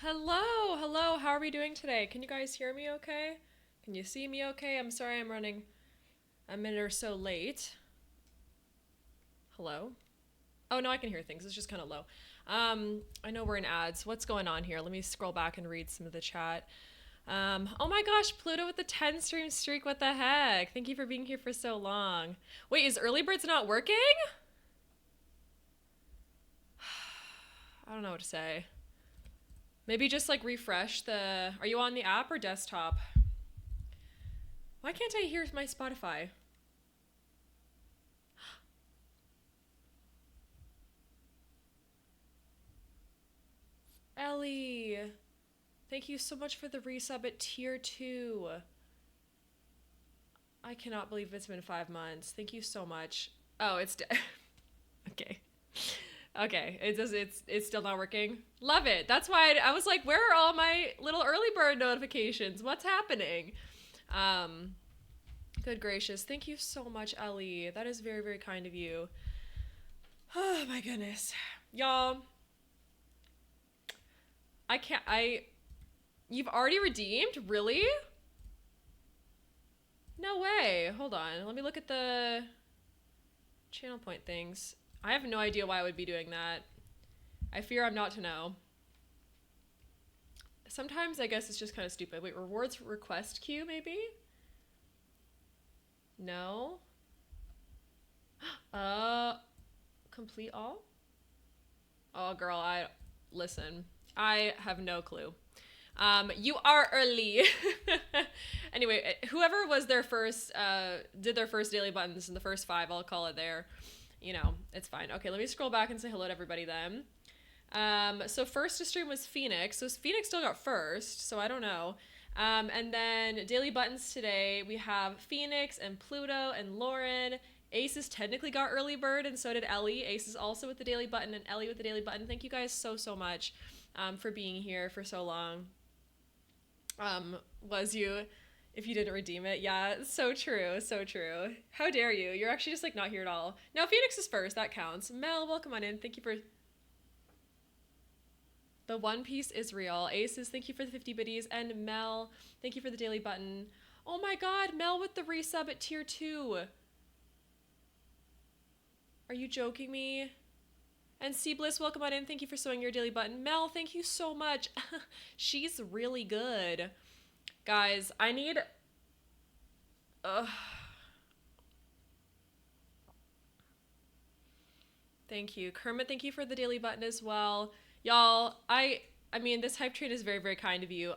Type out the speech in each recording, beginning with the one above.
Hello, hello. How are we doing today? Can you guys hear me okay? Can you see me okay? I'm sorry I'm running a minute or so late. Hello? Oh, no, I can hear things. It's just kind of low. I know we're in ads. What's going on here? Let me scroll back and read some of the chat. Oh my gosh, Pluto with the 10 stream streak. What the heck? Thank you for being here for so long. Wait, is Early Birds not working? I don't know what to say. Maybe just like refresh the. Are you on the app or desktop? Why can't I hear my Spotify? Ellie, thank you so much for the resub at tier 2. I cannot believe it's been 5 months. Thank you so much. Oh, it's dead. Okay. Okay, it's still not working. Love it. That's why I was like, where are all my little early bird notifications? What's happening? Um, Good gracious. Thank you so much, Ellie. That is very, very kind of you. Oh my goodness. Y'all, I can't I you've already redeemed? Really? No way. Hold on. Let me look at the channel point things. I have no idea why I would be doing that. I fear I'm not to know. Sometimes I guess it's just kind of stupid. Wait, rewards request queue maybe? No. Uh Complete all? Oh girl, I listen. I have no clue. You are early. Anyway, whoever was their first, did their first daily buttons in the first five, I'll call it there. You know, it's fine. Okay, let me scroll back and say hello to everybody then. So first to stream was Phoenix. So Phoenix still got first, so I don't know. And then daily buttons today, we have Phoenix and Pluto and Lauren. Aces technically got early bird, and so did Ellie. Aces also with the daily button, and Ellie with the daily button. Thank you guys so much for being here for so long. Was you if you didn't redeem it? Yeah, so true, so true. How dare you? You're actually just like not here at all. No, Phoenix is first. That counts. Mel, welcome on in. Thank you for the One Piece Israel. Aces, thank you for the 50 biddies. And Mel, thank you for the daily button. Oh my god, Mel with the resub at tier 2. Are you joking me? And C Bliss, welcome on in. Thank you for sewing your daily button. Mel, thank you so much. She's really good. Guys, I need. Ugh. Thank you. Kermit, thank you for the daily button as well. Y'all, I mean this hype train is very, very kind of you.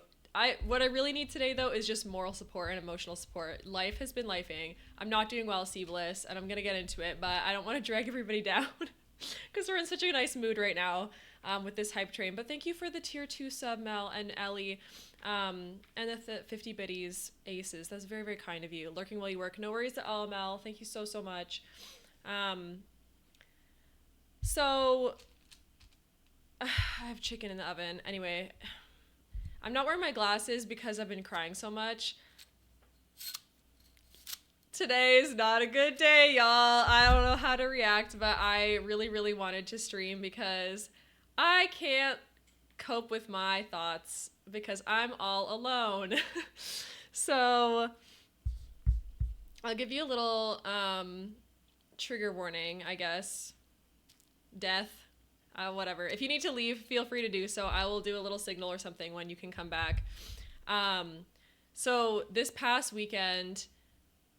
What I really need today though is just moral support and emotional support. Life has been lifing. I'm not doing well, C Bliss, and I'm gonna get into it, but I don't want to drag everybody down because we're in such a nice mood right now with this hype train. But thank you for the tier 2 sub, Mel and Ellie, and the 50 biddies aces. That's very, very kind of you. Lurking while you work. No worries at all, Mel. Thank you so much. So I have chicken in the oven. Anyway, I'm not wearing my glasses because I've been crying so much. Today's not a good day, y'all. I don't know how to react, but I really, really wanted to stream because I can't cope with my thoughts because I'm all alone. So I'll give you a little trigger warning, I guess. Death, whatever. If you need to leave, feel free to do so. I will do a little signal or something when you can come back. So this past weekend,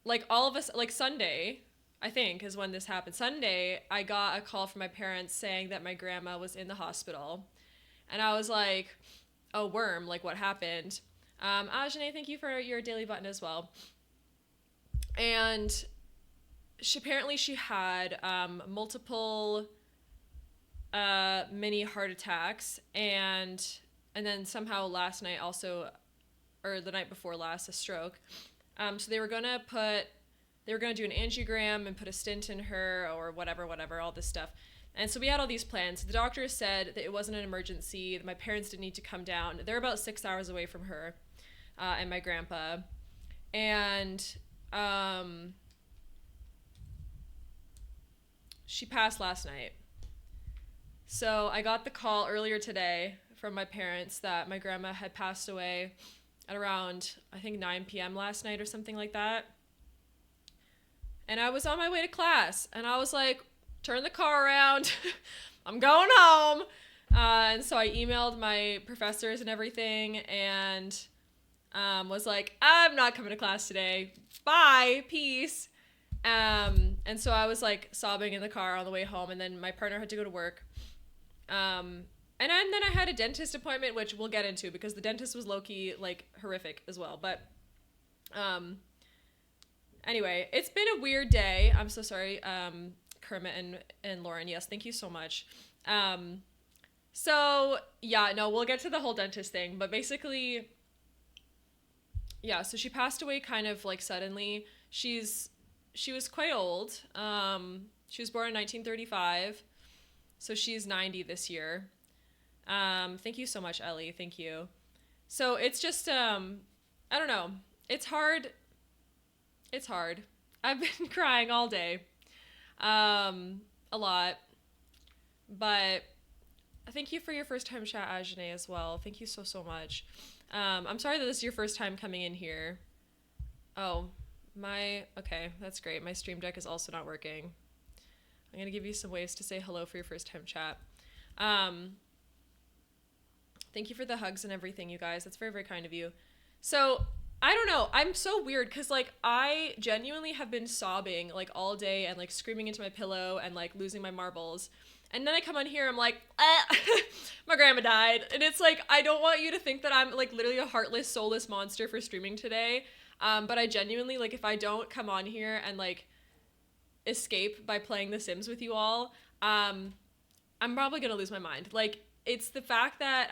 like all of us, like Sunday, I think is when this happened. Sunday, I got a call from my parents saying that my grandma was in the hospital. And I was like, oh, worm, like what happened? Ajane, thank you for your daily button as well. And apparently she had multiple mini heart attacks, and then somehow last night also, or the night before last, a stroke. So they were gonna do an angiogram and put a stent in her or whatever, all this stuff. And so we had all these plans. The doctor said that it wasn't an emergency, that my parents didn't need to come down. They're about 6 hours away from her, and my grandpa. And she passed last night. So I got the call earlier today from my parents that my grandma had passed away at around, I think, 9 p.m. last night or something like that. And I was on my way to class, and I was like, turn the car around. I'm going home. And so I emailed my professors and everything, and was like, I'm not coming to class today. Bye. Peace. And so I was like sobbing in the car on the way home, and then my partner had to go to work. And then I had a dentist appointment, which we'll get into because the dentist was low-key like horrific as well. But anyway, it's been a weird day. I'm so sorry, Kermit and Lauren. Yes, thank you so much. So yeah, no, we'll get to the whole dentist thing, but basically, yeah, so she passed away kind of like suddenly. She was quite old. She was born in 1935, so she's 90 this year. Thank you so much, Ellie. Thank you. So it's just, I don't know. It's hard. It's hard. I've been crying all day, a lot, but thank you for your first time chat, Ajane, as well. Thank you so, so much. I'm sorry that this is your first time coming in here. Oh, okay, that's great. My Stream Deck is also not working. I'm going to give you some ways to say hello for your first time chat. Thank you for the hugs and everything, you guys. That's very, very kind of you. So, I don't know. I'm so weird because, like, I genuinely have been sobbing, like, all day and, like, screaming into my pillow and, like, losing my marbles. And then I come on here, I'm like, my grandma died. And it's like, I don't want you to think that I'm, like, literally a heartless, soulless monster for streaming today. But I genuinely, like, if I don't come on here and, like, escape by playing The Sims with you all, I'm probably gonna lose my mind. Like, it's the fact that,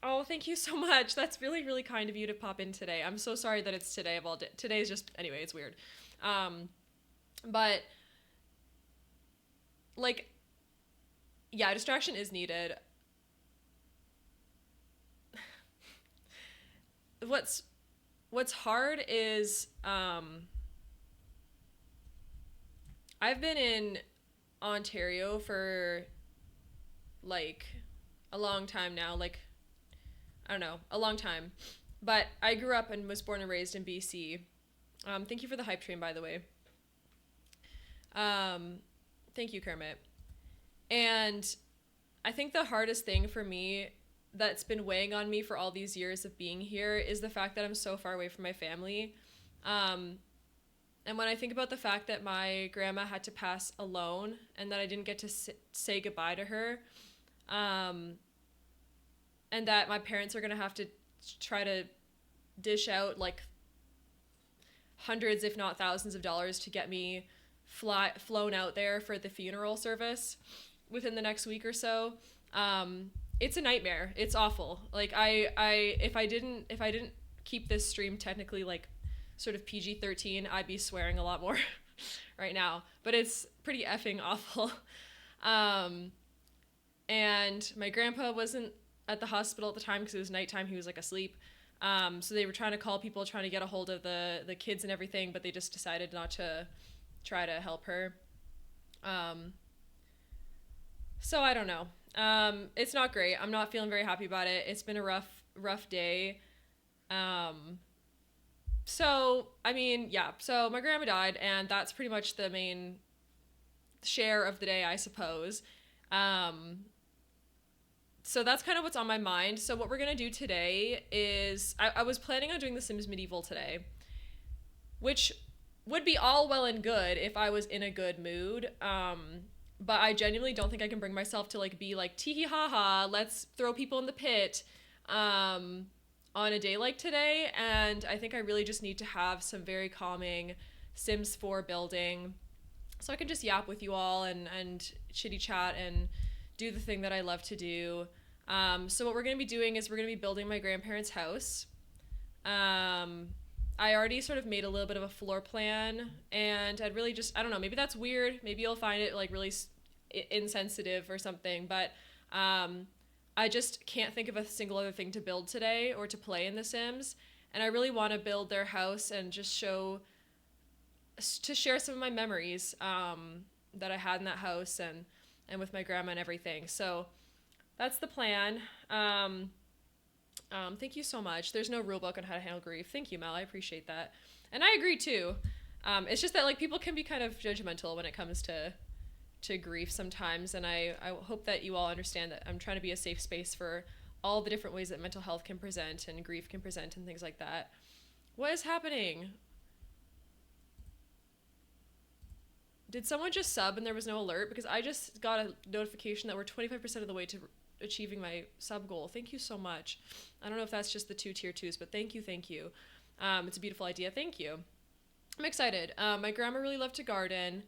oh, thank you so much. That's really, really kind of you to pop in today. I'm so sorry that it's today of all day. Today's just, anyway, it's weird. But, like, yeah, distraction is needed. What's hard is, I've been in Ontario for, like, a long time now, like, I don't know, a long time. But I grew up and was born and raised in BC. Thank you for the hype train, by the way. Thank you, Kermit. And I think the hardest thing for me that's been weighing on me for all these years of being here is the fact that I'm so far away from my family. And when I think about the fact that my grandma had to pass alone and that I didn't get to say goodbye to her, and that my parents are going to have to try to dish out like hundreds, if not thousands of dollars to get me flown out there for the funeral service within the next week or so. It's a nightmare. It's awful. Like if I didn't keep this stream technically like sort of PG-13, I'd be swearing a lot more right now, but it's pretty effing awful. And my grandpa wasn't at the hospital at the time because it was nighttime. He was like asleep. So they were trying to call people, trying to get a hold of the kids and everything, but they just decided not to try to help her. So I don't know. It's not great. I'm not feeling very happy about it. It's been a rough day. So, I mean, yeah. So my grandma died, and that's pretty much the main share of the day, I suppose. So that's kind of what's on my mind. So what we're going to do today is, I was planning on doing The Sims Medieval today, which would be all well and good if I was in a good mood. But I genuinely don't think I can bring myself to like be like tee ha ha, let's throw people in the pit on a day like today. And I think I really just need to have some very calming Sims 4 building so I can just yap with you all and chitty chat and do the thing that I love to do. So what we're going to be doing is we're going to be building my grandparents' house. I already sort of made a little bit of a floor plan, and I'd really just, I don't know, maybe that's weird. Maybe you'll find it like really insensitive or something, but I just can't think of a single other thing to build today or to play in The Sims. And I really want to build their house and just share some of my memories that I had in that house and with my grandma and everything. So that's the plan. Thank you so much. There's no rule book on how to handle grief. Thank you, Mel. I appreciate that. And I agree too. It's just that like people can be kind of judgmental when it comes to grief sometimes, and I hope that you all understand that I'm trying to be a safe space for all the different ways that mental health can present and grief can present and things like that. What is happening? Did someone just sub and there was no alert? Because I just got a notification that we're 25% of the way to achieving my sub goal. Thank you so much. I don't know if that's just the 2 tier 2s, but thank you. It's a beautiful idea. Thank you. I'm excited. My grandma really loved to garden.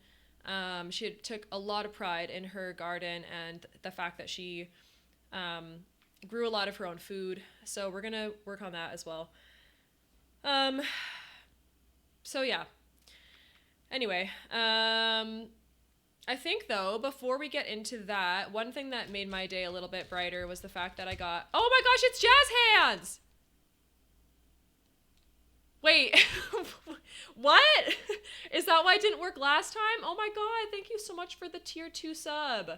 She took a lot of pride in her garden and the fact that she grew a lot of her own food. So we're gonna work on that as well. So yeah. Anyway, I think though, before we get into that, one thing that made my day a little bit brighter was the fact that I got, oh my gosh, it's Jazz Hands! Wait, what? Is that why it didn't work last time? Oh my god, thank you so much for the tier 2 sub.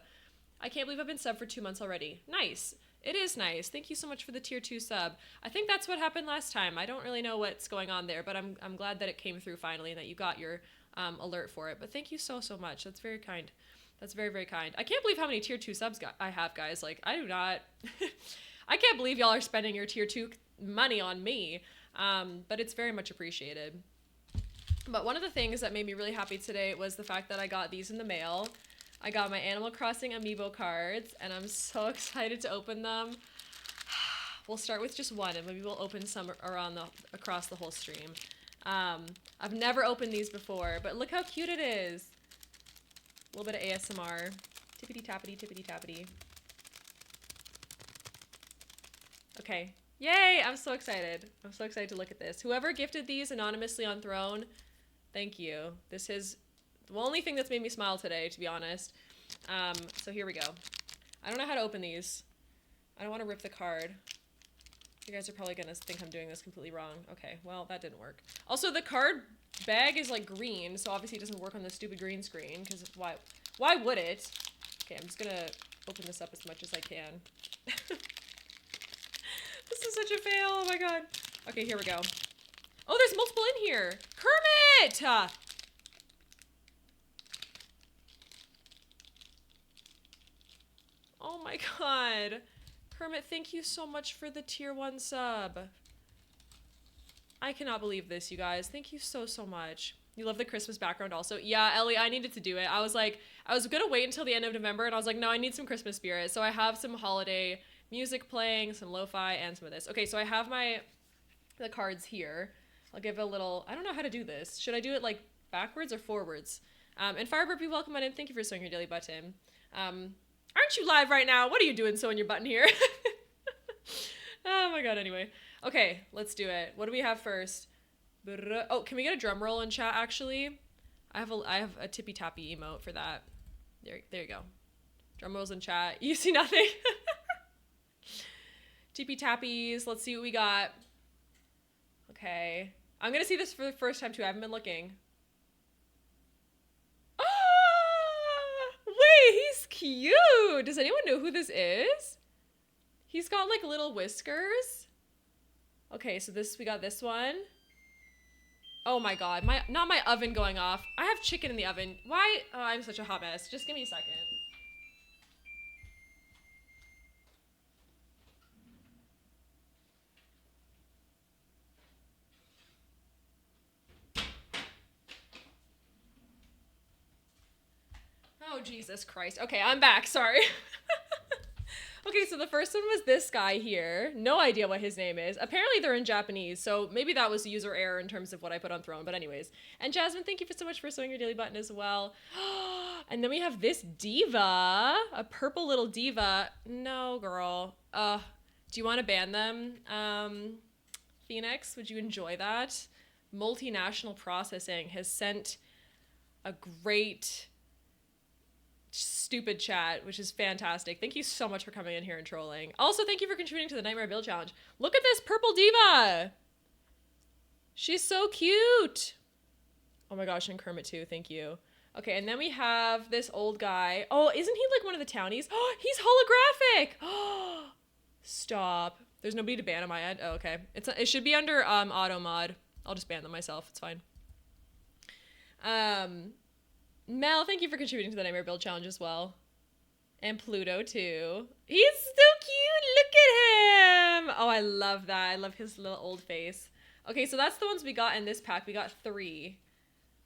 I can't believe I've been subbed for 2 months already. Nice. It is nice. Thank you so much for the tier 2 sub. I think that's what happened last time. I don't really know what's going on there, but I'm glad that it came through finally and that you got your alert for it. But thank you so much. That's very kind. That's very, very kind. I can't believe how many tier 2 subs I have, guys. Like, I do not... I can't believe y'all are spending your tier 2 money on me. But it's very much appreciated. But one of the things that made me really happy today was the fact that I got these in the mail. I got my Animal Crossing amiibo cards, and I'm so excited to open them. We'll start with just one, and maybe we'll open some across the whole stream. I've never opened these before, but look how cute it is. A little bit of ASMR. Tippity tappity, tippity tappity. Okay. Yay! I'm so excited. I'm so excited to look at this. Whoever gifted these anonymously on Throne, thank you. This is the only thing that's made me smile today, to be honest. So here we go. I don't know how to open these. I don't want to rip the card. You guys are probably gonna think I'm doing this completely wrong. Okay, well, that didn't work. Also, the card bag is like green, so obviously it doesn't work on the stupid green screen, because why would it? Okay, I'm just gonna open this up as much as I can. This is such a fail, oh my god. Okay, here we go. Oh, there's multiple in here. Kermit! Oh my god. Kermit, thank you so much for the tier 1 sub. I cannot believe this, you guys. Thank you so much. You love the Christmas background also. Yeah, Ellie, I needed to do it. I was gonna wait until the end of November, and I was like, no, I need some Christmas spirit. So I have some holiday music playing, some lo-fi, and some of this. Okay, so I have the cards here. I'll give a little, I don't know how to do this. Should I do it like backwards or forwards? And Firebird, be welcome on in. Thank you for sewing your daily button. Aren't you live right now? What are you doing sewing your button here? Oh my god, anyway. Okay, let's do it. What do we have first? Oh, can we get a drum roll in chat, actually? I have a tippy tappy emote for that. There you go. Drum rolls in chat. You see nothing? Tippy tappies. Let's see what we got. Okay. I'm gonna see this for the first time too. I haven't been looking. Ah! Wait, he's cute! Does anyone know who this is? He's got like little whiskers. Okay, so we got this one. Oh my god, not my oven going off. I have chicken in the oven. Why? Oh, I'm such a hot mess. Just give me a second. Oh, Jesus Christ. Okay, I'm back. Sorry. Okay, so the first one was this guy here. No idea what his name is. Apparently they're in Japanese, so maybe that was user error in terms of what I put on Throne, but anyways. And Jasmine, thank you so much for sewing your daily button as well. And then we have this diva, a purple little diva. No, girl. Do you want to ban them? Phoenix, would you enjoy that? Multinational Processing has sent a great stupid chat, which is fantastic. Thank you so much for coming in here and trolling. Also, thank you for contributing to the Nightmare Build Challenge. Look at this purple diva. She's so cute. Oh my gosh, and Kermit too. Thank you. Okay, and then we have this old guy. Oh, isn't he like one of the townies? Oh, he's holographic. Oh, stop. There's nobody to ban on my end. Oh, okay. It should be under auto mod. I'll just ban them myself. It's fine. Mel, thank you for contributing to the Nightmare Build Challenge as well. And Pluto too. He's so cute. Look at him. Oh, I love that. I love his little old face. Okay, so that's the ones we got in this pack. We got 3.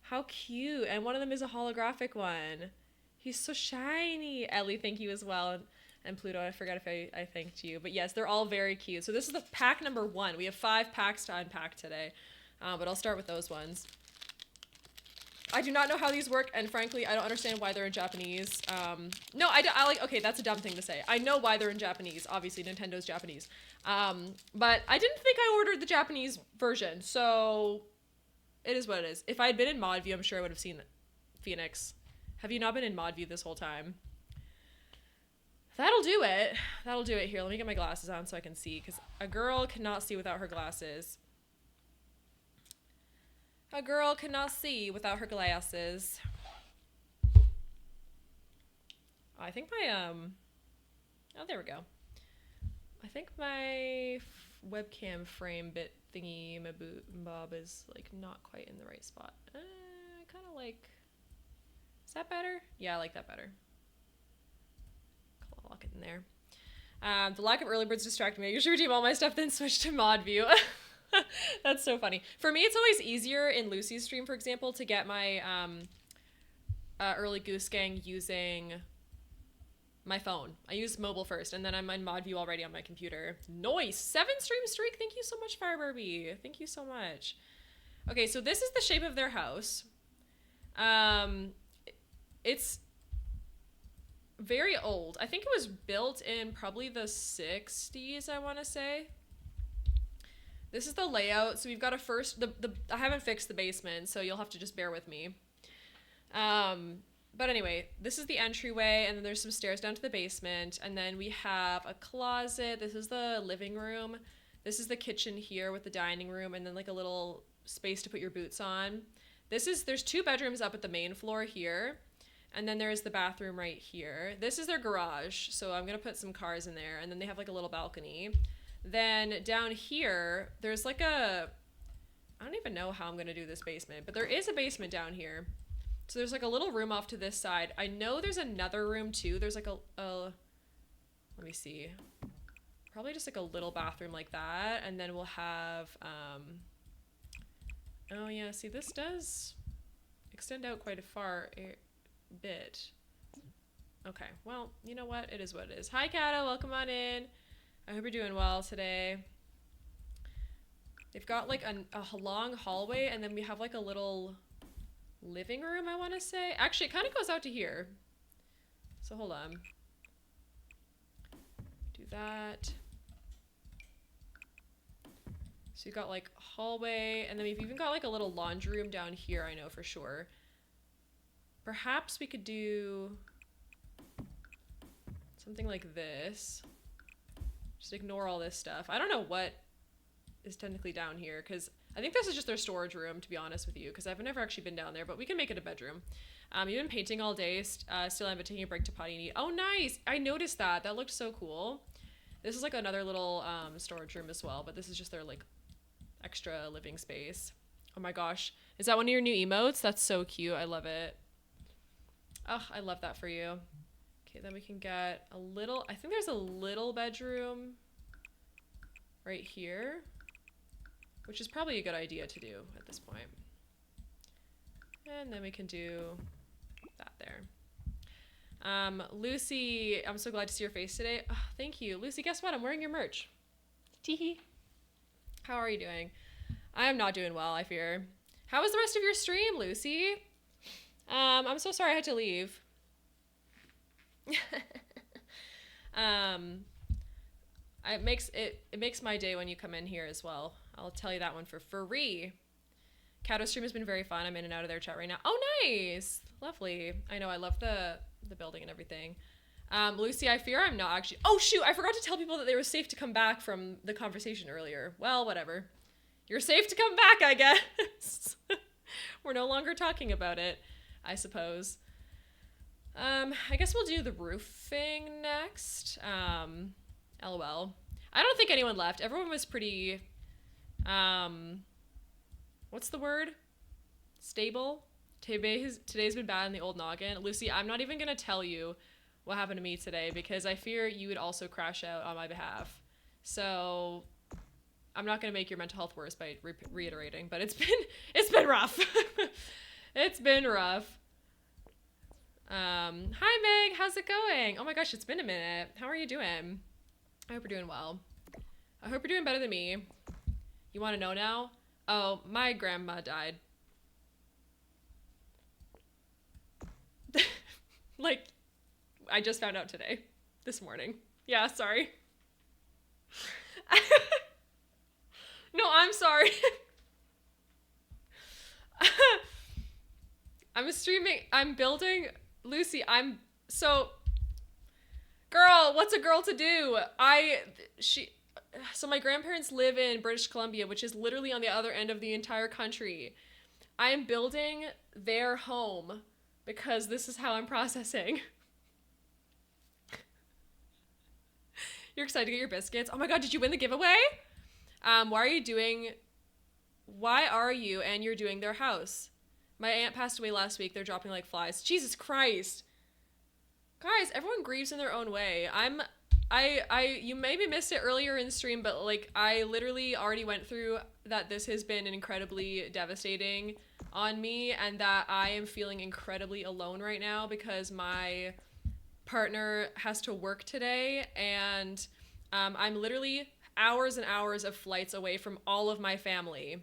How cute. And one of them is a holographic one. He's so shiny. Ellie, thank you as well. And Pluto, I forgot if I thanked you. But yes, they're all very cute. So this is the pack number 1. We have 5 packs to unpack today. But I'll start with those ones. I do not know how these work, and frankly, I don't understand why they're in Japanese. No, okay, that's a dumb thing to say. I know why they're in Japanese. Obviously, Nintendo's Japanese. But I didn't think I ordered the Japanese version, so it is what it is. If I had been in mod view, I'm sure I would have seen Phoenix. Have you not been in mod view this whole time? That'll do it. That'll do it. Here, let me get my glasses on so I can see, because a girl cannot see without her glasses. A girl cannot see without her glasses. I think my, oh, there we go. I think my webcam frame bit thingy bob is, like, not quite in the right spot. I kind of like, is that better? Yeah, I like that better. I'll lock it in there. The lack of early birds distracted me. I usually redeem all my stuff, then switch to mod view. That's so funny. For me, it's always easier in Lucy's stream, for example, to get my early Goose Gang using my phone. I use mobile first, and then I'm in mod view already on my computer. Nice! 7 stream streak! Thank you so much, Fire Barbie. Thank you so much. Okay, so this is the shape of their house. It's very old. I think it was built in probably the 60s, I want to say. This is the layout. So we've got I haven't fixed the basement, so you'll have to just bear with me. But anyway, this is the entryway, and then there's some stairs down to the basement, and then we have a closet. This is the living room. This is the kitchen here with the dining room, and then like a little space to put your boots on. There's 2 bedrooms up at the main floor here, and then there's the bathroom right here. This is their garage, so I'm gonna put some cars in there, and then they have like a little balcony. Then down here, there's like I don't even know how I'm going to do this basement, but there is a basement down here. So there's like a little room off to this side. I know there's another room too. There's like let me see. Probably just like a little bathroom like that. And then we'll have, oh yeah, see this does extend out quite a bit. Okay, well, you know what? It is what it is. Hi, Kato, welcome on in. I hope you're doing well today. They've got like a long hallway, and then we have like a little living room, I want to say. Actually, it kind of goes out to here. So hold on. Do that. So you've got like a hallway, and then we've even got like a little laundry room down here, I know for sure. Perhaps we could do something like this. Just ignore all this stuff. I don't know what is technically down here, because I think this is just their storage room, to be honest with you, because I've never actually been down there, but we can make it a bedroom. You've been painting all day, still I've been taking a break to potty and eat. Oh, nice! I noticed that. That looked so cool. This is like another little storage room as well, but this is just their like extra living space. Oh my gosh. Is that one of your new emotes? That's so cute. I love it. Oh, I love that for you. Okay, then we can get a little, I think there's a little bedroom right here, which is probably a good idea to do at this point. And then we can do that there. Lucy, I'm so glad to see your face today. Oh, thank you. Lucy, guess what? I'm wearing your merch. Teehee. How are you doing? I am not doing well, I fear. How was the rest of your stream, Lucy? I'm so sorry I had to leave. It makes my day when you come in here as well. I'll tell you that one for free. Kato stream has been very fun. I'm in and out of their chat right now. Oh, nice. Lovely. I know. I love the building and everything. Lucy, I fear I'm not actually. Oh, shoot. I forgot to tell people that they were safe to come back from the conversation earlier. Well, whatever. You're safe to come back, I guess. We're no longer talking about it. I suppose. I guess we'll do the roofing next. LOL. I don't think anyone left. Everyone was pretty, what's the word? Stable? Today's been bad in the old noggin. Lucy, I'm not even going to tell you what happened to me today because I fear you would also crash out on my behalf. So I'm not going to make your mental health worse by reiterating, but it's been rough. It's been rough. Hi Meg, how's it going? Oh my gosh, it's been a minute. How are you doing? I hope you're doing well. I hope you're doing better than me. You want to know now? Oh, my grandma died. Like, I just found out today. This morning. Yeah, sorry. No, I'm sorry. I'm building, Lucy, girl, what's a girl to do? So my grandparents live in British Columbia, which is literally on the other end of the entire country. I am building their home because this is how I'm processing. You're excited to get your biscuits? Oh my god, did you win the giveaway? Why are you and you're doing their house? My aunt passed away last week. They're dropping like flies. Jesus Christ. Guys, everyone grieves in their own way. You maybe missed it earlier in stream, but like I literally already went through that. This has been incredibly devastating on me and that I am feeling incredibly alone right now because my partner has to work today and I'm literally hours and hours of flights away from all of my family.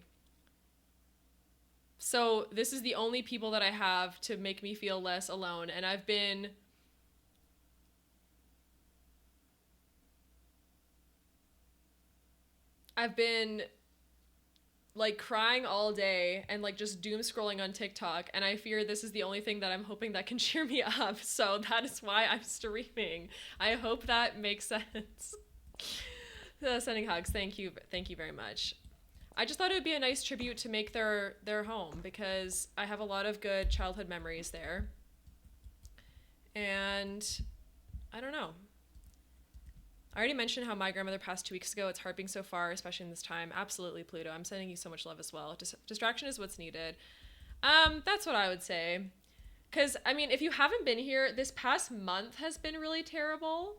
So this is the only people that I have to make me feel less alone. And I've been like crying all day and like just doom scrolling on TikTok. And I fear this is the only thing that I'm hoping that can cheer me up. So that is why I'm streaming. I hope that makes sense. Sending hugs. Thank you very much. I just thought it would be a nice tribute to make their home because I have a lot of good childhood memories there. And I don't know. I already mentioned how my grandmother passed 2 weeks ago. It's hard being so far, especially in this time. Absolutely, Pluto. I'm sending you so much love as well. Distraction is what's needed. That's what I would say. Because, I mean, if you haven't been here, this past month has been really terrible.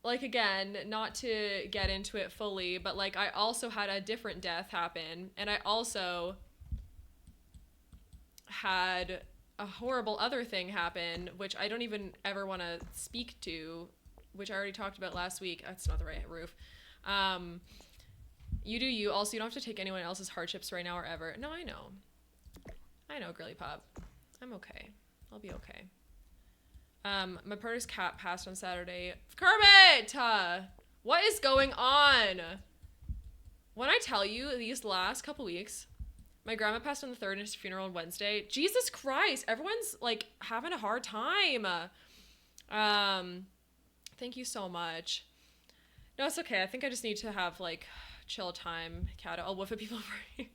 Like, again, not to get into it fully, but, like, I also had a different death happen, and I also had a horrible other thing happen, which I don't even ever want to speak to, which I already talked about last week. That's not the right roof. You do you. Also, you don't have to take anyone else's hardships right now or ever. No, I know. I know, girly pop. I'm okay. I'll be okay. My partner's cat passed on Saturday. Kermit! What is going on? When I tell you these last couple weeks, my grandma passed on the 3rd and his funeral on Wednesday. Jesus Christ, everyone's like having a hard time. Thank you so much. No, it's okay. I think I just need to have like chill time. Cat, I'll woof at people for you.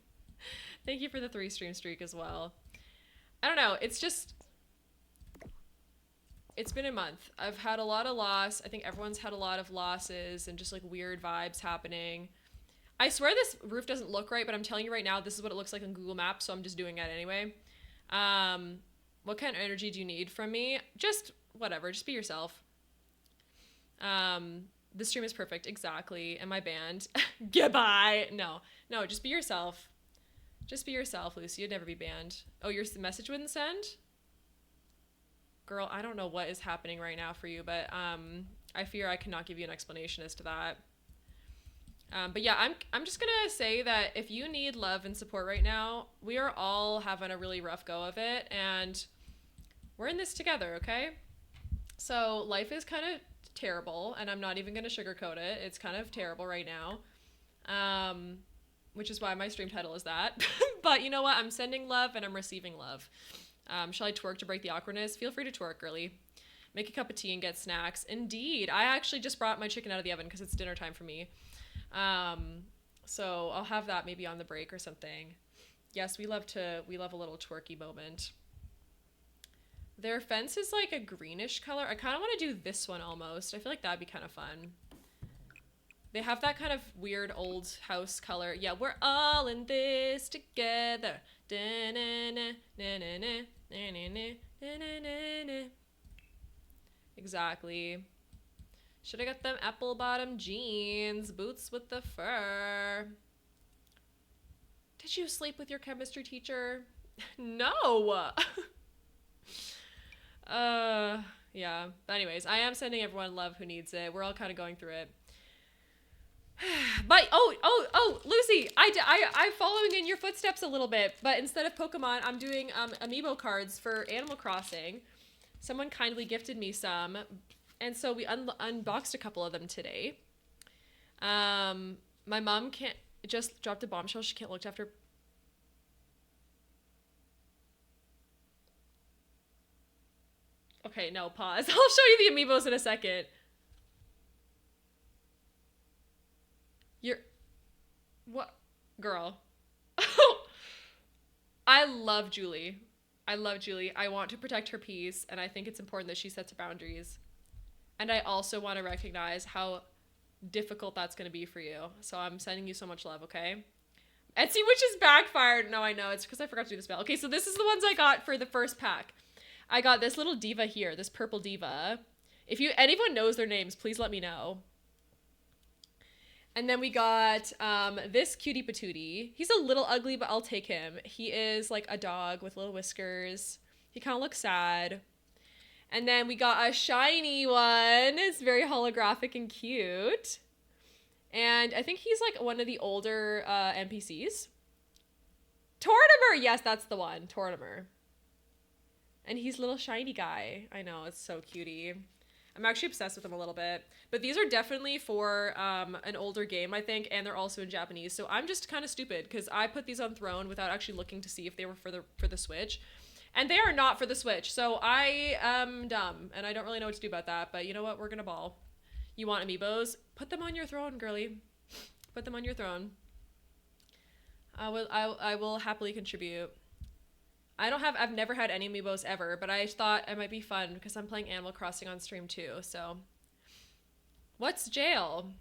Thank you for the 3 stream streak as well. I don't know. It's been a month. I've had a lot of loss. I think everyone's had a lot of losses and just like weird vibes happening. I swear this roof doesn't look right, but I'm telling you right now, this is what it looks like on Google Maps, so I'm just doing it anyway. What kind of energy do you need from me? Just whatever. Just be yourself. This stream is perfect. Exactly. And my band. Goodbye. No, just be yourself. Just be yourself, Lucy. You'd never be banned. Oh, your message wouldn't send? Girl, I don't know what is happening right now for you, but I fear I cannot give you an explanation as to that. But yeah, I'm just gonna say that if you need love and support right now, we are all having a really rough go of it, and we're in this together, okay? So life is kind of terrible, and I'm not even gonna sugarcoat it. It's kind of terrible right now, which is why my stream title is that. But you know what? I'm sending love and I'm receiving love. Shall I twerk to break the awkwardness? Feel free to twerk, girly. Make a cup of tea and get snacks. Indeed. I actually just brought my chicken out of the oven because it's dinner time for me. So I'll have that maybe on the break or something. Yes, we love a little twerky moment. Their fence is like a greenish color. I kind of want to do this one almost. I feel like that'd be kind of fun. They have that kind of weird old house color. Yeah, we're all in this together. Exactly. Should have got them apple bottom jeans, boots with the fur. Did you sleep with your chemistry teacher? No. Yeah. But anyways, I am sending everyone love who needs it. We're all kind of going through it. But Lucy, I'm following in your footsteps a little bit, but instead of Pokemon, I'm doing amiibo cards for Animal Crossing. Someone kindly gifted me some, and so we unboxed a couple of them today. My mom can't just dropped a bombshell. She can't look after. Okay, no, pause. I'll show you the amiibos in a second. You're what, girl? I love Julie. I love Julie. I want to protect her peace, and I think it's important that she sets boundaries. And I also want to recognize how difficult that's going to be for you. So I'm sending you so much love, okay? Etsy Witches backfired. No, I know. It's because I forgot to do the spell. Okay, so this is the ones I got for the first pack. I got this little diva here, this purple diva. If anyone knows their names, please let me know. And then we got this cutie patootie. He's a little ugly, but I'll take him. He is like a dog with little whiskers. He kind of looks sad. And then we got a shiny one. It's very holographic and cute. And I think he's like one of the older NPCs. Tortimer! Yes, that's the one. Tortimer. And he's a little shiny guy. I know, it's so cutie. I'm actually obsessed with them a little bit. But these are definitely for an older game, I think, and they're also in Japanese. So I'm just kind of stupid because I put these on Throne without actually looking to see if they were for the Switch. And they are not for the Switch. So I am dumb, and I don't really know what to do about that. But you know what? We're going to ball. You want amiibos? Put them on your throne, girly. Put them on your throne. I will happily contribute. I've never had any amiibos ever, but I thought it might be fun because I'm playing Animal Crossing on stream too, so. What's jail?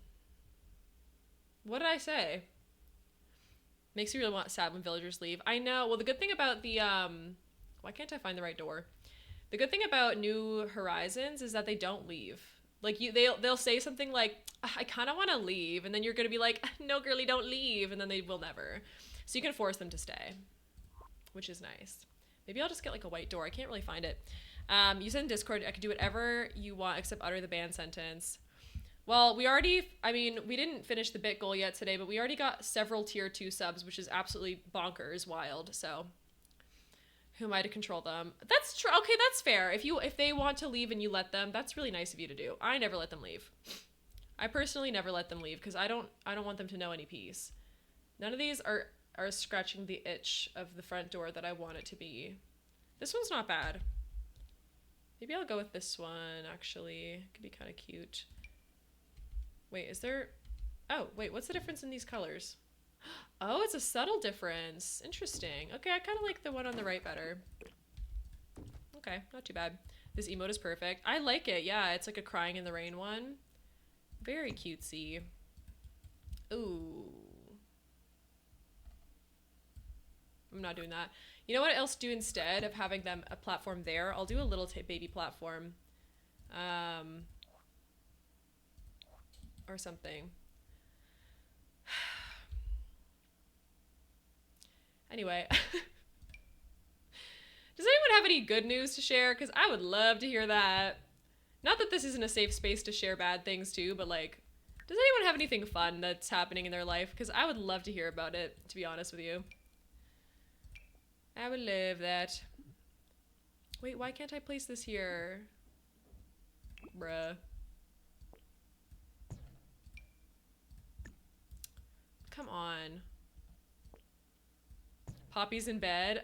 What did I say? Makes me really sad when villagers leave. I know. Well, the good thing about the, why can't I find the right door? The good thing about New Horizons is that they don't leave. Like, they'll say something like, I kind of want to leave, and then you're going to be like, no, girly, don't leave, and then they will never. So you can force them to stay, which is nice. Maybe I'll just get like a white door. I can't really find it. You said in Discord I could do whatever you want except utter the ban sentence. Well, we didn't finish the bit goal yet today, but we already got several tier 2 subs, which is absolutely bonkers wild. So who am I to control them? That's true. Okay, that's fair. If they want to leave and you let them, that's really nice of you to do. I never let them leave. I personally never let them leave because I don't want them to know any peace. None of these are scratching the itch of the front door that I want it to be. This one's not bad. Maybe I'll go with this one, actually. It could be kind of cute. Wait, is there... Oh, wait, what's the difference in these colors? Oh, it's a subtle difference. Interesting. Okay, I kind of like the one on the right better. Okay, not too bad. This emote is perfect. I like it, yeah. It's like a crying in the rain one. Very cutesy. Ooh. I'm not doing that. You know what else to do instead of having them a platform there? I'll do a little baby platform. Or something. Anyway. Does anyone have any good news to share? Because I would love to hear that. Not that this isn't a safe space to share bad things too, but like, does anyone have anything fun that's happening in their life? Because I would love to hear about it, to be honest with you. I would love that. Wait, why can't I place this here? Bruh. Come on. Poppy's in bed.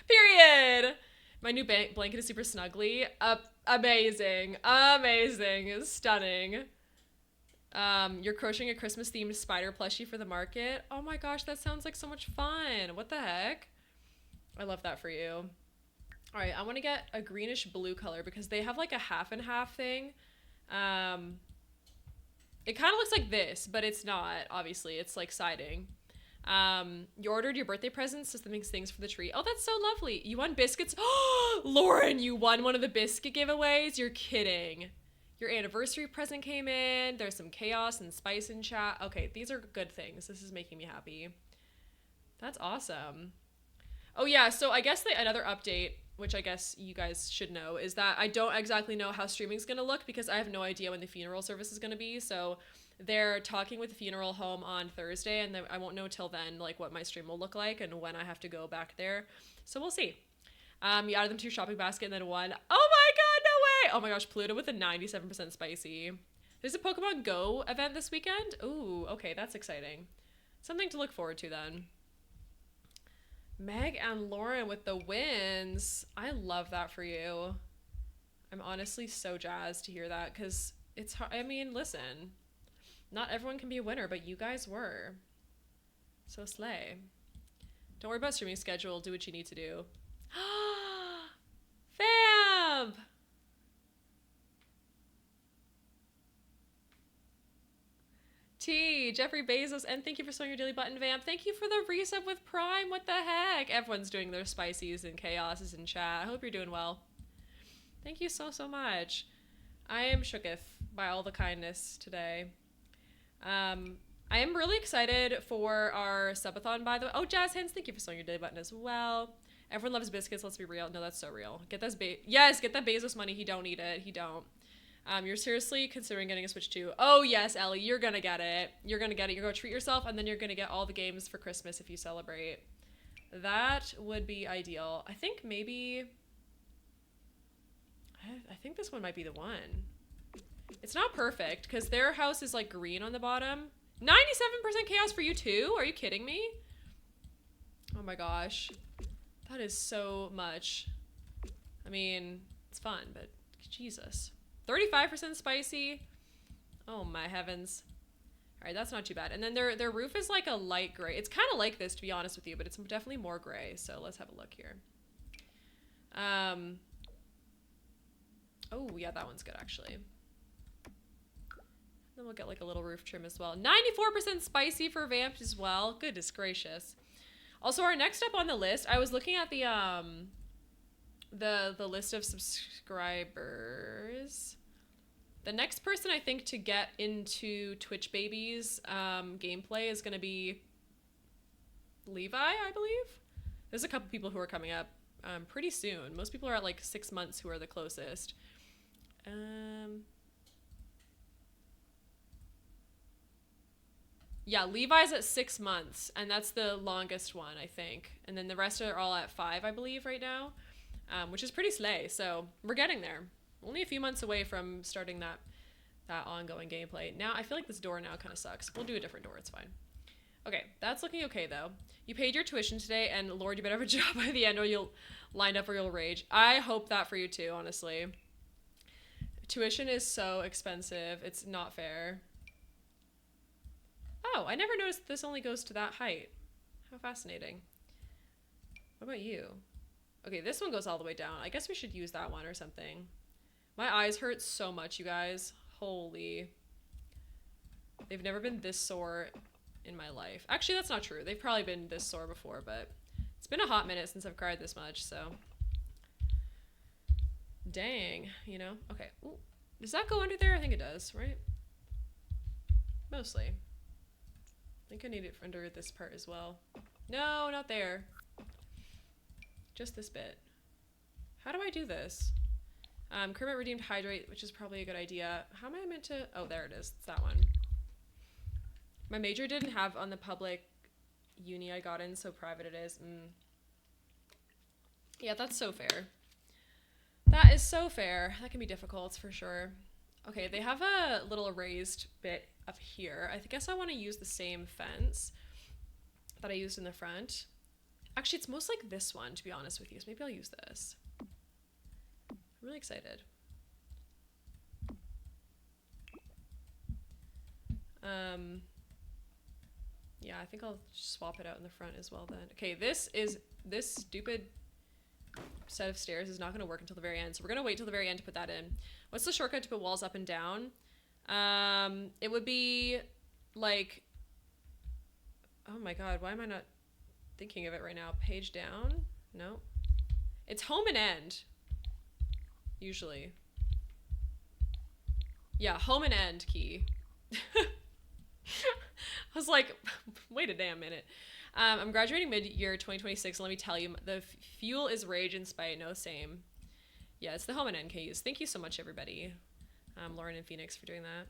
Period! My new blanket is super snuggly. Amazing. Amazing. Stunning. You're crocheting a Christmas themed spider plushie for the market. Oh my gosh, that sounds like so much fun. What the heck? I love that for you. All right, I want to get a greenish blue color because they have like a half and half thing. It kind of looks like this, but it's not, obviously. It's like siding. You ordered your birthday presents, so makes things for the tree. Oh, that's so lovely. You won biscuits. Oh, Lauren, you won one of the biscuit giveaways? You're kidding. Your anniversary present came in. There's some chaos and spice in chat. Okay, these are good things. This is making me happy. That's awesome. Oh yeah, so I guess another update, which I guess you guys should know, is that I don't exactly know how streaming's gonna look because I have no idea when the funeral service is gonna be. So they're talking with the funeral home on Thursday, and I won't know till then like what my stream will look like and when I have to go back there. So we'll see. You added them to your shopping basket and then won. Oh my god, no way! Oh my gosh, Pluto with a 97% spicy. There's a Pokemon Go event this weekend. Ooh, okay, that's exciting. Something to look forward to then. Meg and Lauren with the wins. I love that for you. I'm honestly so jazzed to hear that because it's hard. I mean, listen, not everyone can be a winner, but you guys were. So slay. Don't worry about streaming schedule. Do what you need to do. Fam! T, Jeffrey Bezos, and thank you for sewing your daily button, Vamp. Thank you for the resub with Prime. What the heck? Everyone's doing their spices and chaoses in chat. I hope you're doing well. Thank you so, so much. I am shooketh by all the kindness today. I am really excited for our subathon, by the way. Oh, Jazz Hands, thank you for sewing your daily button as well. Everyone loves biscuits. Let's be real. No, that's so real. Get this yes, get that Bezos money. He don't need it. He don't. You're seriously considering getting a Switch 2. Oh, yes, Ellie, you're gonna get it. You're gonna get it. You're gonna treat yourself, and then you're gonna get all the games for Christmas if you celebrate. That would be ideal. I think maybe... I think this one might be the one. It's not perfect, because their house is, like, green on the bottom. 97% chaos for you, too? Are you kidding me? Oh, my gosh. That is so much. I mean, it's fun, but Jesus. 35% spicy. Oh my heavens. All right, that's not too bad. And then their roof is like a light gray. It's kind of like this, to be honest with you, but it's definitely more gray. So let's have a look here. Oh yeah, that one's good actually. Then we'll get like a little roof trim as well. 94% spicy for Vamp as well. Goodness gracious. Also, our next up on the list, I was looking at the list of subscribers. The next person I think to get into Twitch Babies gameplay is going to be Levi, I believe. There's a couple people who are coming up pretty soon. Most people are at like 6 months who are the closest. Yeah, Levi's at 6 months, and that's the longest one, I think. And then the rest are all at 5, I believe, right now, which is pretty slay. So we're getting there. Only a few months away from starting that ongoing gameplay. Now, I feel like this door now kind of sucks. We'll do a different door. It's fine. Okay, that's looking okay, though. You paid your tuition today, and Lord, you better have a job by the end or you'll line up or you'll rage. I hope that for you, too, honestly. Tuition is so expensive. It's not fair. Oh, I never noticed this only goes to that height. How fascinating. What about you? Okay, this one goes all the way down. I guess we should use that one or something. My eyes hurt so much, you guys. Holy. They've never been this sore in my life. Actually, that's not true. They've probably been this sore before, but it's been a hot minute since I've cried this much, so. Dang, you know? Okay. Ooh. Does that go under there? I think it does, right? Mostly. I think I need it under this part as well. No, not there. Just this bit. How do I do this? Kermit redeemed Hydrate, which is probably a good idea. How am I meant to... Oh, there it is. It's that one. My major didn't have on the public uni I got in, so private it is. Yeah, that's so fair. That is so fair. That can be difficult, for sure. Okay, they have a little raised bit up here. I guess I want to use the same fence that I used in the front. Actually, it's most like this one, to be honest with you, so maybe I'll use this. I'm really excited. Yeah, I think I'll swap it out in the front as well then. Okay, this stupid set of stairs is not going to work until the very end, so we're going to wait till the very end to put that in. What's the shortcut to put walls up and down? It would be like, oh my god, why am I not thinking of it right now? Page down? No. It's home and end, usually. Yeah, home and end key. I was like, wait a damn minute. I'm graduating mid-year 2026, and let me tell you, the fuel is rage and spite, no same. Yeah, it's the home and end keys. Thank you so much, everybody. Lauren and Phoenix for doing that.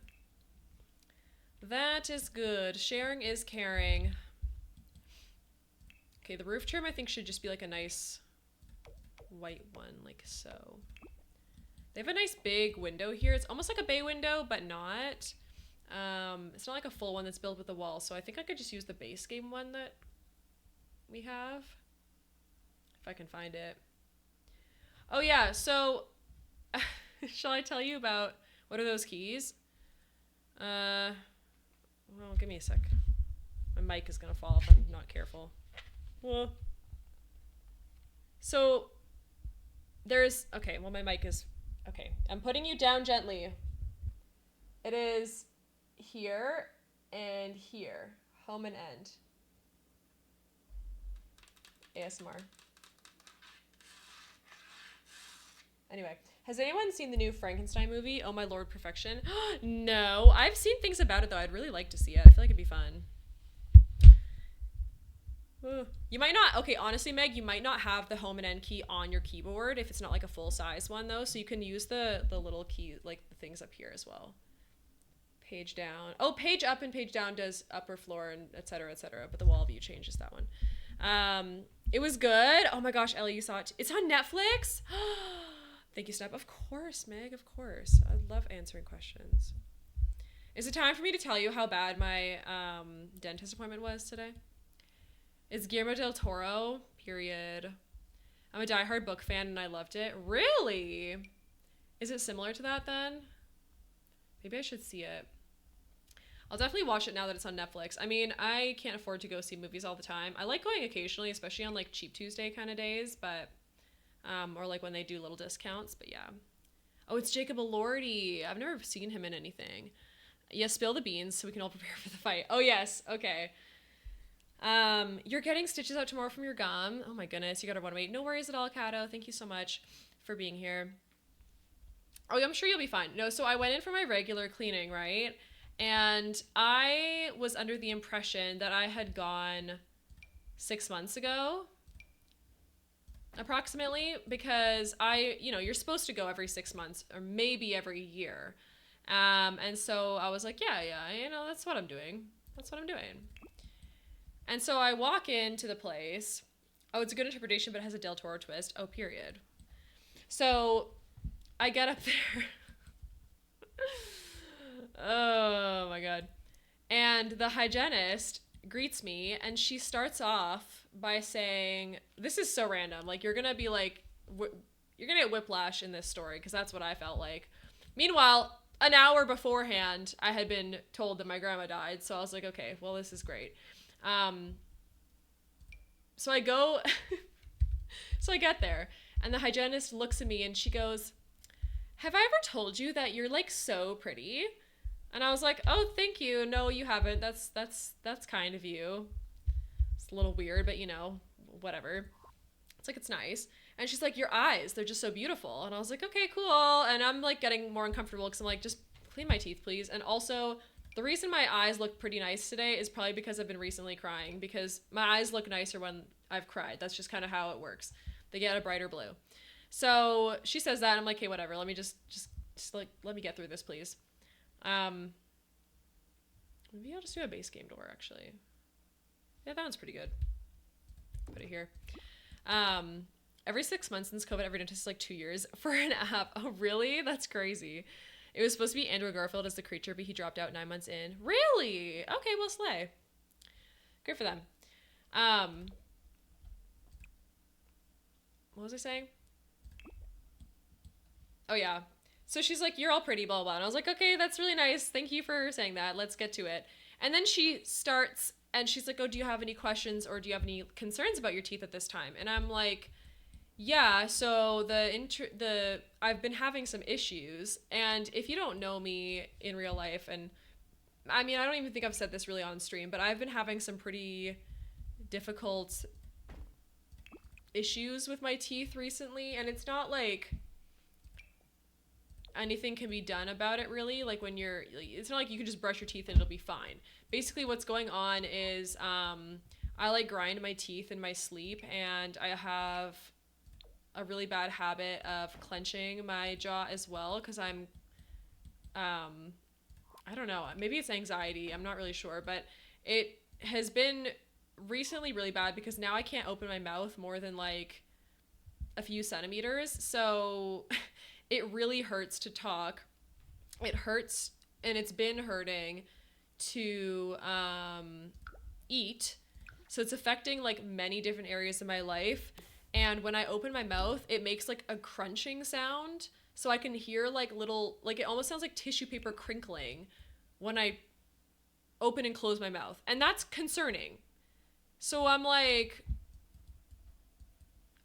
That is good. Sharing is caring. Okay, the roof trim I think should just be like a nice white one, like so. They have a nice big window here. It's almost like a bay window, but not. It's not like a full one that's built with the wall, so I think I could just use the base game one that we have. If I can find it. Oh yeah, so shall I tell you about what are those keys? Well, give me a sec. My mic is gonna fall if I'm not careful. Well, so there's, okay, well my mic is, okay, I'm putting you down gently. It is here and here, home and end. ASMR. Anyway, has anyone seen the new Frankenstein movie? Oh my lord, perfection. No, I've seen things about it though. I'd really like to see it. I feel like it'd be fun. You might not, okay, honestly, Meg, you might not have the home and end key on your keyboard if it's not like a full size one though, so you can use the little key, like the things up here as well. Page down. Oh, page up and page down does upper floor and et cetera, but the wall view changes that one. It was good. Oh my gosh, Ellie, you saw it. It's on Netflix. Thank you, Snap. Of course, Meg, of course. I love answering questions. Is it time for me to tell you how bad my dentist appointment was today? It's Guillermo del Toro, period. I'm a diehard book fan and I loved it. Really? Is it similar to that then? Maybe I should see it. I'll definitely watch it now that it's on Netflix. I mean, I can't afford to go see movies all the time. I like going occasionally, especially on like Cheap Tuesday kind of days, but or like when they do little discounts, but yeah. Oh, it's Jacob Elordi. I've never seen him in anything. Yeah, spill the beans so we can all prepare for the fight. Oh yes, okay. You're getting stitches out tomorrow from your gum. Oh my goodness, you gotta want to wait. No worries at all, Kato. Thank you so much for being here. Oh, I'm sure you'll be fine. No, so I went in for my regular cleaning, right? And I was under the impression that I had gone 6 months ago, approximately, because you're supposed to go every 6 months or maybe every year. And so I was like, yeah, that's what I'm doing. That's what I'm doing. And so I walk into the place. Oh, it's a good interpretation, but it has a Del Toro twist. Oh, period. So I get up there. Oh my god. And the hygienist greets me and she starts off by saying, this is so random. Like, you're going to be like, you're going to get whiplash in this story because that's what I felt like. Meanwhile, an hour beforehand, I had been told that my grandma died. So I was like, okay, well, this is great. So I go, so I get there and the hygienist looks at me and she goes, have I ever told you that you're like so pretty? And I was like, oh, thank you. No, you haven't. That's kind of you. It's a little weird, but whatever. It's like, it's nice. And she's like, your eyes, they're just so beautiful. And I was like, okay, cool. And I'm like getting more uncomfortable because I'm like, just clean my teeth, please. And also, the reason my eyes look pretty nice today is probably because I've been recently crying, because my eyes look nicer when I've cried. That's just kind of how it works. They get a brighter blue. So she says that, and I'm like, okay, whatever. Let me just like, let me get through this, please. Maybe I'll just do a base game door, actually. Yeah, that one's pretty good. Put it here. Every 6 months since COVID, every dentist is like 2 years for an app. Oh, really? That's crazy. It was supposed to be Andrew Garfield as the creature, but he dropped out 9 months in. Really? Okay, well, slay. Good for them. What was I saying? Oh, yeah. So she's like, "You're all pretty, blah, blah, blah." And I was like, "Okay, that's really nice. Thank you for saying that. Let's get to it." And then she starts and she's like, "Oh, do you have any questions or do you have any concerns about your teeth at this time?" And I'm like, "Yeah, so the I've been having some issues, and if you don't know me in real life, and I mean, I don't even think I've said this really on stream, but I've been having some pretty difficult issues with my teeth recently, and it's not like anything can be done about it really. Like when it's not like you can just brush your teeth and it'll be fine. Basically what's going on is I like grind my teeth in my sleep, and I have a really bad habit of clenching my jaw as well because I don't know, maybe it's anxiety, I'm not really sure, but it has been recently really bad because now I can't open my mouth more than like a few centimeters. So it really hurts to talk. It hurts, and it's been hurting to eat. So it's affecting like many different areas of my life. And when I open my mouth, it makes like a crunching sound. So I can hear like little, like it almost sounds like tissue paper crinkling when I open and close my mouth. And that's concerning. So I'm like,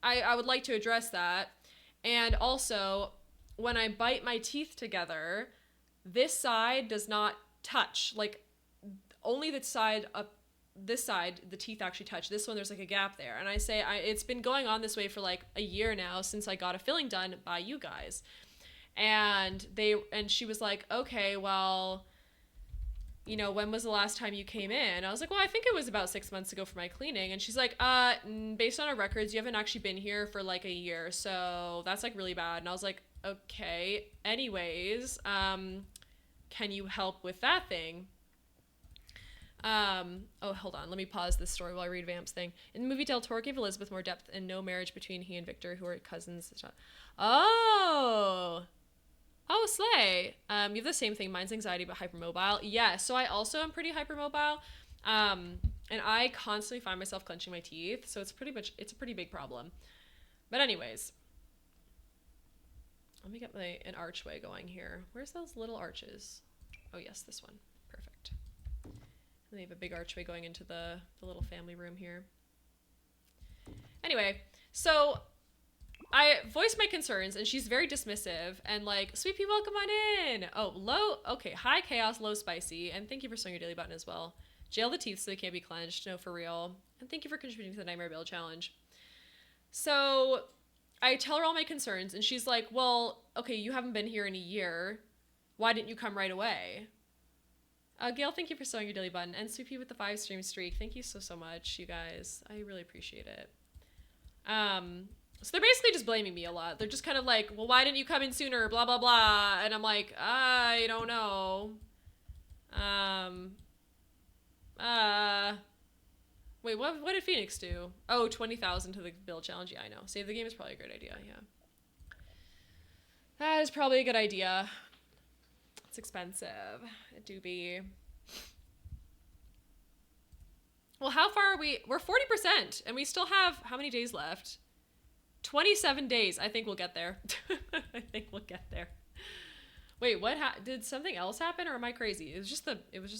I would like to address that. And also, when I bite my teeth together, this side does not touch. Like, only the side up, this side, the teeth actually touch. This one, there's like a gap there. And I say, it's been going on this way for like a year now since I got a filling done by you guys. And she was like, okay, well, you know, when was the last time you came in? I was like, well, I think it was about 6 months ago for my cleaning. And she's like, based on our records, you haven't actually been here for like a year. So that's like really bad. And I was like, okay, anyways, can you help with that thing? Oh, hold on. Let me pause this story while I read Vamp's thing. In the movie, Del Toro gave Elizabeth more depth and no marriage between he and Victor, who are cousins. Oh. Oh, slay. You have the same thing. Mine's anxiety, but hypermobile. Yeah, so I also am pretty hypermobile. And I constantly find myself clenching my teeth, so it's a pretty big problem. But anyways, let me get an archway going here. Where's those little arches? Oh yes, this one. Perfect. And they have a big archway going into the little family room here. Anyway, so I voiced my concerns, and she's very dismissive and like, "Sweet pea, welcome on in." Oh, okay, hi chaos, low spicy, and thank you for sewing your daily button as well. Jail the teeth so they can't be clenched. No, for real. And thank you for contributing to the Nightmare Build Challenge. So I tell her all my concerns, and she's like, well, okay, you haven't been here in a year. Why didn't you come right away? Gail, thank you for sewing your daily button. And Sweet pea with the 5 stream streak. Thank you so much, you guys. I really appreciate it. So they're basically just blaming me a lot. They're just kind of like, well, why didn't you come in sooner? Blah, blah, blah. And I'm like, I don't know. Wait, what did Phoenix do? Oh, 20,000 to the build challenge. Yeah, I know. Save the game is probably a great idea. Yeah. That is probably a good idea. It's expensive. It do be. Well, how far are we? We're 40%, and we still have how many days left? 27 days. I think we'll get there. I think we'll get there. Wait, what did something else happen, or am I crazy? It was just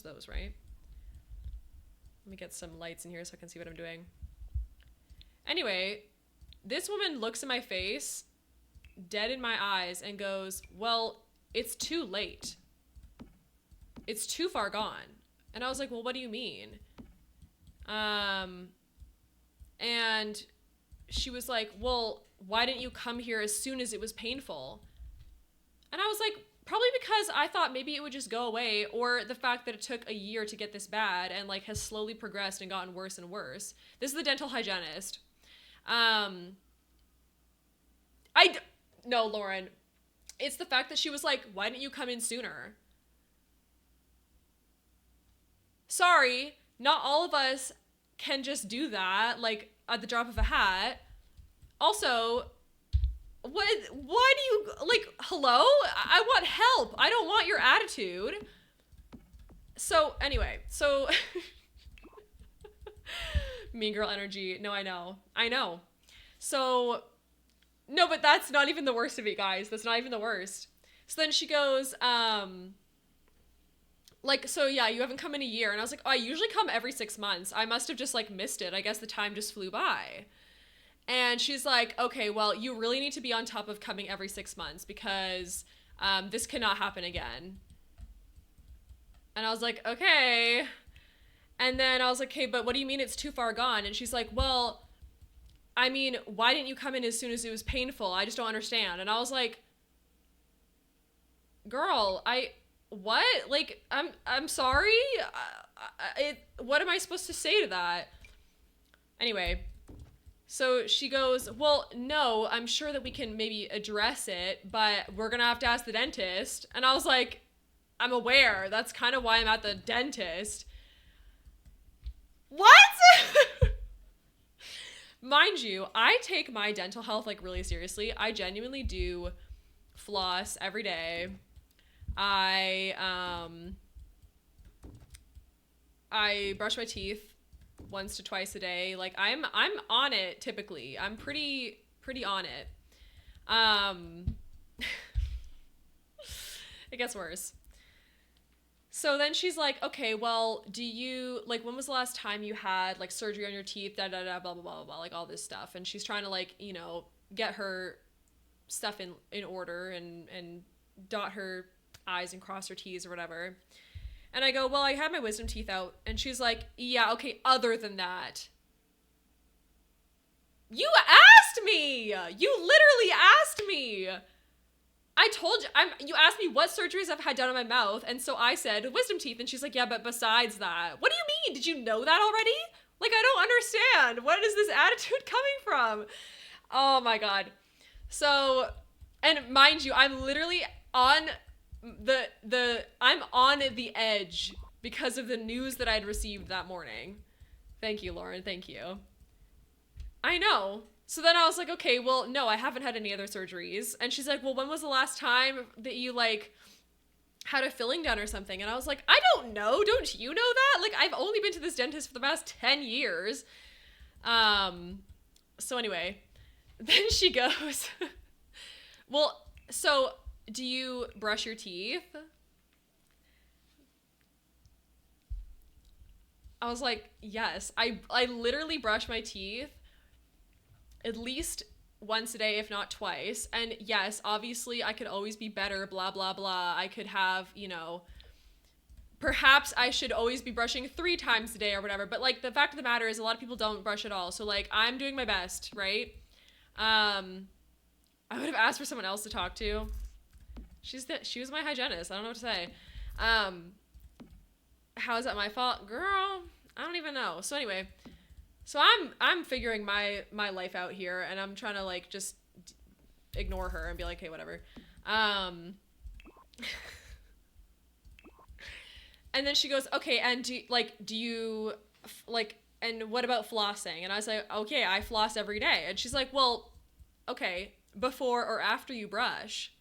those, right? Let me get some lights in here so I can see what I'm doing. Anyway, this woman looks in my face, dead in my eyes, and goes, well, it's too late. It's too far gone. And I was like, well, what do you mean? And she was like, well, why didn't you come here as soon as it was painful? And I was like, probably because I thought maybe it would just go away, or the fact that it took a year to get this bad and like has slowly progressed and gotten worse and worse. This is the dental hygienist. No, Lauren. It's the fact that she was like, why didn't you come in sooner? Sorry, not all of us can just do that, like, at the drop of a hat. Also, why do you, like, hello? I want help. I don't want your attitude. So, anyway, mean girl energy. No, I know. So, no, but that's not even the worst of it, guys. That's not even the worst. So then she goes, like, so yeah, you haven't come in a year. And I was like, oh, I usually come every 6 months. I must have just like missed it. I guess the time just flew by. And she's like, okay, well, you really need to be on top of coming every 6 months because this cannot happen again. And I was like, okay. And then I was like, okay, but what do you mean it's too far gone? And she's like, well, I mean, why didn't you come in as soon as it was painful? I just don't understand. And I was like, girl, what? Like, I'm sorry. What am I supposed to say to that? Anyway, so she goes, well, no, I'm sure that we can maybe address it, but we're gonna have to ask the dentist. And I was like, I'm aware. That's kind of why I'm at the dentist. What? Mind you, I take my dental health like really seriously. I genuinely do floss every day. I brush my teeth once to twice a day. Like I'm on it typically. I'm pretty on it. It gets worse. So then she's like, okay, well, do you, like, when was the last time you had, like, surgery on your teeth, blah, blah, blah, blah, blah, like, all this stuff. And she's trying to, like, you know, get her stuff in order and dot her I's and cross her T's or whatever. And I go, well, I had my wisdom teeth out. And she's like, yeah, okay, other than that. You asked me! You literally asked me! I told you, you asked me what surgeries I've had done on my mouth, and so I said wisdom teeth, and she's like, yeah, but besides that. What do you mean? Did you know that already? Like, I don't understand. What is this attitude coming from? Oh my god. So, and mind you, I'm literally on I'm on the edge because of the news that I'd received that morning. Thank you, Lauren. Thank you. I know. So then I was like, okay, well, no, I haven't had any other surgeries. And she's like, well, when was the last time that you, like, had a filling done or something? And I was like, I don't know. Don't you know that? Like, I've only been to this dentist for the past 10 years. So anyway, then she goes, well, so do you brush your teeth? I was like, yes. I literally brush my teeth at least once a day, if not twice. And yes, obviously I could always be better, blah, blah, blah. I could have, you know, perhaps I should always be brushing 3 times a day or whatever. But like the fact of the matter is a lot of people don't brush at all. So like I'm doing my best, right? I would have asked for someone else to talk to. She was my hygienist. I don't know what to say. How is that my fault? Girl, I don't even know. So anyway, so I'm figuring my life out here, and I'm trying to like just ignore her and be like, hey, whatever. And then she goes, okay, and do you like, and what about flossing? And I was like, okay, I floss every day. And she's like, well, okay, before or after you brush?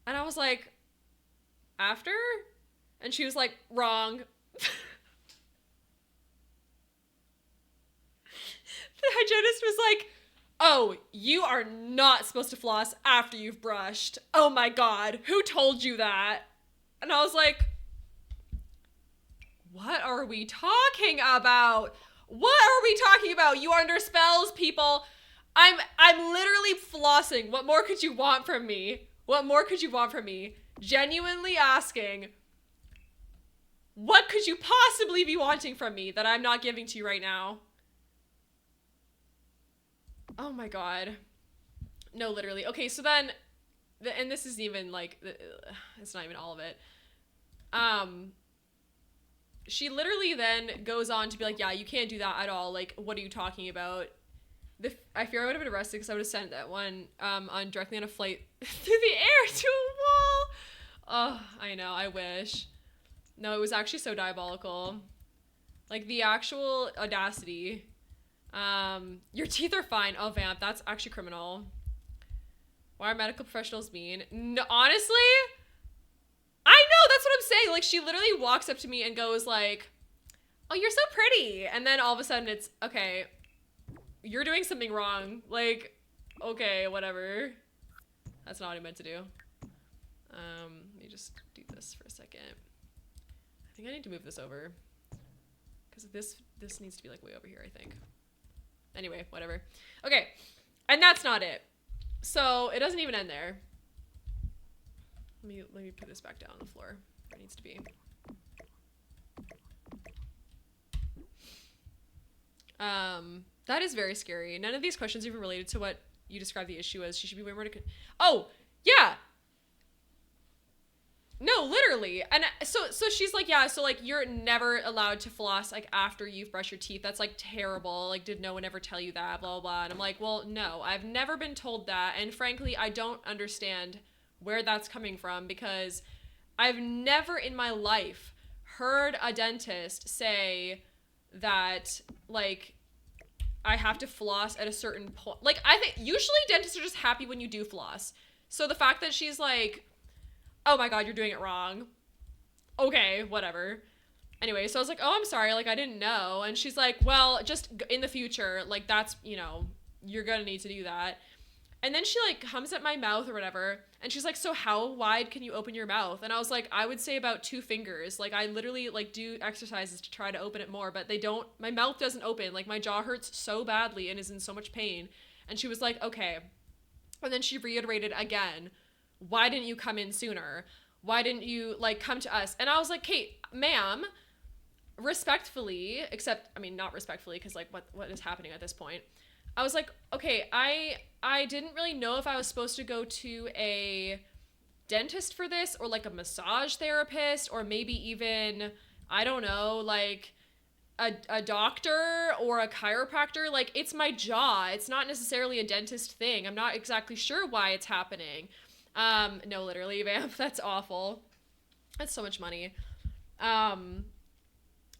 And I was like, after? And she was like, wrong. The hygienist was like, oh, you are not supposed to floss after you've brushed. Oh my god, who told you that? And I was like, what are we talking about? What are we talking about? You are under spells, people. I'm literally flossing. What more could you want from me? What more could you want from me? Genuinely asking, what could you possibly be wanting from me that I'm not giving to you right now? Oh my god. No, literally. Okay, so then, and this is even like, it's not even all of it. She literally then goes on to be like, yeah, you can't do that at all. Like, what are you talking about? I fear I would have been arrested because I would have sent that one directly on a flight through the air to a wall. Oh, I know. I wish. No, it was actually so diabolical. Like, the actual audacity. Your teeth are fine. Oh, vamp. That's actually criminal. Why are medical professionals mean? No, honestly, I know. That's what I'm saying. Like, she literally walks up to me and goes like, oh, you're so pretty. And then all of a sudden it's, okay, you're doing something wrong. Like, okay, whatever. That's not what I meant to do. Let me just do this for a second. I think I need to move this over because this needs to be like way over here, I think. Anyway, whatever. Okay, and that's not it. So it doesn't even end there. Let me put this back down on the floor where it needs to be. That is very scary. None of these questions even related to what you described the issue as. She should be way more oh, yeah. No, literally. And so she's like, yeah, so like you're never allowed to floss like after you've brushed your teeth. That's like terrible. Like, did no one ever tell you that? Blah, blah, blah. And I'm like, well, no, I've never been told that. And frankly, I don't understand where that's coming from because I've never in my life heard a dentist say that like I have to floss at a certain point. Like, I think usually dentists are just happy when you do floss. So the fact that she's like, oh my God, you're doing it wrong. Okay, whatever. Anyway, so I was like, oh, I'm sorry. Like, I didn't know. And she's like, well, just in the future, like, that's, you know, you're going to need to do that. And then she like comes at my mouth or whatever. And she's like, so how wide can you open your mouth? And I was like, I would say about 2 fingers. Like, I literally like do exercises to try to open it more, but my mouth doesn't open. Like, my jaw hurts so badly and is in so much pain. And she was like, okay. And then she reiterated again, why didn't you come in sooner? Why didn't you like come to us? And I was like, Kate, ma'am, respectfully, except, I mean, not respectfully, because like what is happening at this point? I was like, okay, I didn't really know if I was supposed to go to a dentist for this or like a massage therapist or maybe even, I don't know, like a doctor or a chiropractor. Like, it's my jaw. It's not necessarily a dentist thing. I'm not exactly sure why it's happening. No, literally, Vamp, that's awful. That's so much money.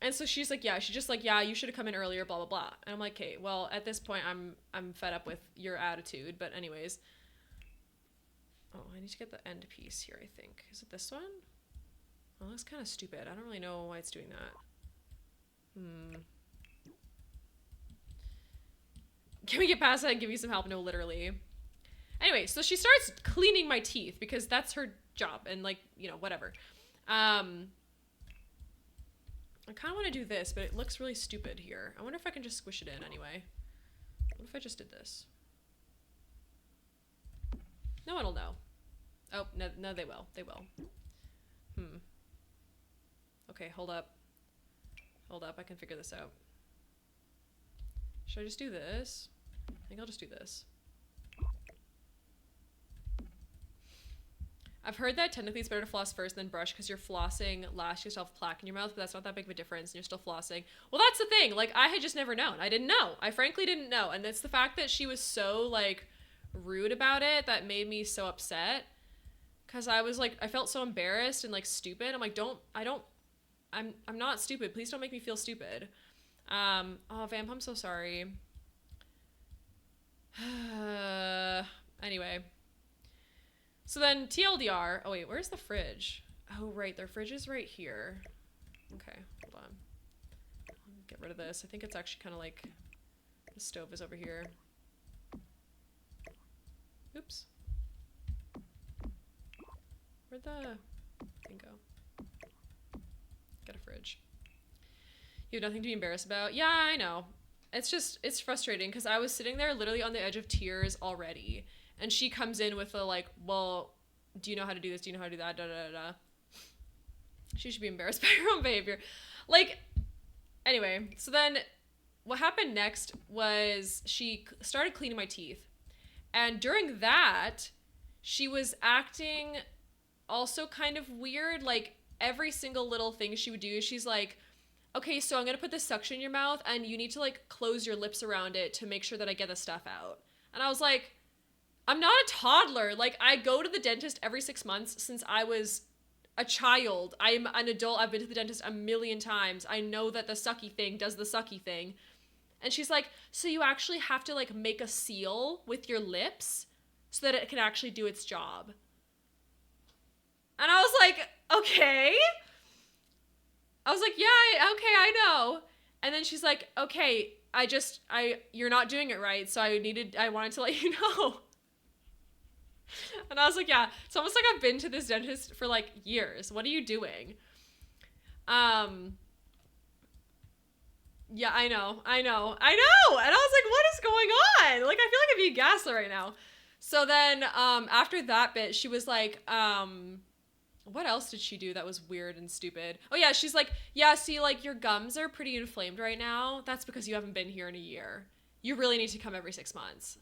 And so she's like, yeah, she's just like, yeah, you should have come in earlier, blah, blah, blah. And I'm like, okay, well, at this point, I'm fed up with your attitude. But anyways. Oh, I need to get the end piece here, I think. Is it this one? Oh, that's kind of stupid. I don't really know why it's doing that. Can we get past that and give me some help? No, literally. Anyway, so she starts cleaning my teeth because that's her job and like, you know, whatever. I kind of want to do this, but it looks really stupid here. I wonder if I can just squish it in anyway. What if I just did this? No one will know. Oh, no, they will. They will. Okay, hold up. Hold up, I can figure this out. Should I just do this? I think I'll just do this. I've heard that technically it's better to floss first and then brush because you're flossing last yourself plaque in your mouth, but that's not that big of a difference and you're still flossing. Well, that's the thing. Like, I had just never known. I didn't know. I frankly didn't know. And it's the fact that she was so, like, rude about it that made me so upset. Because I was, like, I felt so embarrassed and, like, stupid. I'm like, I'm not stupid. Please don't make me feel stupid. Oh, Vamp, I'm so sorry. Anyway. So then TLDR, oh wait, where's the fridge? Oh right, their fridge is right here. Okay, hold on. I'll get rid of this. I think it's actually kind of like, the stove is over here. Oops. Where'd the thing go? Get a fridge. You have nothing to be embarrassed about? Yeah, I know. It's just, it's frustrating because I was sitting there literally on the edge of tears already. And she comes in with a like, well, do you know how to do this? Do you know how to do that? Da, da, da, da. She should be embarrassed by her own behavior. Like, anyway, so then what happened next was she started cleaning my teeth. And during that, she was acting also kind of weird. Like, every single little thing she would do, she's like, okay, so I'm going to put this suction in your mouth and you need to like close your lips around it to make sure that I get the stuff out. And I was like, I'm not a toddler. Like, I go to the dentist every 6 months since I was a child. I'm an adult. I've been to the dentist a million times. I know that the sucky thing does the sucky thing. And she's like, so you actually have to like make a seal with your lips so that it can actually do its job. And I was like, okay. I was like, yeah, okay, I know. And then she's like, okay, you're not doing it right. So I wanted to let you know. And I was like, yeah, it's almost like I've been to this dentist for like years. What are you doing? Um, yeah, I know. And I was like, what is going on? Like, I feel like I'm being gaslit right now. So then, after that bit, she was like, what else did she do that was weird and stupid? Oh yeah, she's like, yeah, see, like, your gums are pretty inflamed right now. That's because you haven't been here in a year. You really need to come every 6 months.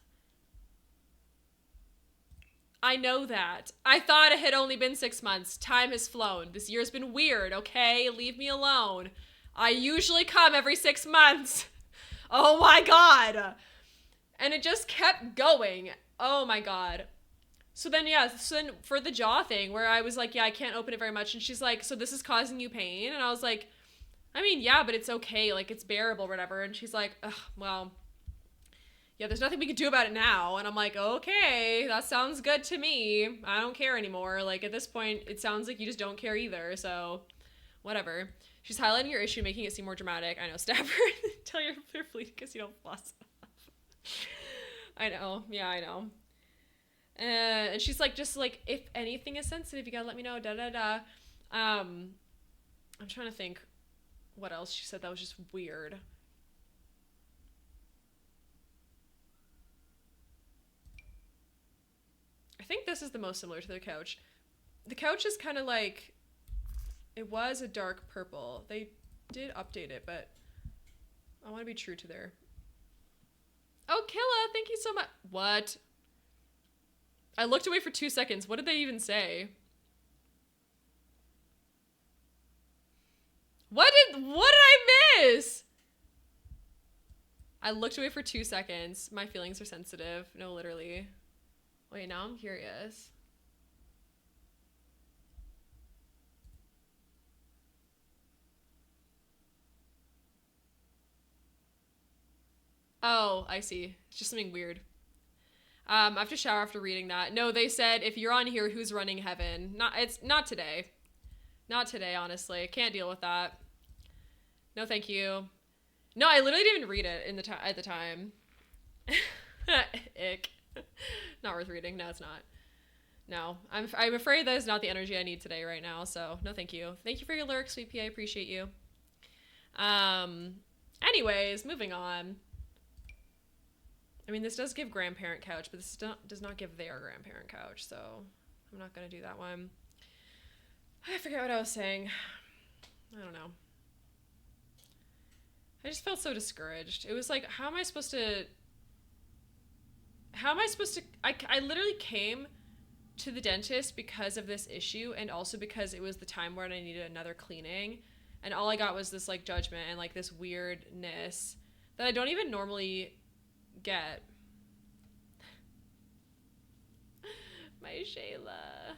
I know that. I thought it had only been 6 months. Time has flown. This year's been weird, okay? Leave me alone. I usually come every 6 months. Oh my god. And it just kept going. Oh my god. So then, yeah, so then for the jaw thing, where I was like, yeah, I can't open it very much. And she's like, so this is causing you pain? And I was like, I mean, yeah, but it's okay. Like, it's bearable, whatever. And she's like, ugh, well, yeah, there's nothing we can do about it now. And I'm like, okay, that sounds good to me. I don't care anymore. Like, at this point, it sounds like you just don't care either. So, whatever. She's highlighting your issue, making it seem more dramatic. I know, stab her. Tell your bleeding because you don't floss. I know. Yeah, I know. And she's like, just like, if anything is sensitive, you gotta let me know. Da da da. I'm trying to think what else she said that was just weird. I think this is the most similar to the couch. The couch is kind of like, it was a dark purple. They did update it, but I want to be true to their. Oh, Killa, thank you so much. What? I looked away for 2 seconds. What did they even say? What did I miss? I looked away for 2 seconds. My feelings are sensitive. No, literally. Wait, now I'm curious. Oh, I see. It's just something weird. I have to shower after reading that. No, they said if you're on here, who's running heaven? It's not today. Not today, honestly. Can't deal with that. No, thank you. No, I literally didn't even read it at the time. Ick. Not worth reading. No, it's not. No, I'm afraid that is not the energy I need today right now. So no, thank you. Thank you for your lyrics, Sweet Pea. I appreciate you. Anyways, moving on. I mean, this does give grandparent couch, but this does not give their grandparent couch, so I'm not gonna do that one. I forget what I was saying. I don't know. I just felt so discouraged. It was like, how am I supposed to... I literally came to the dentist because of this issue, and also because it was the time when I needed another cleaning, and all I got was this, like, judgment and, like, this weirdness that I don't even normally get. My Shayla.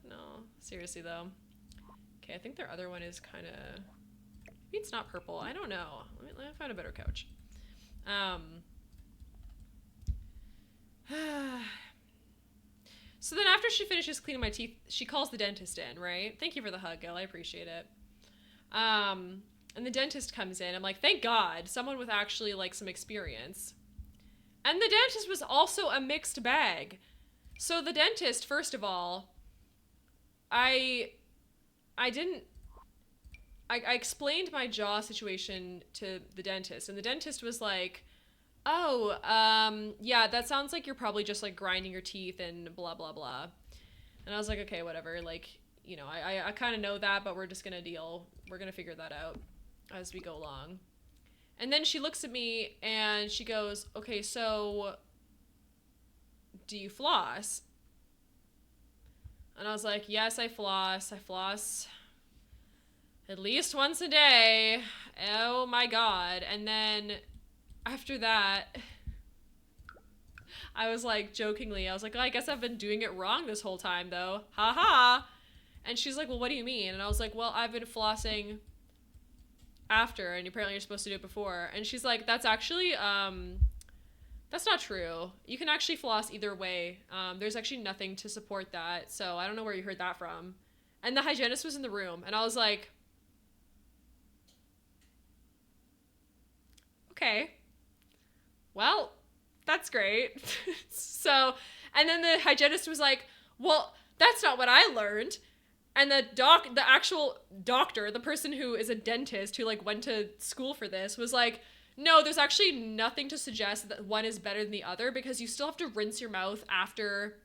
No, seriously though. Okay, I think their other one is kind of... Maybe it's not purple. I don't know. Let me find a better couch. So then after she finishes cleaning my teeth, she calls the dentist in, right? Thank you for the hug, Gil. I appreciate it. And the dentist comes in. I'm like, thank God, someone with actually, like, some experience. And the dentist was also a mixed bag. So the dentist, first of all, I explained my jaw situation to the dentist, and the dentist was like, oh, yeah, that sounds like you're probably just, like, grinding your teeth and blah, blah, blah. And I was like, okay, whatever. Like, you know, I kind of know that, but we're just going to figure that out as we go along. And then she looks at me and she goes, okay, so do you floss? And I was like, yes, I floss. I floss at least once a day. Oh my God. And then after that, I was like, jokingly, I was like, oh, I guess I've been doing it wrong this whole time though. Ha ha. And she's like, well, what do you mean? And I was like, well, I've been flossing after, and apparently you're supposed to do it before. And she's like, that's actually, that's not true. You can actually floss either way. There's actually nothing to support that. So I don't know where you heard that from. And the hygienist was in the room, and I was like, okay, well, that's great. So, And then the hygienist was like, well, that's not what I learned. And the actual doctor, the person who is a dentist who like went to school for this, was like, no, there's actually nothing to suggest that one is better than the other because you still have to rinse your mouth after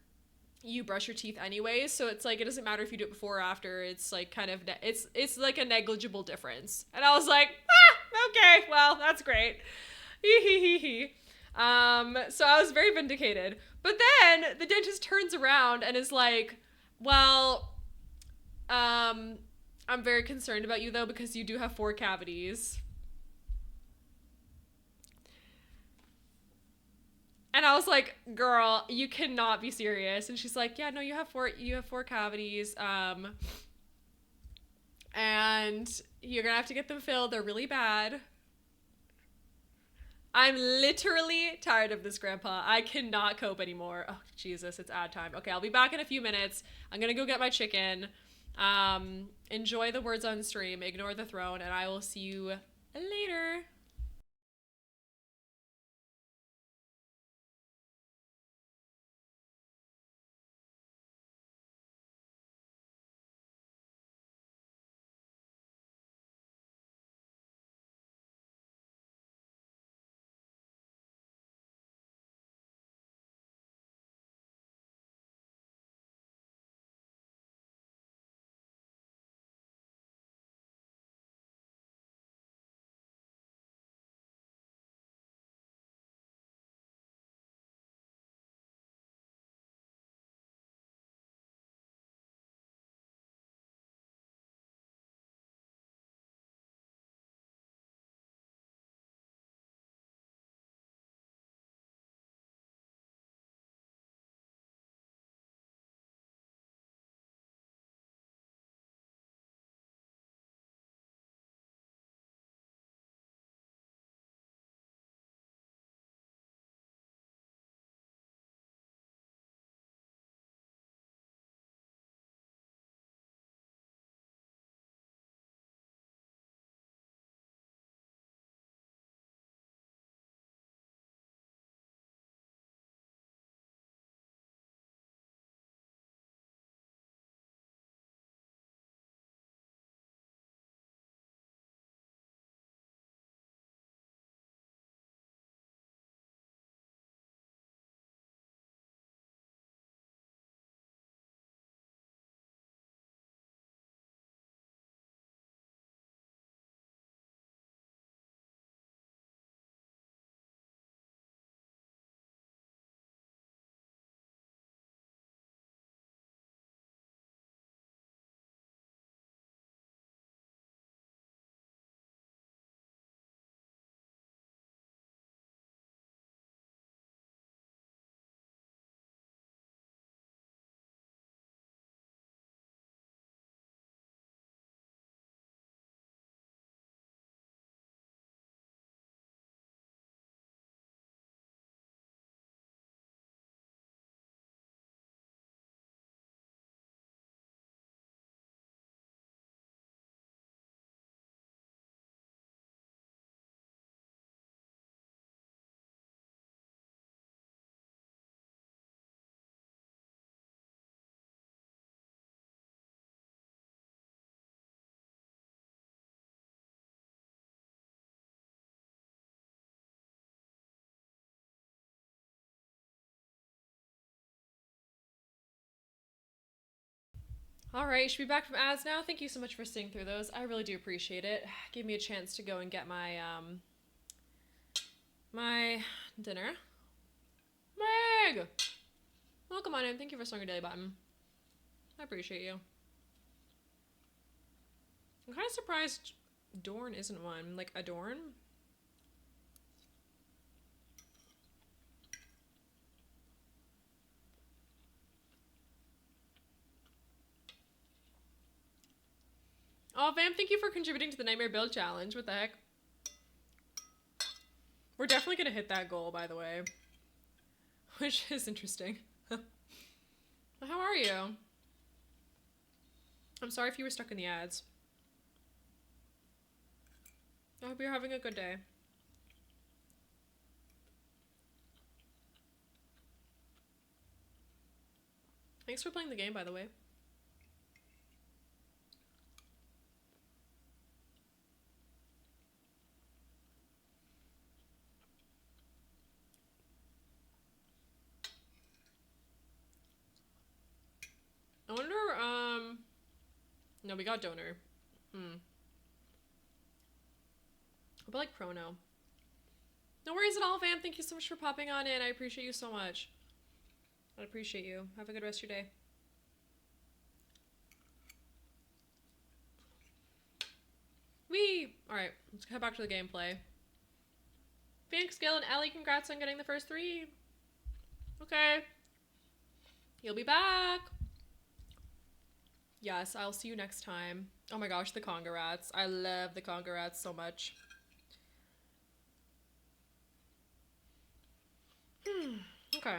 you brush your teeth anyways. So it's like it doesn't matter if you do it before or after. It's like kind of it's like a negligible difference. And I was like, okay, well, that's great. So I was very vindicated. But then the dentist turns around and is like, well, I'm very concerned about you though because you do have 4 cavities. And I was like, girl, you cannot be serious. And she's like, yeah, no, you have 4 cavities. And you're gonna have to get them filled. They're really bad. I'm literally tired of this, Grandpa. I cannot cope anymore. Oh, Jesus, it's ad time. Okay, I'll be back in a few minutes. I'm gonna go get my chicken. Enjoy the words on stream, ignore the throne, and I will see you later. All right, should be back from ads now. Thank you so much for sitting through those. I really do appreciate it. Give me a chance to go and get my my dinner. Meg, welcome on in. Thank you for starting your daily button. I appreciate you. I'm kind of surprised Dorn isn't one. Like Adorn. Oh, Vam, thank you for contributing to the Nightmare Build Challenge. What the heck? We're definitely gonna hit that goal, by the way. Which is interesting. How are you? I'm sorry if you were stuck in the ads. I hope you're having a good day. Thanks for playing the game, by the way. I wonder, no, we got donor. But like Prono. No worries at all, fam. Thank you so much for popping on in. I appreciate you so much. I appreciate you. Have a good rest of your day. Wee! Alright, let's head back to the gameplay. Thanks, Gil and Ellie. Congrats on getting the first 3. Okay. You'll be back. Yes, I'll see you next time. Oh my gosh, the Conga Rats. I love the Conga Rats so much. Okay.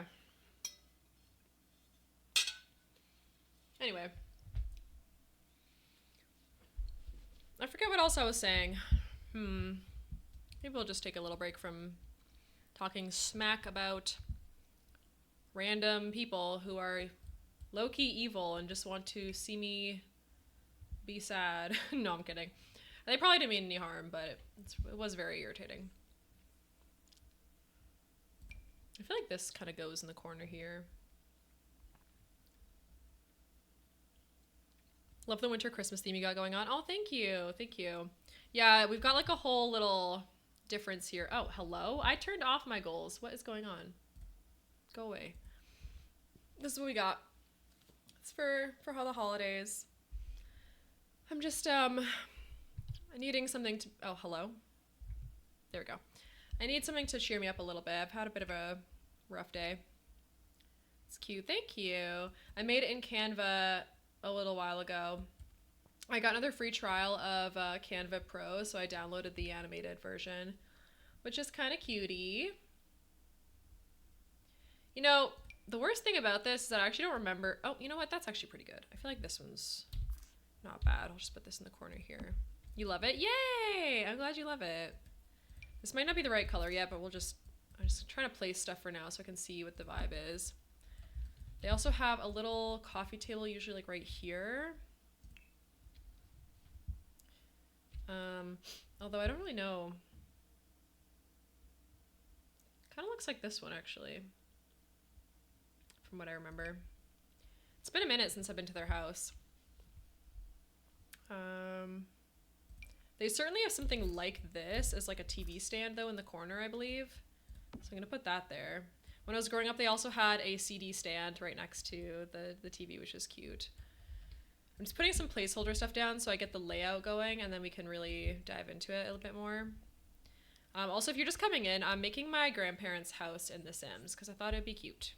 Anyway. I forget what else I was saying. Maybe we'll just take a little break from talking smack about random people who are low-key evil and just want to see me be sad. No, I'm kidding. They probably didn't mean any harm, but it was very irritating. I feel like this kind of goes in the corner here. Love the winter Christmas theme you got going on. Oh, thank you. Thank you. Yeah, we've got like a whole little difference here. Oh, hello? I turned off my goals. What is going on? Go away. This is what we got. It's for the holidays. I'm just needing something to, oh, hello. There we go. I need something to cheer me up a little bit. I've had a bit of a rough day. It's cute. Thank you. I made it in Canva a little while ago. I got another free trial of Canva Pro, so I downloaded the animated version, which is kind of cutie. You know, the worst thing about this is that I actually don't remember. Oh, you know what? That's actually pretty good. I feel like this one's not bad. I'll just put this in the corner here. You love it? Yay! I'm glad you love it. This might not be the right color yet, but I'm just trying to place stuff for now so I can see what the vibe is. They also have a little coffee table, usually like right here. Although I don't really know. Kind of looks like this one actually, from what I remember. It's been a minute since I've been to their house. They certainly have something like this as like a TV stand though in the corner, I believe. So I'm gonna put that there. When I was growing up, they also had a CD stand right next to the TV, which is cute. I'm just putting some placeholder stuff down so I get the layout going, and then we can really dive into it a little bit more. Also, if you're just coming in, I'm making my grandparents' house in The Sims because I thought it'd be cute.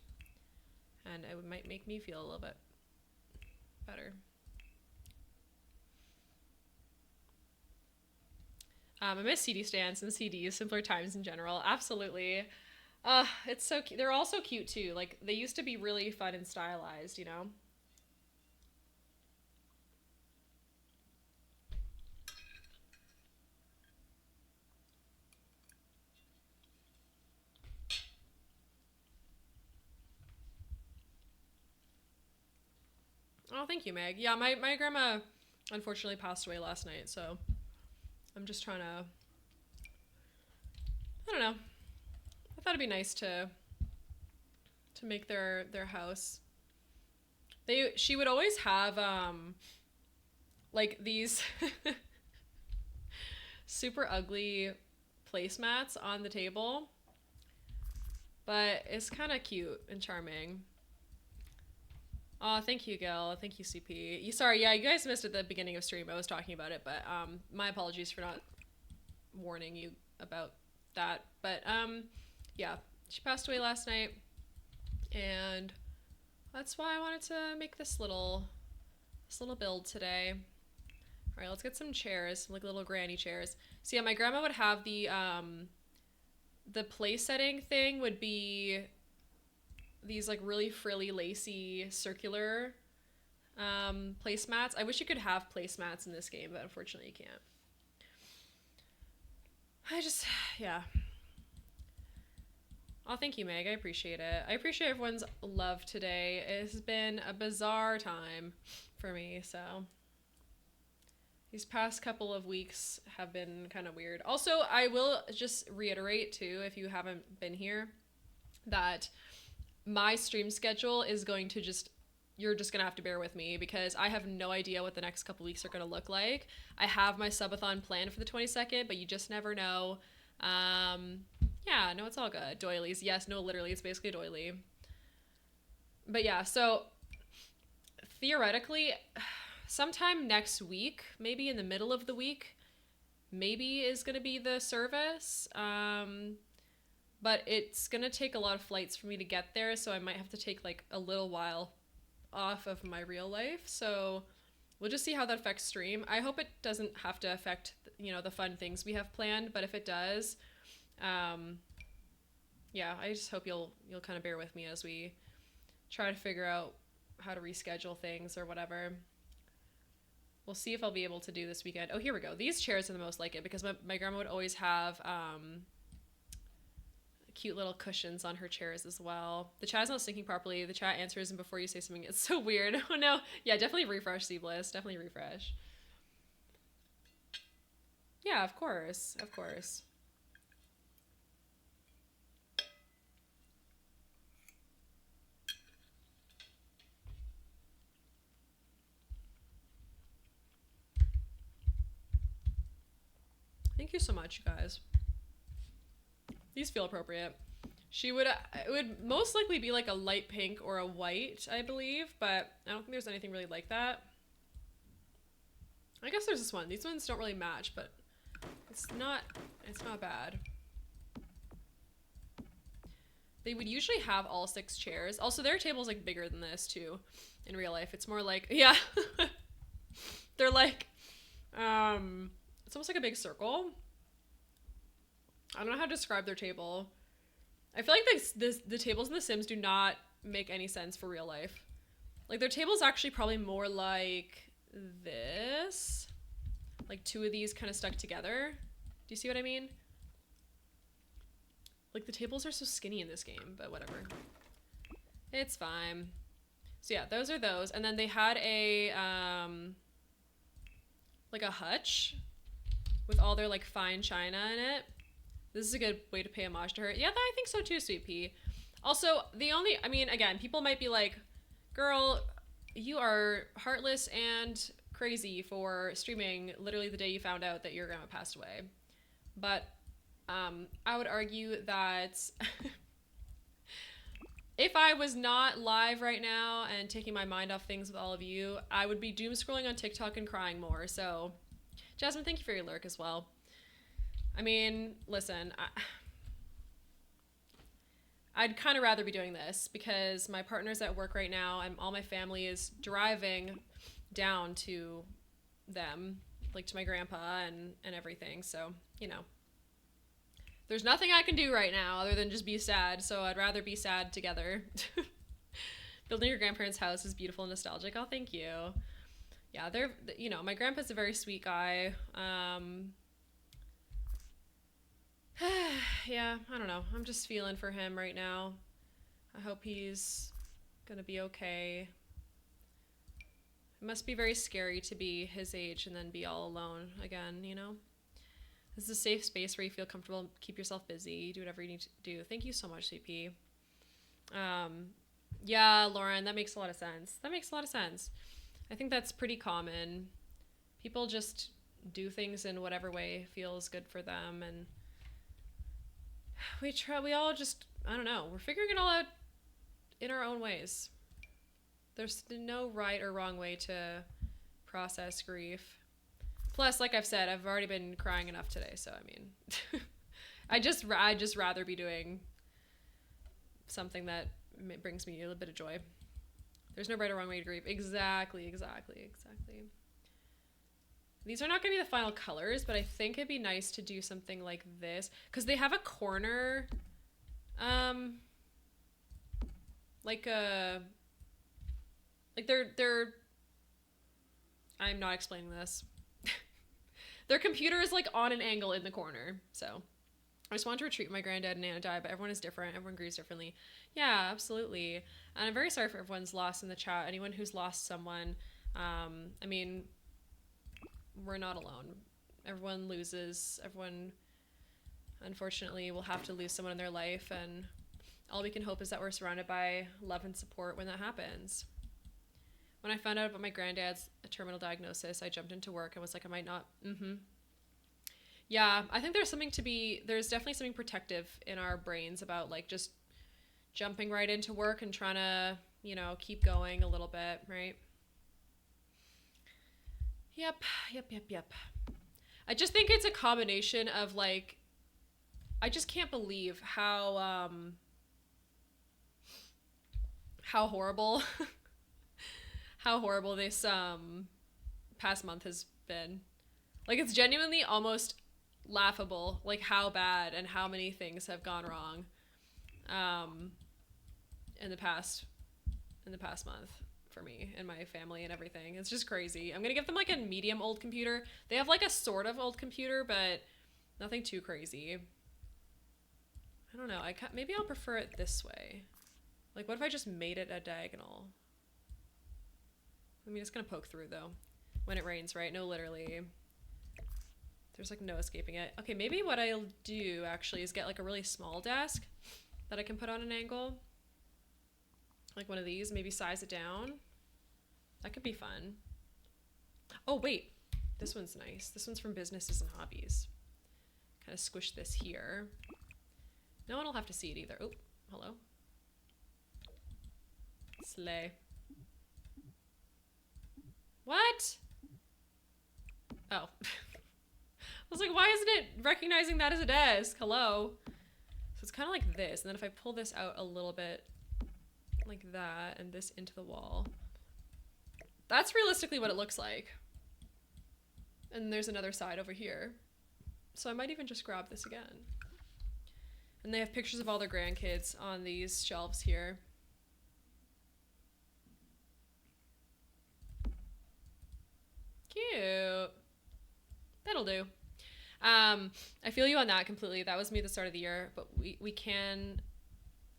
And it might make me feel a little bit better. I miss CD stands and CDs, simpler times in general. Absolutely. It's so cute. They're all so cute too. Like, they used to be really fun and stylized, you know? Oh, thank you, Meg. Yeah, my grandma unfortunately passed away last night, so I'm just trying to, I don't know. I thought it'd be nice to make their house. She would always have like these super ugly placemats on the table, but it's kind of cute and charming. Oh, thank you, Gil. Thank you, CP. Sorry, yeah, you guys missed at the beginning of stream. I was talking about it, but my apologies for not warning you about that. But yeah, she passed away last night, and that's why I wanted to make this little build today. All right, let's get some chairs, like little granny chairs. So yeah, my grandma would have the place setting thing would be these like really frilly, lacy, circular placemats. I wish you could have placemats in this game, but unfortunately you can't. Yeah. Oh, thank you, Meg. I appreciate it. I appreciate everyone's love today. It has been a bizarre time for me, so these past couple of weeks have been kind of weird. Also, I will just reiterate too, if you haven't been here, that my stream schedule is going to just you're just gonna have to bear with me because I have no idea what the next couple weeks are gonna look like. I have my subathon planned for the 22nd, but you just never know. Um, yeah, no, it's all good. Doilies, yes, no, literally, it's basically a doily. But yeah, so theoretically, sometime next week, maybe in the middle of the week, maybe is gonna be the service. But it's gonna take a lot of flights for me to get there, so I might have to take like a little while off of my real life. So we'll just see how that affects stream. I hope it doesn't have to affect, the fun things we have planned, but if it does, um, yeah, I just hope you'll kind of bear with me as we try to figure out how to reschedule things or whatever. We'll see if I'll be able to do this weekend. Oh, here we go. These chairs are the most like it because my grandma would always have cute little cushions on her chairs as well. The chat's not syncing properly. The chat answers and before you say something, it's so weird. Oh no. Yeah, definitely refresh, Seabliss. Definitely refresh. Yeah, of course. Of course. Thank you so much, you guys. These feel appropriate. It would most likely be like a light pink or a white, I believe, but I don't think there's anything really like that. I guess there's this one. These ones don't really match, but it's not bad. They would usually have all 6 chairs. Also, their table's like bigger than this too in real life. It's more like, yeah. They're like, it's almost like a big circle. I don't know how to describe their table. I feel like the tables in The Sims do not make any sense for real life. Like, their table's actually probably more like this. Like 2 of these kind of stuck together. Do you see what I mean? Like, the tables are so skinny in this game, but whatever. It's fine. So yeah, those are those. And then they had a, like a hutch with all their, like, fine china in it. This is a good way to pay homage to her. Yeah, I think so too, Sweet Pea. Also, again, people might be like, girl, you are heartless and crazy for streaming literally the day you found out that your grandma passed away. But I would argue that if I was not live right now and taking my mind off things with all of you, I would be doom scrolling on TikTok and crying more. So, Jasmine, thank you for your lurk as well. I mean, listen, I'd kind of rather be doing this because my partner's at work right now and all my family is driving down to them, like to my grandpa and everything. So, there's nothing I can do right now other than just be sad. So I'd rather be sad together. Building your grandparents' house is beautiful and nostalgic. Oh, thank you. Yeah, my grandpa's a very sweet guy. Yeah, I don't know. I'm just feeling for him right now. I hope he's gonna be okay. It must be very scary to be his age and then be all alone again, This is a safe space where you feel comfortable, keep yourself busy, do whatever you need to do. Thank you so much, CP. Yeah, Lauren, that makes a lot of sense. I think that's pretty common. People just do things in whatever way feels good for them, and we all just, I don't know, we're figuring it all out in our own ways. There's no right or wrong way to process grief. Plus, like I've said, I've already been crying enough today, so I mean, I'd just rather be doing something that brings me a little bit of joy. There's no right or wrong way to grieve. Exactly. These are not going to be the final colors, but I think it'd be nice to do something like this. Because they have a corner, like they're, I'm not explaining this. Their computer is like on an angle in the corner, so I just want to retreat with my granddad and Nana died, but everyone is different. Everyone grieves differently. Yeah, absolutely. And I'm very sorry for everyone's loss in the chat. Anyone who's lost someone. I mean, we're not alone. Everyone loses. Everyone, unfortunately, will have to lose someone in their life. And all we can hope is that we're surrounded by love and support when that happens. When I found out about my granddad's terminal diagnosis, I jumped into work and was like, I might not. Yeah, I think there's definitely something protective in our brains about like just jumping right into work and trying to, keep going a little bit, right? Yep. I just think it's a combination of like, I just can't believe how horrible, how horrible this past month has been. Like, it's genuinely almost laughable, like how bad and how many things have gone wrong in the past month for me and my family and everything. It's just crazy. I'm gonna give them like a medium old computer. They have like a sort of old computer, but nothing too crazy. I don't know. Maybe I'll prefer it this way. Like, what if I just made it a diagonal? I mean, it's gonna poke through though when it rains, right? No, literally. There's like no escaping it. Okay, maybe what I'll do actually is get like a really small desk that I can put on an angle. Like one of these, maybe size it down. That could be fun. Oh, wait. This one's nice. This one's from Businesses and Hobbies. Kind of squish this here. No one will have to see it either. Oh, hello. Slay. What? Oh. I was like, why isn't it recognizing that as a desk? Hello. So it's kind of like this. And then if I pull this out a little bit like that and this into the wall, that's realistically what it looks like. And there's another side over here. So I might even just grab this again. And they have pictures of all their grandkids on these shelves here. Cute. That'll do. I feel you on that completely. That was me at the start of the year, but we can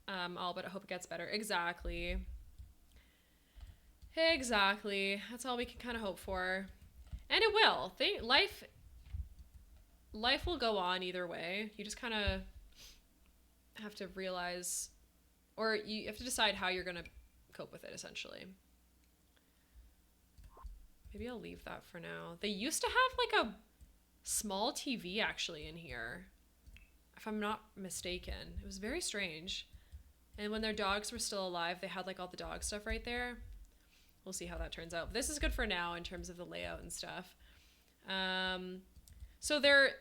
all but I hope it gets better. Exactly. That's all we can kind of hope for. And it will. Life will go on either way. You just kind of have to realize, or you have to decide how you're going to cope with it, essentially. Maybe I'll leave that for now. They used to have like a small TV actually in here, if I'm not mistaken. It was very strange. And when their dogs were still alive, they had like all the dog stuff right there. We'll see how that turns out. But this is good for now in terms of the layout and stuff. So the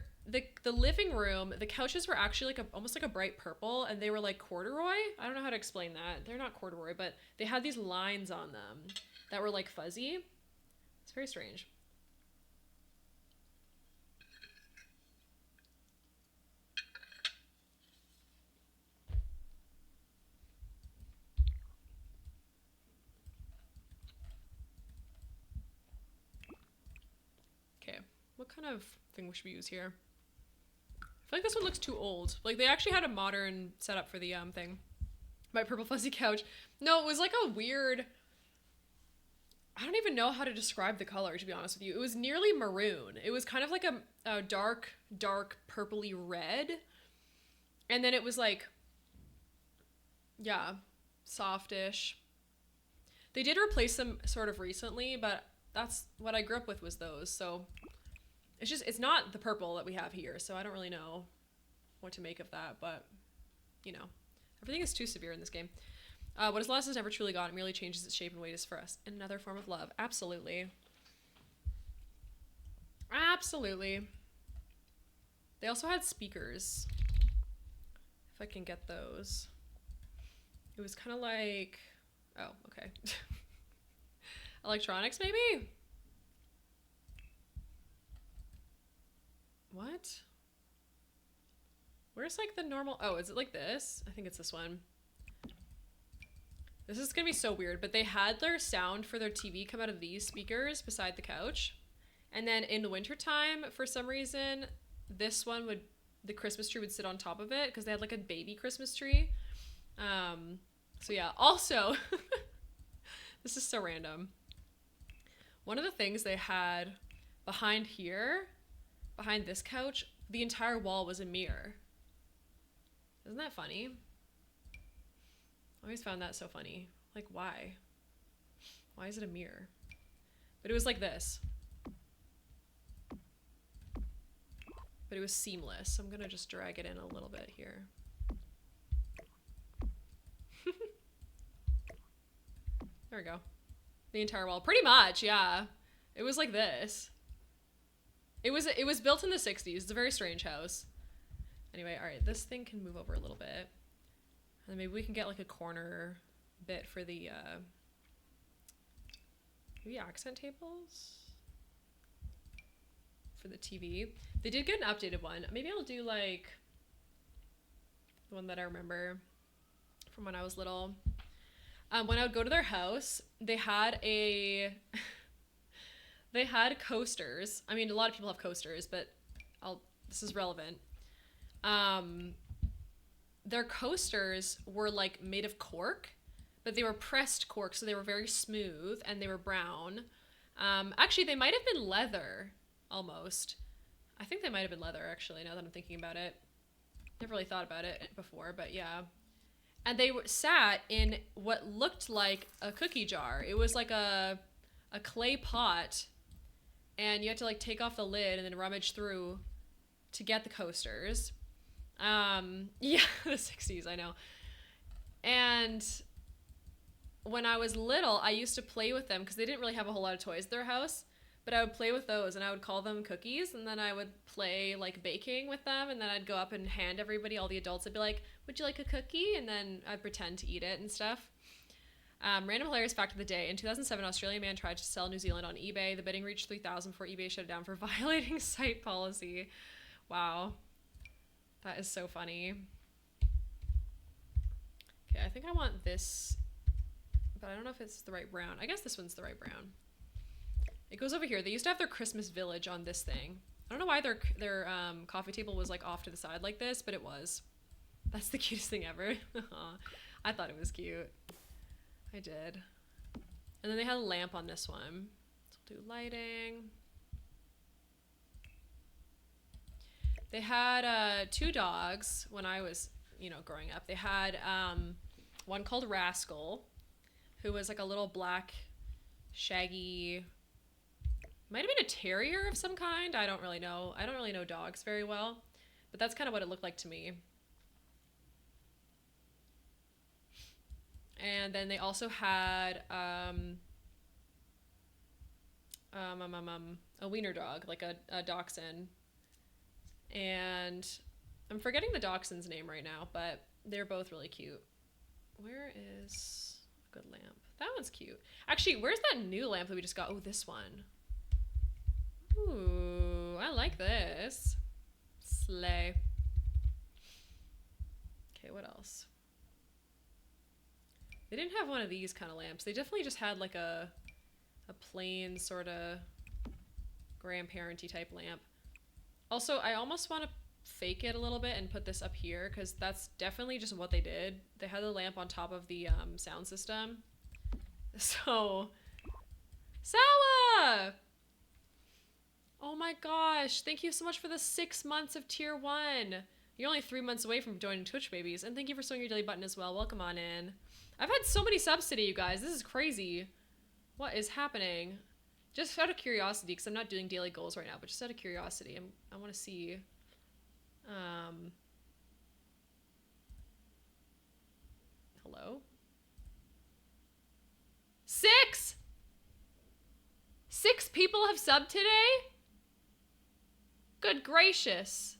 living room, the couches were actually like almost like a bright purple, and they were like corduroy. I don't know how to explain that. They're not corduroy, but they had these lines on them that were like fuzzy. It's very strange. Okay, what kind of thing should we use here? I feel like this one looks too old. Like, they actually had a modern setup for the thing. My purple fuzzy couch. No, it was like a weird... I don't even know how to describe the color, to be honest with you. It was nearly maroon. It was kind of like a dark purpley red. And then it was like... yeah, softish. They did replace them sort of recently, but that's what I grew up with was those, so... It's not the purple that we have here, so I don't really know what to make of that, but, everything is too severe in this game. What is lost is never truly gone. It merely changes its shape and weight is for us. Another form of love. Absolutely. Absolutely. They also had speakers. If I can get those. It was kind of like... oh, okay. Electronics, maybe? What? Where's like the normal... oh, is it like this? I think it's this one. This is gonna be so weird, but they had their sound for their TV come out of these speakers beside the couch. And then in the wintertime, for some reason, this one would the Christmas tree would sit on top of it because they had like a baby Christmas tree. So yeah, also, this is so random. One of the things they had behind here, behind this couch, the entire wall was a mirror. Isn't that funny? I always found that so funny. Like, why? Why is it a mirror? But it was like this. But it was seamless. I'm gonna just drag it in a little bit here. There we go. The entire wall. Pretty much, yeah. It was like this. It was built in the 60s. It's a very strange house. Anyway, all right, this thing can move over a little bit. And then maybe we can get like a corner bit for the maybe accent tables for the TV. They did get an updated one. Maybe I'll do like the one that I remember from when I was little. When I would go to their house, they had they had coasters. I mean, a lot of people have coasters, but this is relevant. Their coasters were like made of cork, but they were pressed cork, so they were very smooth and they were brown. Actually, they might have been leather, almost. I think they might have been leather, actually, now that I'm thinking about it. Never really thought about it before, but yeah. And they sat in what looked like a cookie jar. It was like a clay pot, and you had to like take off the lid and then rummage through to get the coasters. Yeah, the 60s, I know. And when I was little, I used to play with them because they didn't really have a whole lot of toys at their house, but I would play with those and I would call them cookies, and then I would play like baking with them, and then I'd go up and hand everybody, all the adults, I'd be like, would you like a cookie? And then I'd pretend to eat it and stuff. Random hilarious fact of the day. In 2007, an Australian man tried to sell New Zealand on eBay. The bidding reached $3,000 before eBay shut it down for violating site policy. Wow. That is so funny. Okay, I think I want this, but I don't know if it's the right brown. I guess this one's the right brown. It goes over here. They used to have their Christmas village on this thing. I don't know why their coffee table was like off to the side like this, but it was. That's the cutest thing ever. I thought it was cute. I did. And then they had a lamp on this one. So we'll do lighting. They had 2 dogs when I was, growing up. They had one called Rascal, who was like a little black, shaggy, might have been a terrier of some kind. I don't really know. I don't really know dogs very well, but that's kind of what it looked like to me. And then they also had a wiener dog, like a dachshund. And I'm forgetting the dachshund's name right now, but they're both really cute. Where is a good lamp? That one's cute. Actually, where's that new lamp that we just got? Oh, this one. Ooh, I like this. Slay. Okay, what else? They didn't have one of these kind of lamps. They definitely just had like a plain sort of grandparenty type lamp. Also, I almost want to fake it a little bit and put this up here because that's definitely just what they did. They had the lamp on top of the sound system. So, Sawa! Oh my gosh, thank you so much for the 6 months of tier 1. You're only 3 months away from joining Twitch babies, and thank you for sewing your daily button as well. Welcome on in. I've had so many subs today, you guys. This is crazy. What is happening? Just out of curiosity, because I'm not doing daily goals right now, but just out of curiosity, I want to see. Hello? 6! 6 people have subbed today? Good gracious.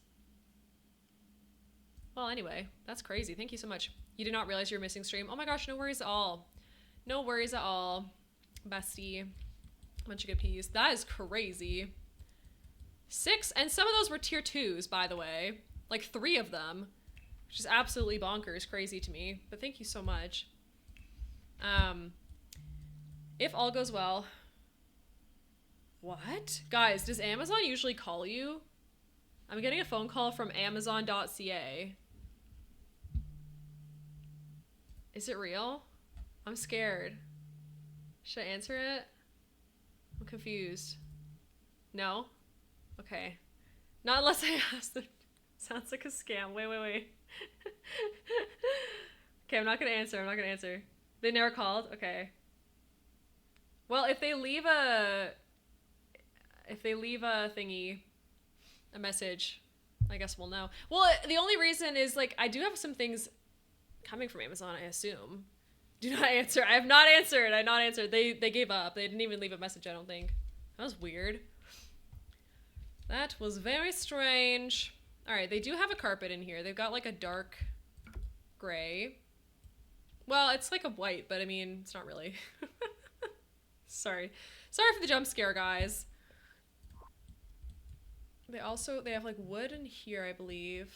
Well, anyway, that's crazy. Thank you so much. You did not realize you were missing stream. Oh my gosh, no worries at all. No worries at all, bestie. Bunch of good peas. That is crazy. 6, and some of those were tier 2s, by the way. Like 3 of them, which is absolutely bonkers crazy to me. But thank you so much. If all goes well. What? Guys, does Amazon usually call you? I'm getting a phone call from Amazon.ca. Is it real? I'm scared. Should I answer it? I'm confused. No? Okay. Not unless I ask them. Sounds like a scam. Wait. Okay, I'm not gonna answer. They never called? Okay. Well, if they leave a thingy, a message, I guess we'll know. Well, the only reason is, like, I do have some things coming from Amazon, I assume. Do not answer. I have not answered. I not answered. They gave up. They didn't even leave a message, I don't think. That was weird. That was very strange. Alright, they do have a carpet in here. They've got like a dark gray. Well, it's like a white, but I mean, it's not really. Sorry for the jump scare, guys. They have like wood in here, I believe.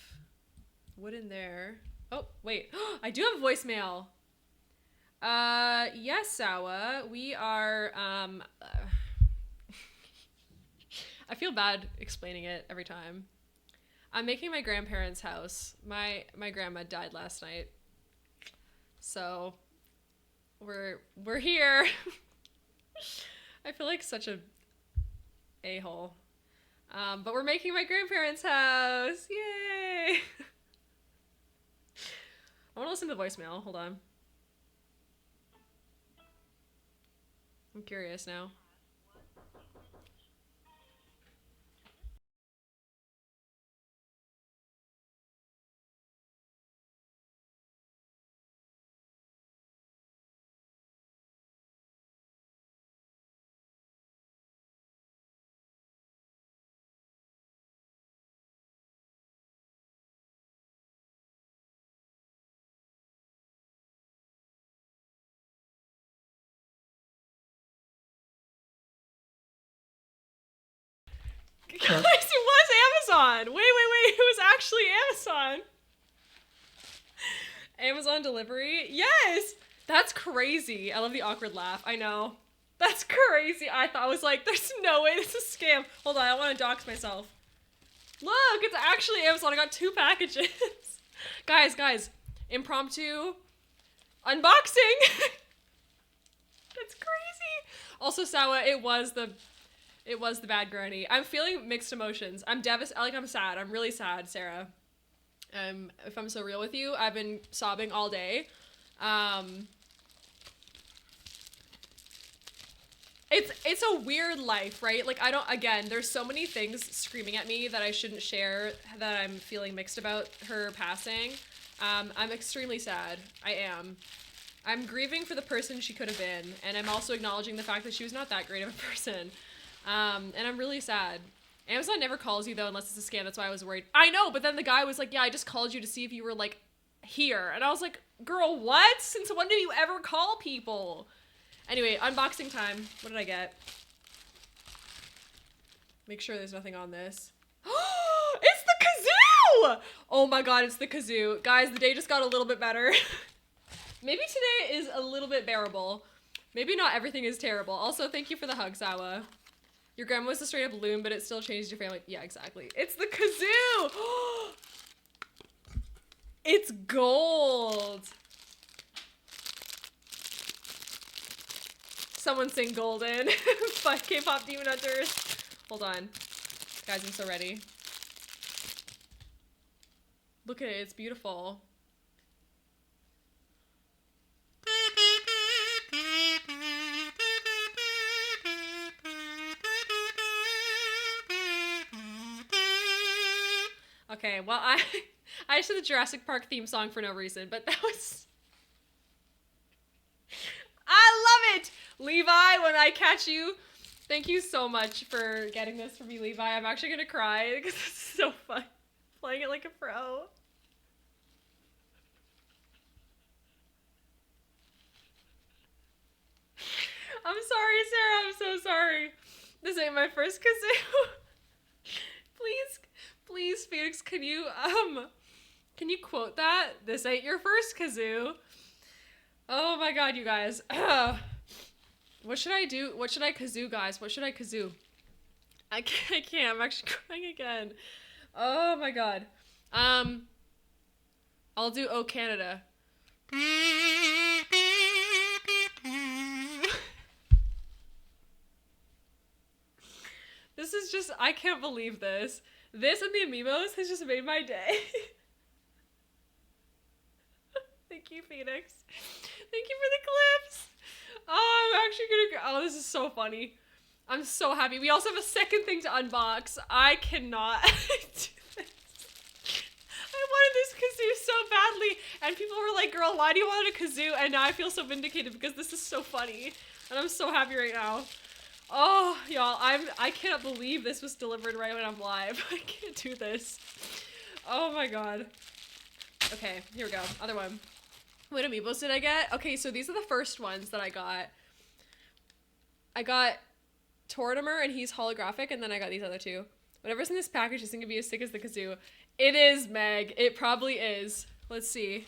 Wood in there. Oh, wait. I do have a voicemail. Yes, Sawa. We are, I feel bad explaining it every time. I'm making my grandparents' house. My grandma died last night. So we're here. I feel like such a a-hole. But we're making my grandparents' house. Yay! I want to listen to the voicemail. Hold on. I'm curious now. Guys, it was Amazon. Wait. It was actually Amazon. Amazon delivery? Yes! That's crazy. I love the awkward laugh. I know. That's crazy. I was like, there's no way this is a scam. Hold on, I want to dox myself. Look, it's actually Amazon. I got 2 packages. Guys. Impromptu unboxing. That's crazy. Also, Sawa, it was the bad granny. I'm feeling mixed emotions. I'm devastated. Like, I'm sad. I'm really sad, Sarah. If I'm so real with you, I've been sobbing all day. It's a weird life, right? Like, there's so many things screaming at me that I shouldn't share, that I'm feeling mixed about her passing. I'm extremely sad. I am. I'm grieving for the person she could have been, and I'm also acknowledging the fact that she was not that great of a person. And I'm really sad. Amazon never calls you, though, unless it's a scam. That's why I was worried. I know, but then the guy was like, yeah, I just called you to see if you were, like, here. And I was like, girl, what? Since when do you ever call people? Anyway, unboxing time. What did I get? Make sure there's nothing on this. It's the kazoo! Oh my god, it's the kazoo. Guys, the day just got a little bit better. Maybe today is a little bit bearable. Maybe not everything is terrible. Also, thank you for the hug, Sawa. Your grandma was a straight up loon, but it still changed your family. Yeah, exactly. It's the kazoo! It's gold! Someone sing Golden by K-pop Demon Hunters. Hold on. Guys, I'm so ready. Look at it, it's beautiful. Okay, well, I just did the Jurassic Park theme song for no reason, but that was... I love it! Levi, when I catch you, thank you so much for getting this for me, Levi. I'm actually gonna cry because it's so fun playing it like a pro. I'm sorry, Sarah. I'm so sorry. This ain't my first kazoo. Please, Phoenix, can you quote that? This ain't your first kazoo. Oh my god, you guys. What should I do? What should I kazoo, guys? What should I kazoo? I can't. I'm actually crying again. Oh my god. I'll do Oh Canada. This is just, I can't believe this. This and the Amiibos has just made my day. Thank you, Phoenix. Thank you for the clips. Oh, I'm actually gonna, oh, this is so funny. I'm so happy. We also have a second thing to unbox. I cannot do this. I wanted this kazoo so badly, and people were like, girl, why do you want a kazoo? And now I feel so vindicated because this is so funny. And I'm so happy right now. Oh, y'all, I cannot believe this was delivered right when I'm live. I can't do this. Oh my god. Okay, here we go. Other one. What amiibos did I get? Okay, so these are the first ones that I got. I got Tortimer, and he's holographic, and then I got these other two. Whatever's in this package isn't gonna be as sick as the kazoo. It is, Meg. It probably is. Let's see.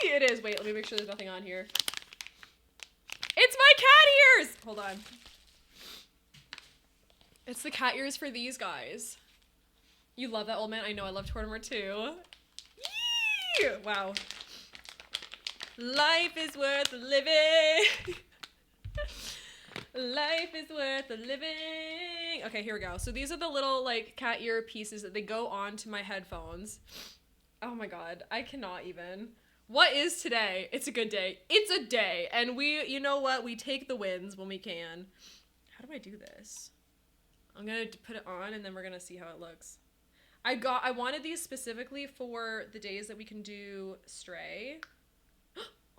It is. Wait, let me make sure there's nothing on here. It's my cat ears! Hold on. It's the cat ears for these guys. You love that, old man? I know, I love Tortimer too. Yee! Wow. Life is worth living. Life is worth living. Okay, here we go. So these are the little like cat ear pieces that they go onto my headphones. Oh my god, I cannot even. What is today? It's a good day. It's a day. And we, you know what? We take the wins when we can. How do I do this? I'm gonna put it on and then we're gonna see how it looks. I wanted these specifically for the days that we can do Stray.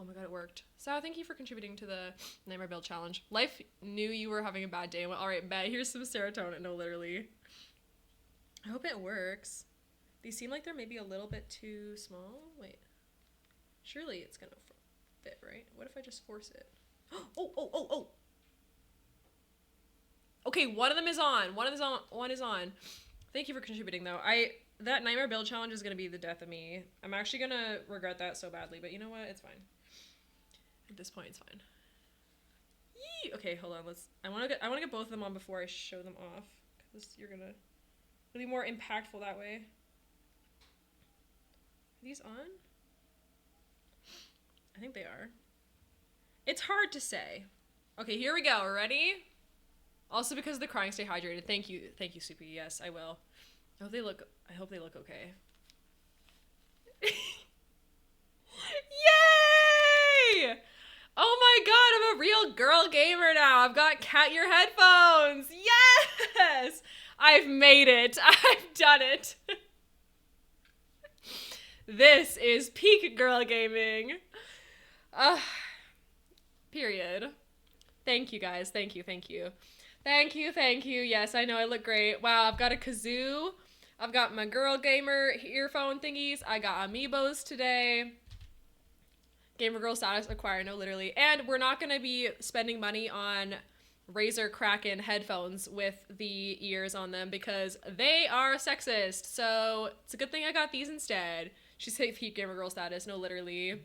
Oh my god, it worked. So thank you for contributing to the Nightmare Build Challenge. Life knew you were having a bad day and went, alright, bet, here's some serotonin. No, literally. I hope it works. These seem like they're maybe a little bit too small. Wait. Surely it's gonna fit, right? What if I just force it? Oh. Okay, one of them is on. One is on. Thank you for contributing, though. That Nightmare Build Challenge is gonna be the death of me. I'm actually gonna regret that so badly, but you know what? It's fine. At this point, it's fine. Yee! Okay, hold on. I want to get both of them on before I show them off, because it'll be more impactful that way. Are these on? I think they are. It's hard to say. Okay, here we go. Ready? Also because of the crying, stay hydrated. Thank you, Soupy. Yes, I will. I hope they look okay. Yay! Oh my god, I'm a real girl gamer now. I've got cat ear headphones. Yes! I've made it. I've done it. This is peak girl gaming. Period. Thank you guys. Thank you. Yes, I know I look great. Wow, I've got a kazoo. I've got my girl gamer earphone thingies. I got amiibos today. Gamer girl status acquire, no, literally. And we're not going to be spending money on Razer Kraken headphones with the ears on them because they are sexist. So it's a good thing I got these instead. She's saying peak gamer girl status, no, literally.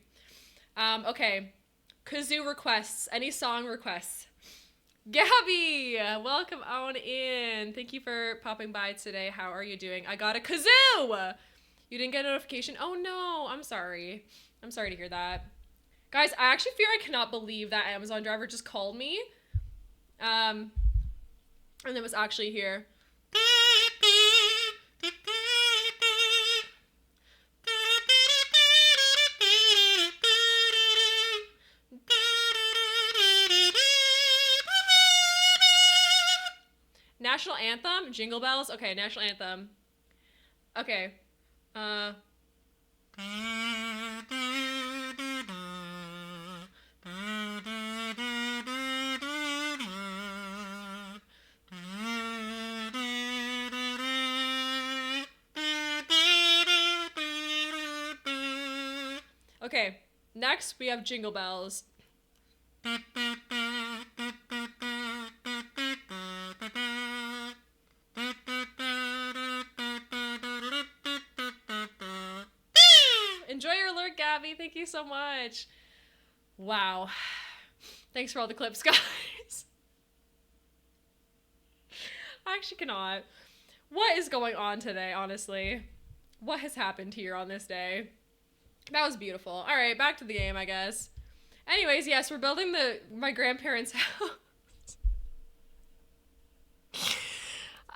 Okay. Kazoo requests. Any song requests? Gabby, welcome on in. Thank you for popping by today. How are you doing? I got a kazoo. You didn't get a notification? Oh no, I'm sorry. I'm sorry to hear that. Guys, I actually fear I cannot believe that Amazon driver just called me. And it was actually here. National anthem? Jingle bells? Okay, national anthem. Okay. Okay, next we have jingle bells. Enjoy your alert, Gabby. Thank you so much. Wow. Thanks for all the clips, guys. I actually cannot. What is going on today, honestly? What has happened here on this day? That was beautiful. All right, back to the game, I guess. Anyways, yes, we're building my grandparents' house.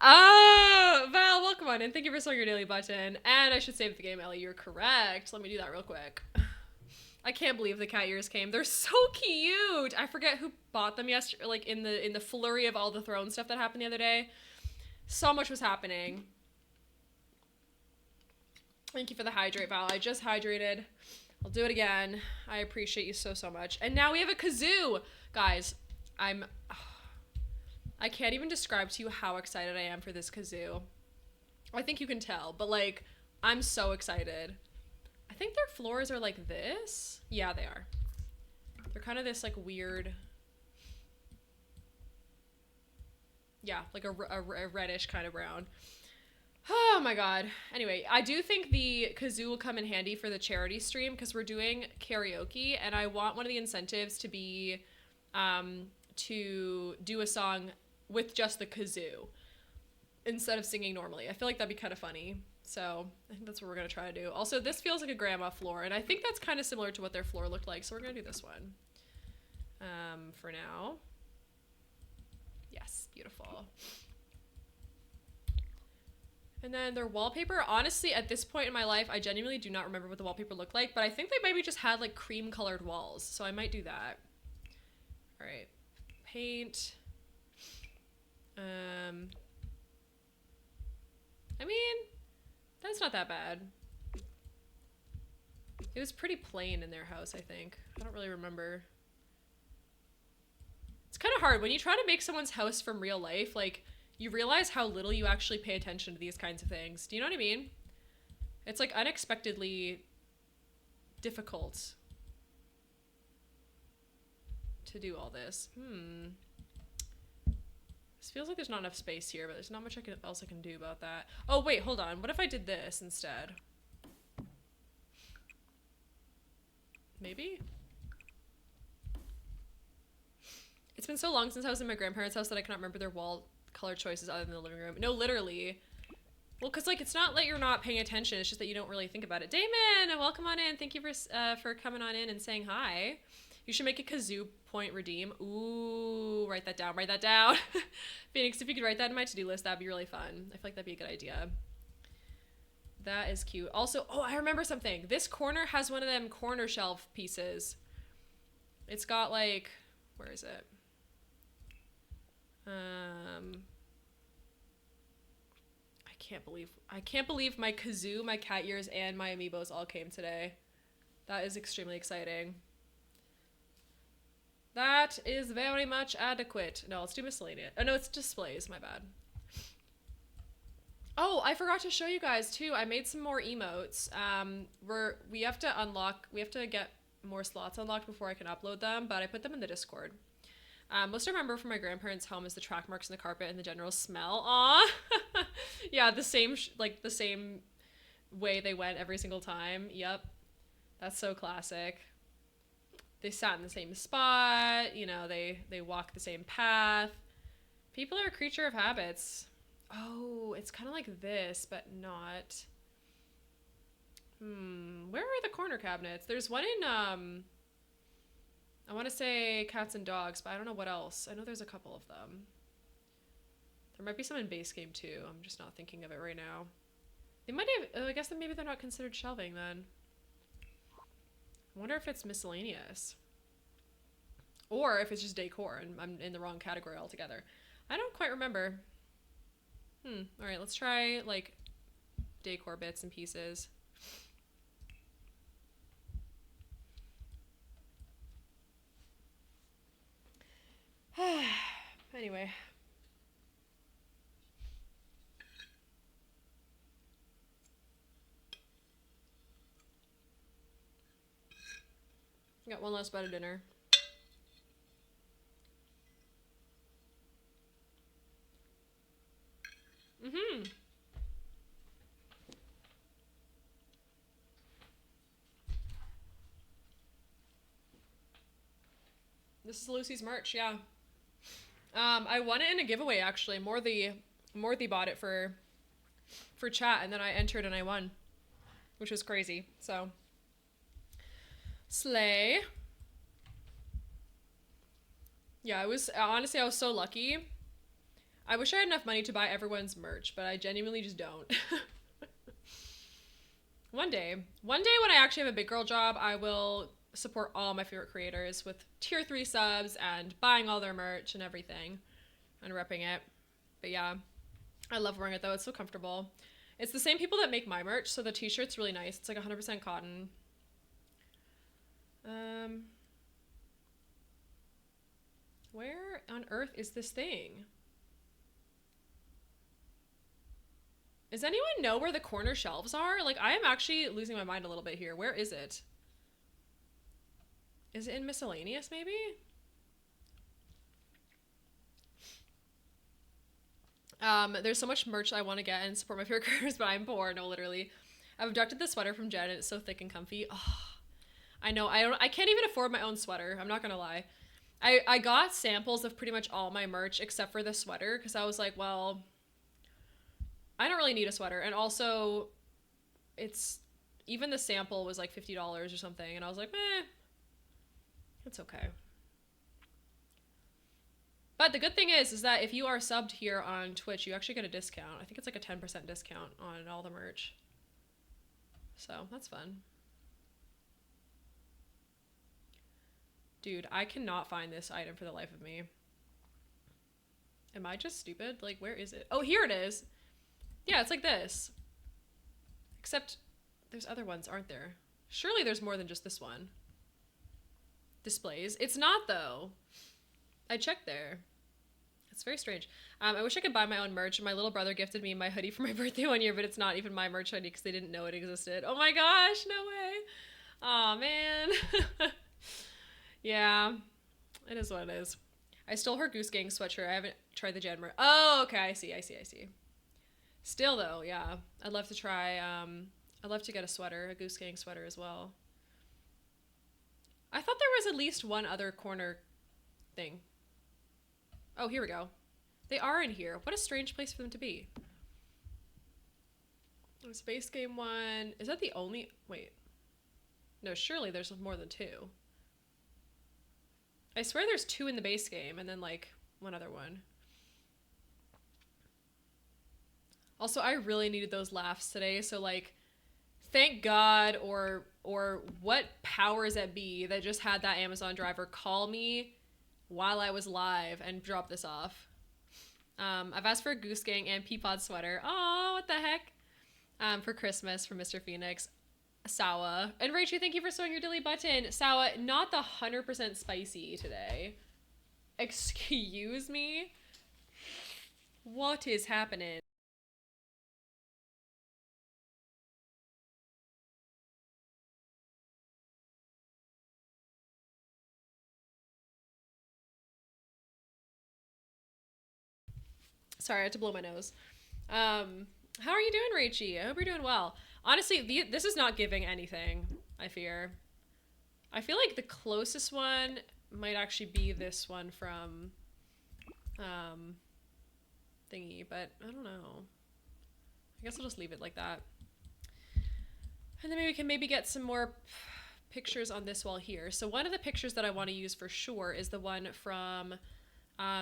Val, welcome on in. Thank you for sewing your daily button. And I should save the game, Ellie. You're correct. Let me do that real quick. I can't believe the cat ears came. They're so cute. I forget who bought them yesterday, like in the flurry of all the throne stuff that happened the other day. So much was happening. Thank you for the hydrate, Val. I just hydrated. I'll do it again. I appreciate you so, so much. And now we have a kazoo. Guys, I can't even describe to you how excited I am for this kazoo. I think you can tell, but like, I'm so excited. I think their floors are like this. Yeah, they are. They're kind of this like weird, yeah, like a reddish kind of brown. Oh my god. Anyway, I do think the kazoo will come in handy for the charity stream because we're doing karaoke and I want one of the incentives to be to do a song with just the kazoo instead of singing normally. I feel like that'd be kind of funny. So I think that's what we're going to try to do. Also, this feels like a grandma floor and I think that's kind of similar to what their floor looked like. So we're going to do this one for now. Yes, beautiful. And then their wallpaper, honestly, at this point in my life, I genuinely do not remember what the wallpaper looked like, but I think they maybe just had like cream colored walls. So I might do that. All right, paint. I mean, that's not that bad. It was pretty plain in their house, I think. I don't really remember. It's kind of hard when you try to make someone's house from real life, like, you realize how little you actually pay attention to these kinds of things. Do you know what I mean? It's like unexpectedly difficult to do all this. This feels like there's not enough space here, but there's not much else I can do about that. Oh, wait, hold on. What if I did this instead? Maybe? It's been so long since I was in my grandparents' house that I cannot remember their wall color choices other than the living room. No, literally. Well, because like it's not like you're not paying attention, it's just that you don't really think about it. Damon, welcome on in. Thank you for coming on in and saying hi. You should make a kazoo point redeem. Ooh, write that down. Write that down. Phoenix, if you could write that in my to-do list, that'd be really fun. I feel like that'd be a good idea. That is cute. Also, oh, I remember something. This corner has one of them corner shelf pieces. It's got like, where is it? I can't believe my kazoo, my cat ears, and my amiibos all came today. That is extremely exciting. That is very much adequate. No, let's do miscellaneous. Oh no, it's displays, my bad. Oh, I forgot to show you guys too. I made some more emotes. We have to get more slots unlocked before I can upload them, but I put them in the Discord. Most I remember from my grandparents' home is the track marks in the carpet and the general smell. Aw, yeah, the same way they went every single time. Yep, that's so classic. They sat in the same spot. You know, they walk the same path. People are a creature of habits. Oh, it's kind of like this, but not. Where are the corner cabinets? There's one in I want to say cats and dogs, but I don't know what else. I know there's a couple of them. There might be some in base game too. I'm just not thinking of it right now. They might have, I guess that maybe they're not considered shelving then. I wonder if it's miscellaneous. Or if it's just decor and I'm in the wrong category altogether. I don't quite remember. Alright, let's try like decor bits and pieces. Anyway. Got one last bite of dinner. This is Lucy's merch, yeah. I won it in a giveaway, actually. More the Morthy bought it for chat, and then I entered and I won, which was crazy. So slay. Yeah, I was honestly, I was so lucky. I wish I had enough money to buy everyone's merch, but I genuinely just don't. One day when I actually have a big girl job, I will support all my favorite creators with tier 3 subs and buying all their merch and everything and repping it. But yeah, I love wearing it though. It's so comfortable. It's the same people that make my merch, so the t-shirt's really nice. It's like 100% cotton. Where on earth is this thing? Does anyone know where the corner shelves are? Like, I am actually losing my mind a little bit here. Where is it? Is it in miscellaneous, maybe? There's so much merch I want to get and support my favorite creators, but I'm poor. No, literally. I've abducted the sweater from Jen, and it's so thick and comfy. Oh, I know. I can't even afford my own sweater. I'm not gonna lie. I got samples of pretty much all my merch except for the sweater because I was like, well, I don't really need a sweater, and also, it's even the sample was like $50 or something, and I was like, meh, it's okay. But the good thing is that if you are subbed here on Twitch, you actually get a discount. I think it's like a 10% discount on all the merch. So that's fun. Dude, I cannot find this item for the life of me. Am I just stupid? Like, where is it? Oh, here it is. Yeah, it's like this. Except there's other ones, aren't there? Surely there's more than just this one. Displays. It's not, though. I checked there. It's very strange. I wish I could buy my own merch. My little brother gifted me my hoodie for my birthday one year, but it's not even my merch hoodie because they didn't know it existed. Oh my gosh, no way. Aw, man. Yeah, it is what it is. I stole her Goose Gang sweatshirt. I haven't tried the Jen merch. Oh, okay, I see. Still, though, yeah. I'd love to try, I'd love to get a sweater, a Goose Gang sweater as well. I thought there was at least one other corner thing. Oh, here we go. They are in here. What a strange place for them to be. Space Game 1. Is that the only... Wait. No, surely there's more than 2. I swear there's 2 in the base game and then, like, one other one. Also, I really needed those laughs today, so, like, thank God or what powers that be that just had that Amazon driver call me while I was live and drop this off. I've asked for a Goose Gang and Peapod sweater. Oh, what the heck? For Christmas from Mr. Phoenix. Sawa. And Rachel, thank you for sewing your dilly button. Sawa, not the 100% spicy today. Excuse me? What is happening? Sorry, I had to blow my nose. How are you doing, Rachie? I hope you're doing well. Honestly, this is not giving anything, I fear. I feel like the closest one might actually be this one from thingy, but I don't know. I guess I'll just leave it like that. And then maybe we can get some more pictures on this wall here. So one of the pictures that I want to use for sure is the one from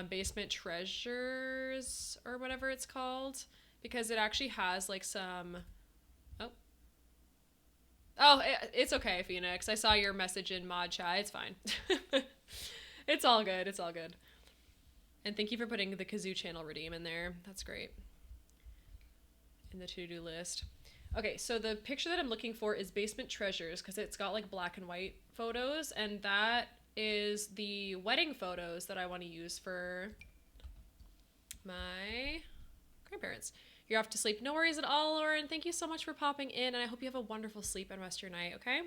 Basement Treasures or whatever it's called, because it actually has like some... Oh, it's okay, Phoenix. I saw your message in mod chat. It's fine. It's all good. It's all good. And thank you for putting the Kazoo channel redeem in there. That's great. In the to-do list. Okay, so the picture that I'm looking for is Basement Treasures because it's got like black and white photos, and that is the wedding photos that I want to use for my grandparents. You're off to sleep. No worries at all, Lauren. Thank you so much for popping in, and I hope you have a wonderful sleep and rest your night, okay?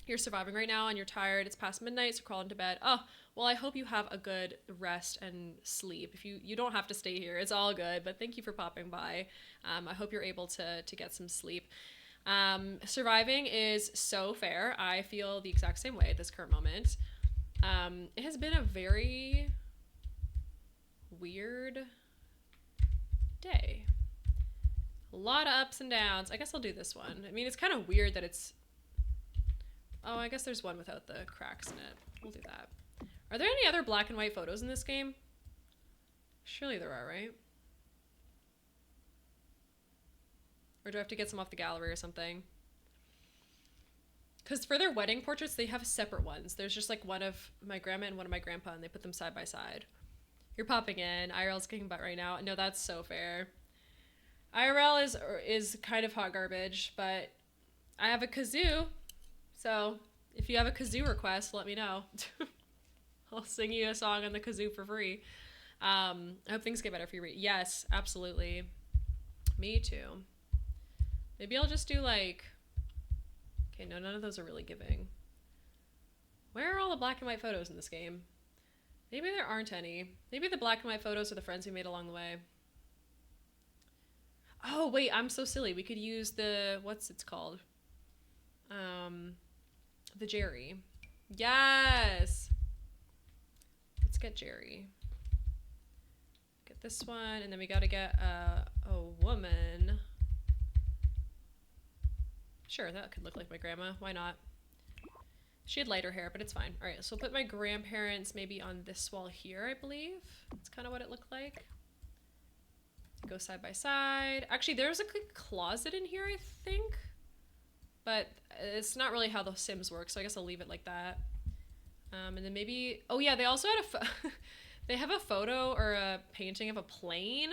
You're surviving right now, and you're tired. It's past midnight, so crawl into bed. Oh, well, I hope you have a good rest and sleep. If you don't have to stay here. It's all good, but thank you for popping by. I hope you're able to get some sleep. Surviving is so fair. I feel the exact same way at this current moment. It has been a very weird day. A lot of ups and downs. I guess I'll do this one. I mean, it's kind of weird that it's... Oh, I guess there's one without the cracks in it. We'll do that. Are there any other black and white photos in this game? Surely there are, right? Or do I have to get some off the gallery or something? Because for their wedding portraits, they have separate ones. There's just like one of my grandma and one of my grandpa, and they put them side by side. You're popping in. IRL's kicking butt right now. No, that's so fair. IRL is kind of hot garbage, but I have a kazoo. So if you have a kazoo request, let me know. I'll sing you a song on the kazoo for free. I hope things get better for you. Yes, absolutely. Me too. Maybe I'll just do like... Okay, no, none of those are really giving. Where are all the black and white photos in this game? Maybe there aren't any. Maybe the black and white photos are the friends we made along the way. Oh, wait, I'm so silly. We could use the... What's it's called? The Jerry. Yes! Let's get Jerry. Get this one, and then we gotta get a woman. Sure, that could look like my grandma. Why not? She had lighter hair, but it's fine. All right, so I'll put my grandparents maybe on this wall here, I believe. That's kind of what it looked like. Go side by side. Actually, there's a closet in here, I think. But it's not really how the Sims work, so I guess I'll leave it like that. And then maybe... Oh, yeah, they also had a... They have a photo or a painting of a plane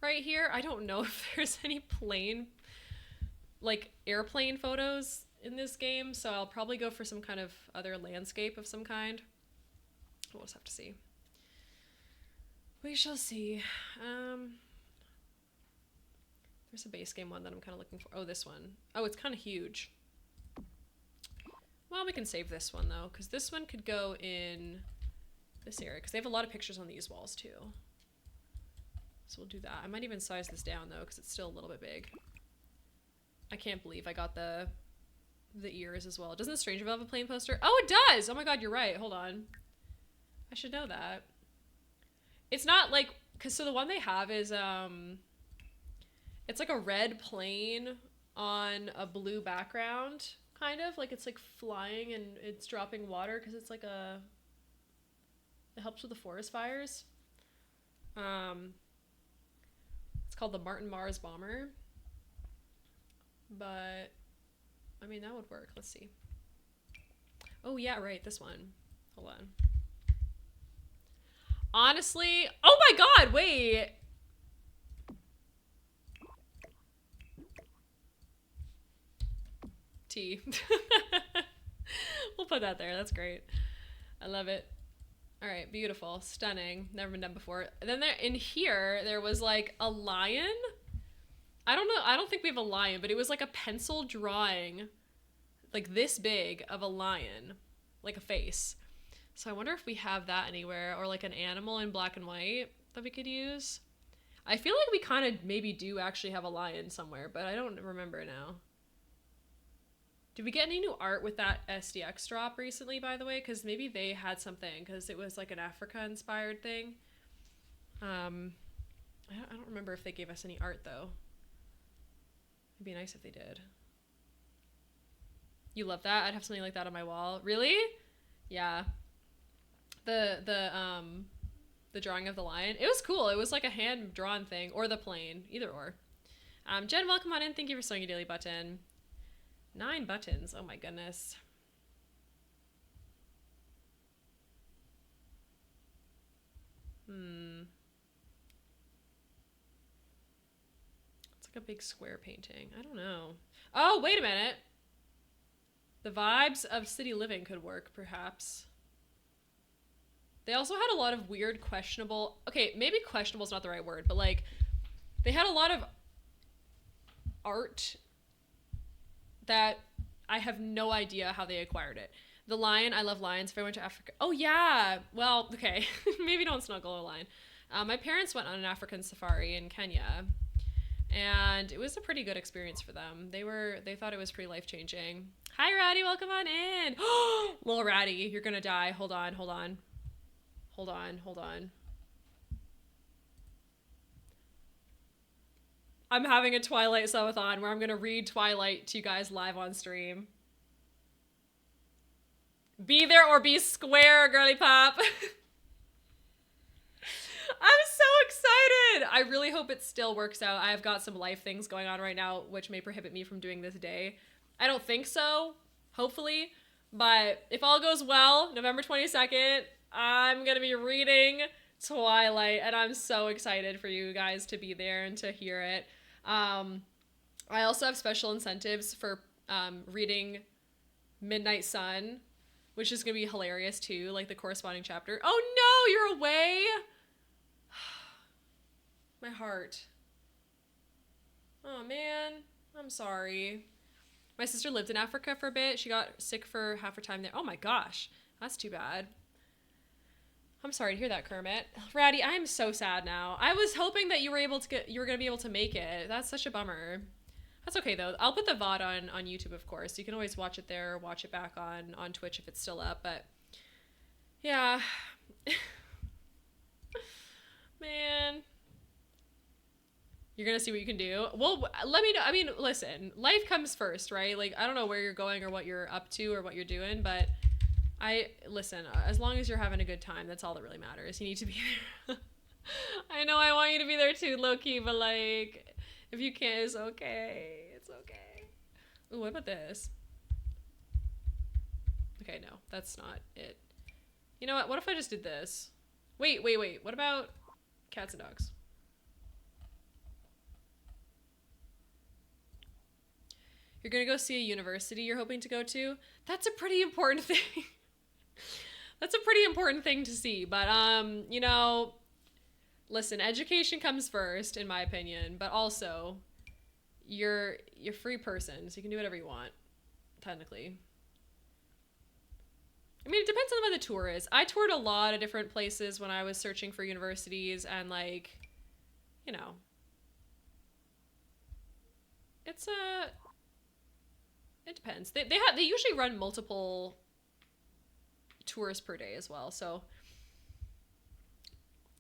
right here. I don't know if there's any plane... like airplane photos in this game, so I'll probably go for some kind of other landscape of some kind. We'll just have to see. We shall see. There's a base game one that I'm kind of looking for. Oh, this one. Oh, it's kind of huge. Well, we can save this one though, because this one could go in this area, because they have a lot of pictures on these walls too. So we'll do that. I might even size this down though, because it's still a little bit big. I can't believe I got the ears as well. Doesn't Strangerville have a plane poster? Oh, it does! Oh my god, you're right. Hold on. I should know that. It's not like... Because so the one they have is... It's like a red plane on a blue background, kind of. Like it's like flying and it's dropping water because it's like a... It helps with the forest fires. It's called the Martin Mars Bomber. But, I mean, that would work. Let's see. Oh, yeah, right. This one. Hold on. Honestly, oh my god, wait. T. We'll put that there. That's great. I love it. All right, beautiful. Stunning. Never been done before. And then there, in here, there was like a lion. I don't know. I don't think we have a lion, but it was like a pencil drawing, like this big, of a lion, like a face. So I wonder if we have that anywhere, or like an animal in black and white that we could use. I feel like we kind of maybe do actually have a lion somewhere, but I don't remember now. Did we get any new art with that SDX drop recently, by the way? Because maybe they had something, because it was like an Africa-inspired thing. I don't remember if they gave us any art, though. It'd be nice if they did. You love that? I'd have something like that on my wall. Really? Yeah. The drawing of the lion. It was cool. It was like a hand-drawn thing, or the plane. Either or. Jen, welcome on in. Thank you for sewing a daily button. 9 buttons. Oh my goodness. It's like a big square painting. I don't know. Oh, wait a minute. The vibes of city living could work, perhaps. They also had a lot of weird, questionable... Okay, maybe questionable is not the right word, but like, they had a lot of art that I have no idea how they acquired it. The lion, I love lions. If I went to Africa... Oh, yeah! Well, okay. Maybe don't snuggle a lion. My parents went on an African safari in Kenya, and it was a pretty good experience for them. They thought it was pretty life-changing. Hi, Ratty. Welcome on in. Little Ratty, you're gonna die. Hold on. I'm having a Twilight subathon where I'm gonna read Twilight to you guys live on stream. Be there or be square, girly pop. I'm so excited. I really hope it still works out. I've got some life things going on right now, which may prohibit me from doing this day. I don't think so, hopefully. But if all goes well, November 22nd, I'm going to be reading Twilight, and I'm so excited for you guys to be there and to hear it. I also have special incentives for reading Midnight Sun, which is going to be hilarious too, like the corresponding chapter. Oh no, you're away? My heart. Oh man, I'm sorry. My sister lived in Africa for a bit. She got sick for half her time there. Oh my gosh, that's too bad. I'm sorry to hear that, Kermit. Ratty, I am so sad now. I was hoping that you were gonna be able to make it. That's such a bummer. That's okay though. I'll put the VOD on YouTube, of course. You can always watch it there or watch it back on Twitch if it's still up. But yeah, man. You're gonna see what you can do. Well, let me know. I mean, listen, life comes first, right? Like, I don't know where you're going or what you're up to or what you're doing, but listen, as long as you're having a good time, that's all that really matters. You need to be there. I know I want you to be there too, low-key, but like, if you can't, it's okay. It's okay. Ooh, what about this? Okay, no, that's not it. You know what? What if I just did this? Wait. What about cats and dogs? You're gonna go see a university you're hoping to go to? That's a pretty important thing. That's a pretty important thing to see. But, you know, listen, education comes first, in my opinion. But also, you're a free person, so you can do whatever you want, technically. I mean, it depends on where the tour is. I toured a lot of different places when I was searching for universities, and, like, you know, it's it depends. They usually run multiple tours per day as well. So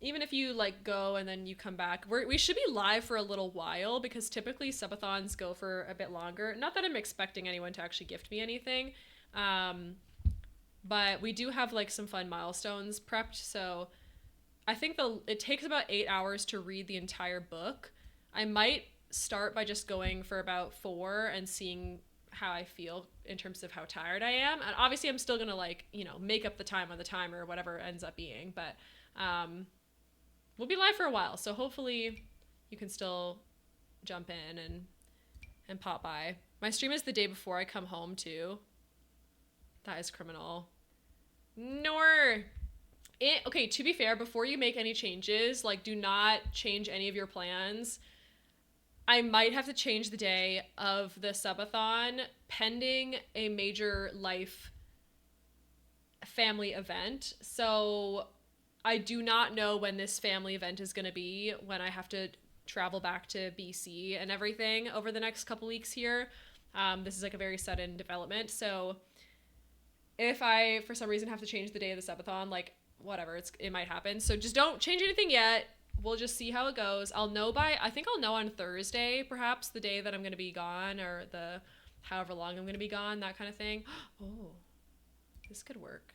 even if you like go and then you come back, we should be live for a little while because typically subathons go for a bit longer. Not that I'm expecting anyone to actually gift me anything, but we do have like some fun milestones prepped. So I think it takes about 8 hours to read the entire book. I might start by just going for about 4 and seeing how I feel in terms of how tired I am. And obviously I'm still gonna like, you know, make up the time on the timer or whatever it ends up being, but we'll be live for a while. So hopefully you can still jump in and pop by. My stream is the day before I come home too. That is criminal. Okay, to be fair, before you make any changes, like do not change any of your plans. I might have to change the day of the subathon pending a major life family event. So I do not know when this family event is going to be, when I have to travel back to BC and everything over the next couple weeks here. This is like a very sudden development. So if I, for some reason, have to change the day of the subathon, like whatever, it might happen. So just don't change anything yet. We'll just see how it goes. I think I'll know on Thursday, perhaps, the day that I'm going to be gone or however long I'm going to be gone, that kind of thing. Oh, this could work.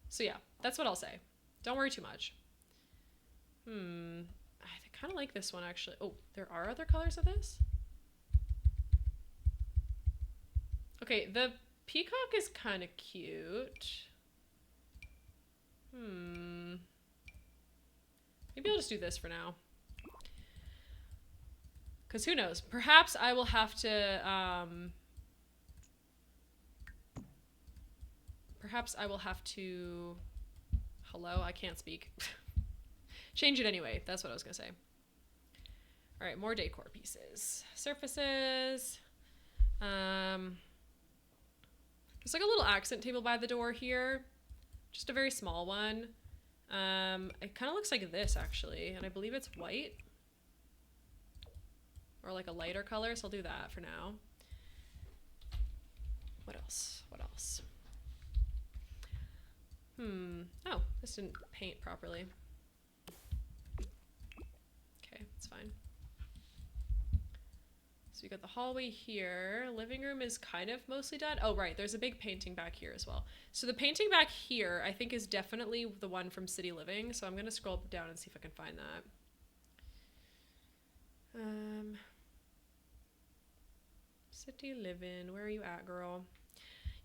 So yeah, that's what I'll say. Don't worry too much. I kind of like this one, actually. Oh, there are other colors of this? Okay, the peacock is kind of cute. Maybe I'll just do this for now. Because who knows? Perhaps I will have to, hello, I can't speak. Change it anyway. That's what I was going to say. All right, more decor pieces. Surfaces. There's like a little accent table by the door here. Just a very small one. It kind of looks like this, actually. And I believe it's white. Or like a lighter color, so I'll do that for now. What else? Oh, this didn't paint properly. That's fine. So we got the hallway here. Living room is kind of mostly done. Oh, right. There's a big painting back here as well. So the painting back here, I think, is definitely the one from City Living. So I'm going to scroll down and see if I can find that. City Living. Where are you at, girl?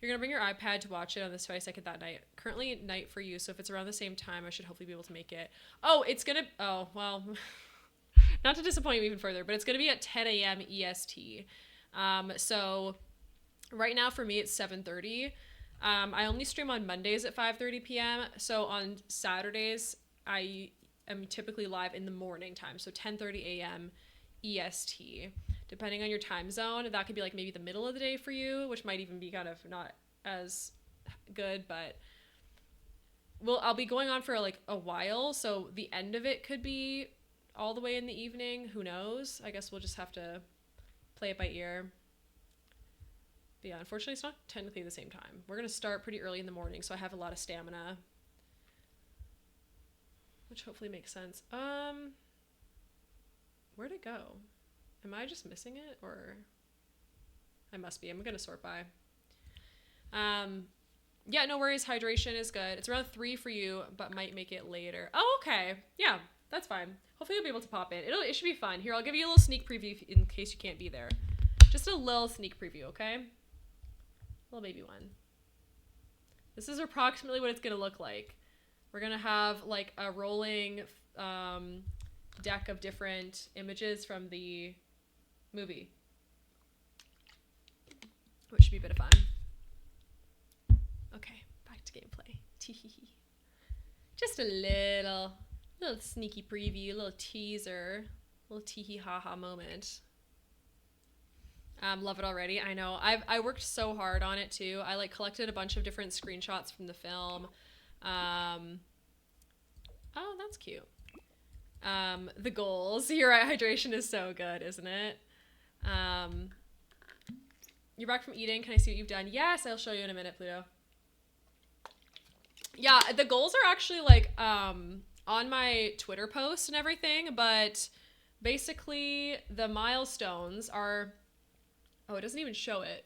You're going to bring your iPad to watch it on this 22nd that night. Currently night for you, so if it's around the same time, I should hopefully be able to make it. Oh, it's going to... Oh, well... Not to disappoint you even further, but it's going to be at 10 a.m. EST. So right now for me, it's 7:30. I only stream on Mondays at 5:30 p.m. So on Saturdays, I am typically live in the morning time. So 10:30 a.m. EST. Depending on your time zone, that could be like maybe the middle of the day for you, which might even be kind of not as good, but I'll be going on for like a while. So the end of it could be all the way in the evening. Who knows? I guess we'll just have to play it by ear. But yeah, unfortunately, it's not technically the same time. We're going to start pretty early in the morning, so I have a lot of stamina. Which hopefully makes sense. Where'd it go? Am I just missing it? Or... I must be. I'm going to sort by. Yeah, no worries. Hydration is good. It's around 3 for you, but might make it later. Oh, okay. Yeah, that's fine. Hopefully you'll be able to pop in. It should be fun. Here, I'll give you a little sneak preview in case you can't be there. Just a little sneak preview, okay? Little baby one. This is approximately what it's going to look like. We're going to have like a rolling deck of different images from the movie, which should be a bit of fun. Okay, back to gameplay. Just a little sneaky preview, little teaser, little tee-hee ha-ha moment. Love it already. I know. I worked so hard on it too. I like collected a bunch of different screenshots from the film. Oh, that's cute. The goals. You're right. Hydration is so good, isn't it? You're back from eating. Can I see what you've done? Yes, I'll show you in a minute, Pluto. Yeah, the goals are actually like on my Twitter post and everything, but basically the milestones are... Oh, it doesn't even show it.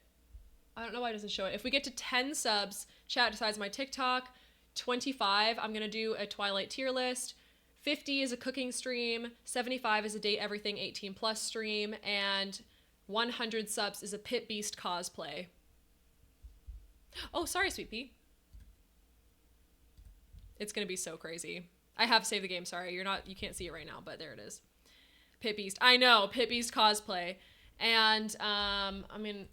I don't know why it doesn't show it. If we get to 10 subs, chat decides my TikTok. 25, I'm going to do a Twilight tier list. 50 is a cooking stream. 75 is a Date Everything 18 plus stream. And 100 subs is a Pit Beast cosplay. Oh, sorry, Sweet Pea. It's going to be so crazy. I have saved the game, sorry. You can't see it right now, but there it is. Pit Beast. I know, Pit Beast cosplay. And, I mean,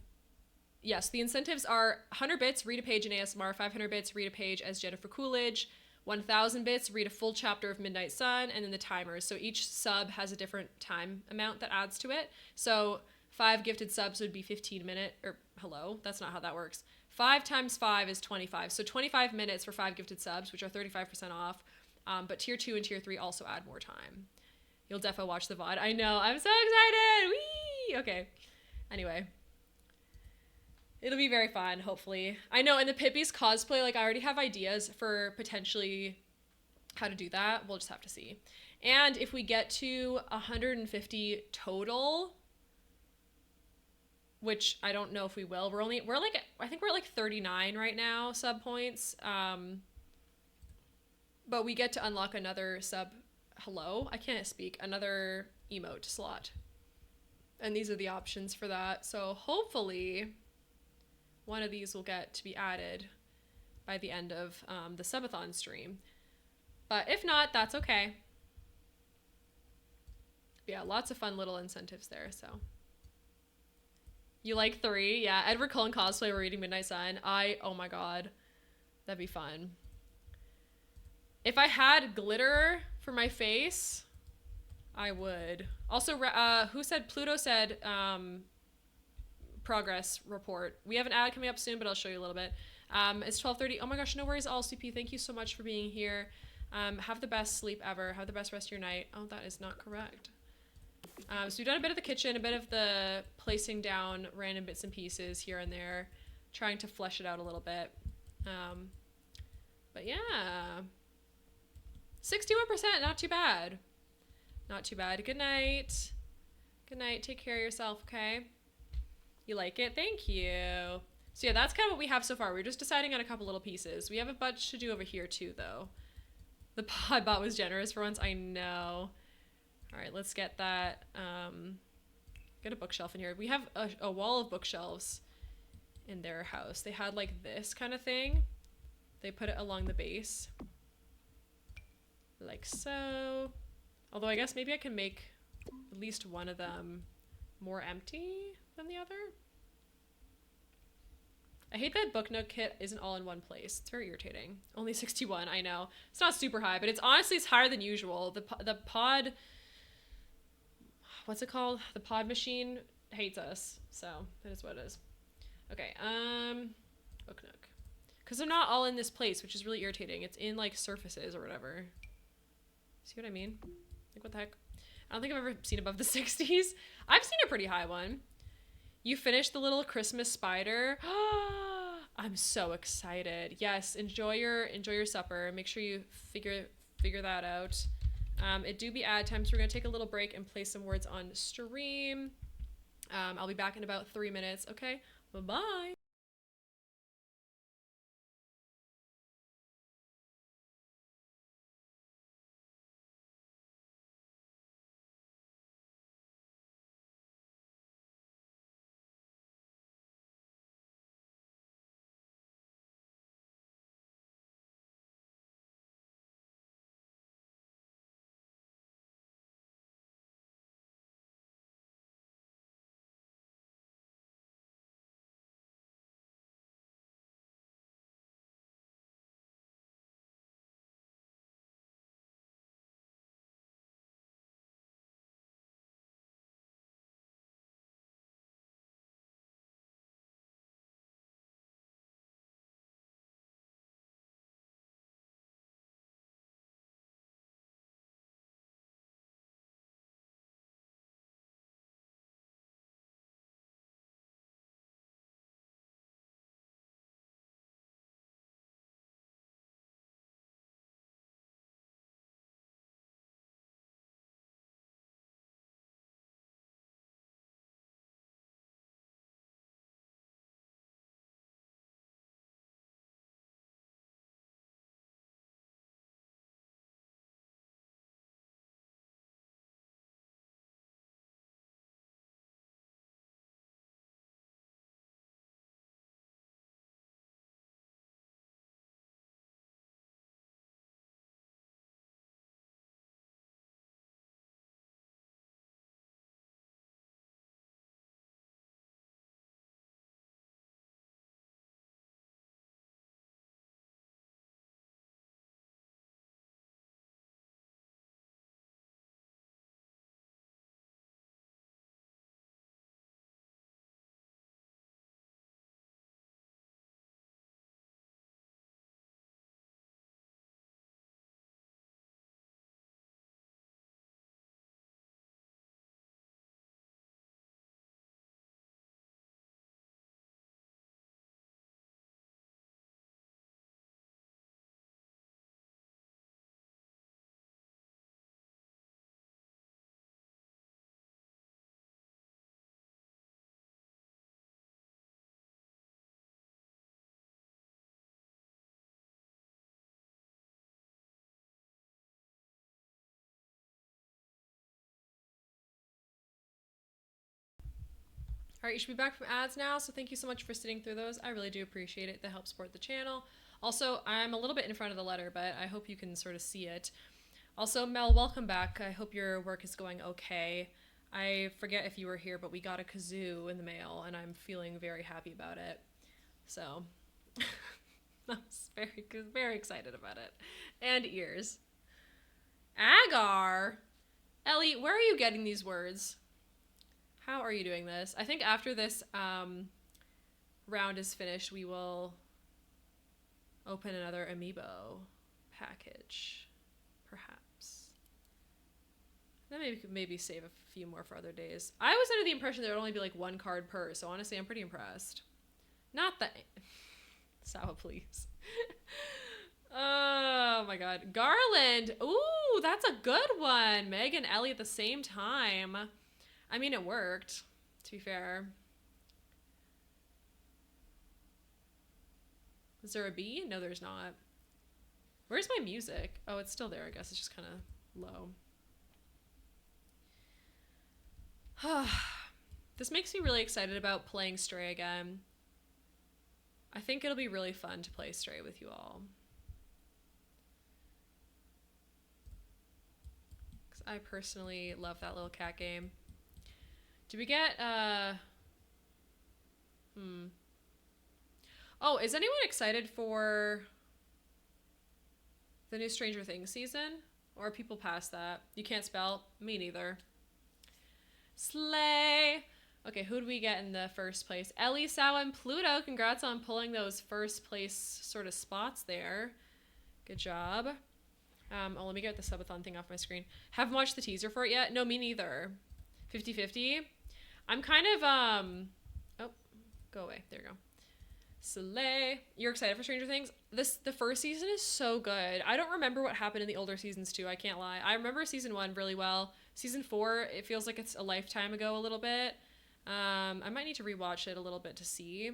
yes, the incentives are 100 bits, read a page in ASMR, 500 bits, read a page as Jennifer Coolidge, 1,000 bits, read a full chapter of Midnight Sun, and then the timers. So each sub has a different time amount that adds to it. So 5 gifted subs would be 15 minutes, or hello, that's not how that works. 5 times 5 is 25. So 25 minutes for 5 gifted subs, which are 35% off. But tier 2 and tier 3 also add more time. You'll defo watch the VOD. I know, I'm so excited! Whee! Okay. Anyway. It'll be very fun, hopefully. I know, in the Pit Beast cosplay, like, I already have ideas for potentially how to do that. We'll just have to see. And if we get to 150 total, which I don't know if we will, I think we're at like 39 right now, sub points. But we get to unlock another I can't speak, another emote slot. And these are the options for that. So hopefully one of these will get to be added by the end of the subathon stream. But if not, that's okay. Yeah, lots of fun little incentives there, so. You like 3? Yeah, Edward Cullen cosplay, we're reading Midnight Sun. Oh my god. That'd be fun. If I had glitter for my face, I would. Also, who said? Pluto said progress report. We have an ad coming up soon, but I'll show you a little bit. It's 12:30. Oh my gosh, no worries, all CP. Thank you so much for being here. Have the best sleep ever. Have the best rest of your night. Oh, that is not correct. So we've done a bit of the kitchen, a bit of the placing down random bits and pieces here and there, trying to flesh it out a little bit. But yeah. 61%, not too bad. Not too bad. Good night. Good night. Take care of yourself, okay? You like it? Thank you. So yeah, that's kind of what we have so far. We're just deciding on a couple little pieces. We have a bunch to do over here too, though. The pod bot was generous for once. I know. All right, let's get that. Get a bookshelf in here. We have a wall of bookshelves in their house. They had like this kind of thing. They put it along the base. Like so. Although I guess maybe I can make at least one of them more empty than the other. I hate that Book Nook kit isn't all in one place. It's very irritating. Only 61, I know. It's not super high, but it's honestly, it's higher than usual. The pod, what's it called? The pod machine hates us. So that is what it is. Okay, Book Nook. Because they're not all in this place, which is really irritating. It's in like surfaces or whatever. See what I mean? Like what the heck? I don't think I've ever seen above the 60s. I've seen a pretty high one. You finished the little Christmas spider. I'm so excited. Yes, enjoy your supper. Make sure you figure that out. It do be ad time, so we're gonna take a little break and play some words on stream. I'll be back in about 3 minutes. Okay, bye-bye. All right, you should be back from ads now, so thank you so much for sitting through those. I really do appreciate it. That helps support the channel. Also, I'm a little bit in front of the letter, but I hope you can sort of see it. Also, Mel, welcome back. I hope your work is going okay. I forget if you were here, but we got a kazoo in the mail, and I'm feeling very happy about it. So, I was very excited about it. And ears. Agar! Ellie, where are you getting these words? How are you doing this? I think after this round is finished, we will open another amiibo package, perhaps. Then maybe save a few more for other days. I was under the impression there would only be like one card per, so honestly, I'm pretty impressed. Not that... Sawa, please. Oh my god. Garland. Ooh, that's a good one. Meg and Ellie at the same time. I mean, it worked, to be fair. Is there a B? No, there's not. Where's my music? Oh, it's still there, I guess. It's just kind of low. This makes me really excited about playing Stray again. I think it'll be really fun to play Stray with you all. Because I personally love that little cat game. Did we get, Oh, is anyone excited for the new Stranger Things season? Or are people past that? You can't spell? Me neither. Slay! Okay, who did we get in the first place? Ellie, Sao, and Pluto. Congrats on pulling those first place sort of spots there. Good job. Oh, let me get the subathon thing off my screen. Haven't watched the teaser for it yet? No, me neither. 50-50. I'm kind of, oh, go away. There you go. Slay. You're excited for Stranger Things? The first season is so good. I don't remember what happened in the older seasons too. I can't lie. I remember season 1 really well. Season 4, it feels like it's a lifetime ago a little bit. I might need to rewatch it a little bit to see.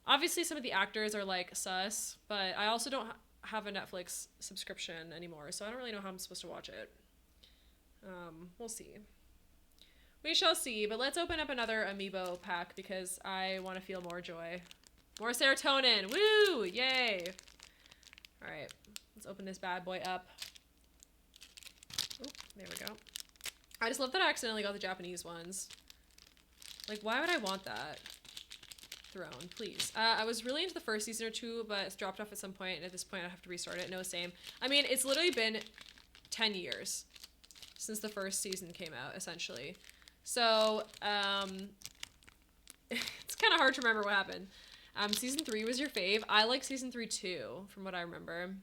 Obviously, some of the actors are like sus, but I also don't have a Netflix subscription anymore, so I don't really know how I'm supposed to watch it. We'll see. We shall see, but let's open up another amiibo pack because I want to feel more joy. More serotonin! Woo! Yay! Alright, let's open this bad boy up. Oop, there we go. I just love that I accidentally got the Japanese ones. Like, why would I want that? Throne, please. I was really into the first season or two, but it's dropped off at some point, and at this point I have to restart it. No, same. I mean, it's literally been 10 years since the first season came out, essentially. So, it's kind of hard to remember what happened. Season 3 was your fave. I like season 3 too, from what I remember.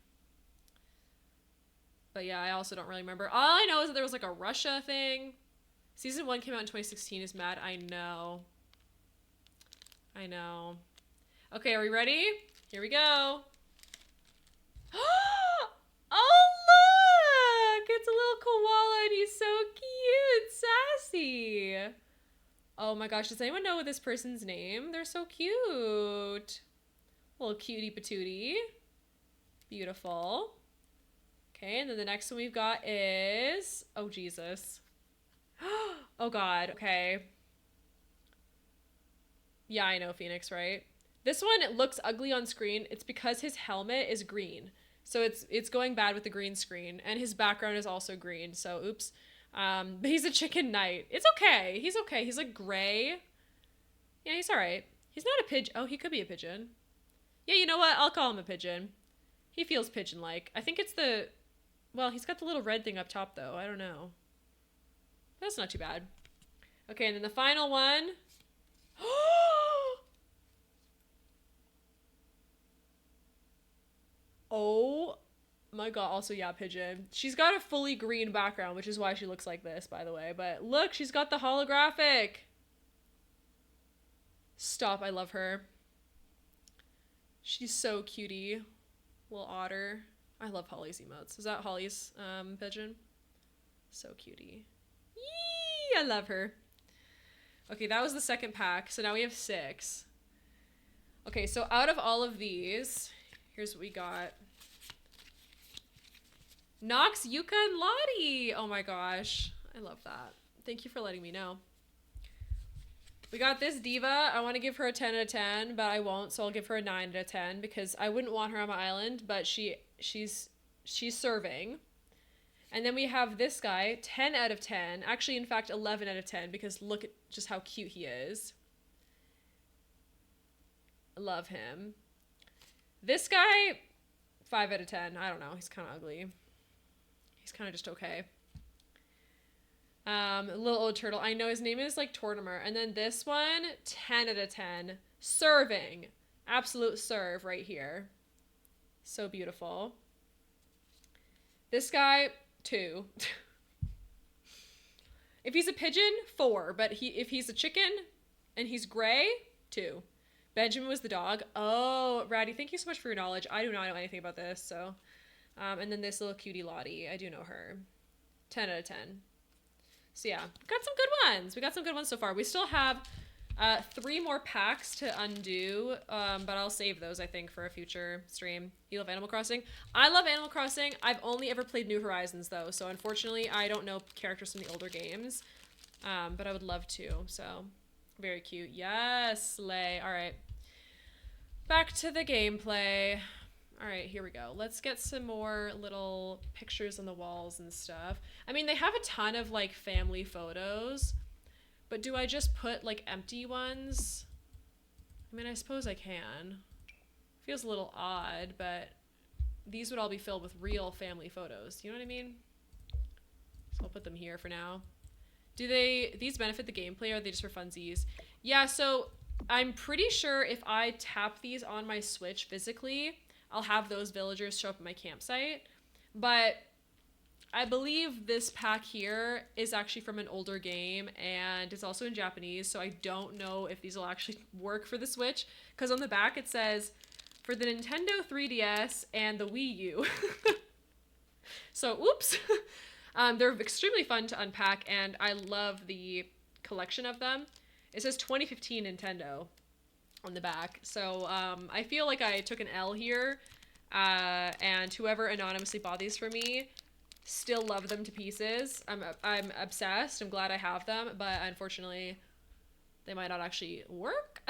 But yeah, I also don't really remember. All I know is that there was like a Russia thing. Season 1 came out in 2016 is mad. I know. I know. Okay, are we ready? Here we go. Oh, look! It's a little koala and he's so cute. Sassy. Oh my gosh, does anyone know this person's name? They're so cute. Little cutie patootie. Beautiful. Okay, and then the next one we've got is... Oh, Jesus. Oh, God. Okay. Yeah, I know, Phoenix, right? This one, it looks ugly on screen. It's because his helmet is green. So it's going bad with the green screen. And his background is also green. So, oops. But he's a chicken knight. It's okay. He's okay. He's like gray. Yeah, he's all right. He's not a pigeon. Oh, he could be a pigeon. Yeah, you know what? I'll call him a pigeon. He feels pigeon-like. I think it's the... Well, he's got the little red thing up top, though. I don't know. That's not too bad. Okay, and then the final one. Oh my god. Also, yeah, pigeon. She's got a fully green background, which is why she looks like this, by the way. But look, she's got the holographic. Stop, I love her. She's so cutie. Little otter. I love Holly's emotes. Is that Holly's pigeon? So cutie. Yee! I love her. Okay, that was the second pack. So now we have 6. Okay, so out of all of these, here's what we got. Nox, Yuka, and Lottie. Oh my gosh. I love that. Thank you for letting me know. We got this diva. I want to give her a 10 out of 10, but I won't, so I'll give her a 9 out of 10 because I wouldn't want her on my island, but she's serving. And then we have this guy, 10 out of 10. Actually, in fact, 11 out of 10 because look at just how cute he is. I love him. This guy, 5 out of 10. I don't know. He's kind of ugly. He's kind of just okay. Little old turtle. I know his name is like Tortimer. And then this one, 10 out of 10. Serving. Absolute serve right here. So beautiful. This guy, 2. If he's a pigeon, 4. But if he's a chicken and he's gray, 2. Benjamin was the dog. Oh, Ratty, thank you so much for your knowledge. I do not know anything about this, so. And then this little cutie Lottie, I do know her. 10 out of 10. So yeah, got some good ones. We got some good ones so far. We still have 3 more packs to undo, but I'll save those, I think, for a future stream. You love Animal Crossing? I love Animal Crossing. I've only ever played New Horizons, though, so unfortunately I don't know characters from the older games, but I would love to, so very cute. Yes, Slay. All right, back to the gameplay. All right, here we go. Let's get some more little pictures on the walls and stuff. I mean, they have a ton of, like, family photos, but do I just put, like, empty ones? I mean, I suppose I can. Feels a little odd, but these would all be filled with real family photos. You know what I mean? So I'll put them here for now. Do these benefit the gameplay, or are they just for funsies? Yeah, so I'm pretty sure if I tap these on my Switch physically, I'll have those villagers show up at my campsite. But I believe this pack here is actually from an older game, and it's also in Japanese, so I don't know if these will actually work for the Switch, because on the back it says, for the Nintendo 3DS and the Wii U. So, oops. They're extremely fun to unpack, and I love the collection of them. It says 2015 Nintendo on the back, so I feel like I took an L here, and whoever anonymously bought these for me still love them to pieces. I'm obsessed. I'm glad I have them, but unfortunately they might not actually work.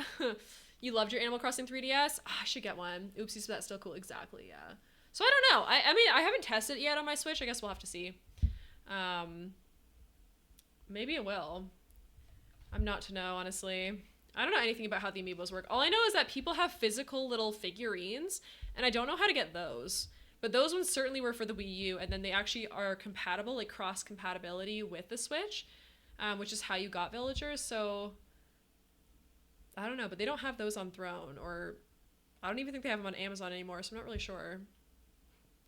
You loved your Animal Crossing 3DS? Oh, I should get one. Oopsies, but that's still cool. Exactly, yeah. So I don't know. I mean, I haven't tested it yet on my Switch. I guess we'll have to see. Maybe it will. I'm not to know, honestly. I don't know anything about how the amiibos work. All I know is that people have physical little figurines, and I don't know how to get those. But those ones certainly were for the Wii U, and then they actually are compatible, like cross-compatibility with the Switch, which is how you got villagers, so I don't know, but they don't have those on Throne, or I don't even think they have them on Amazon anymore, so I'm not really sure.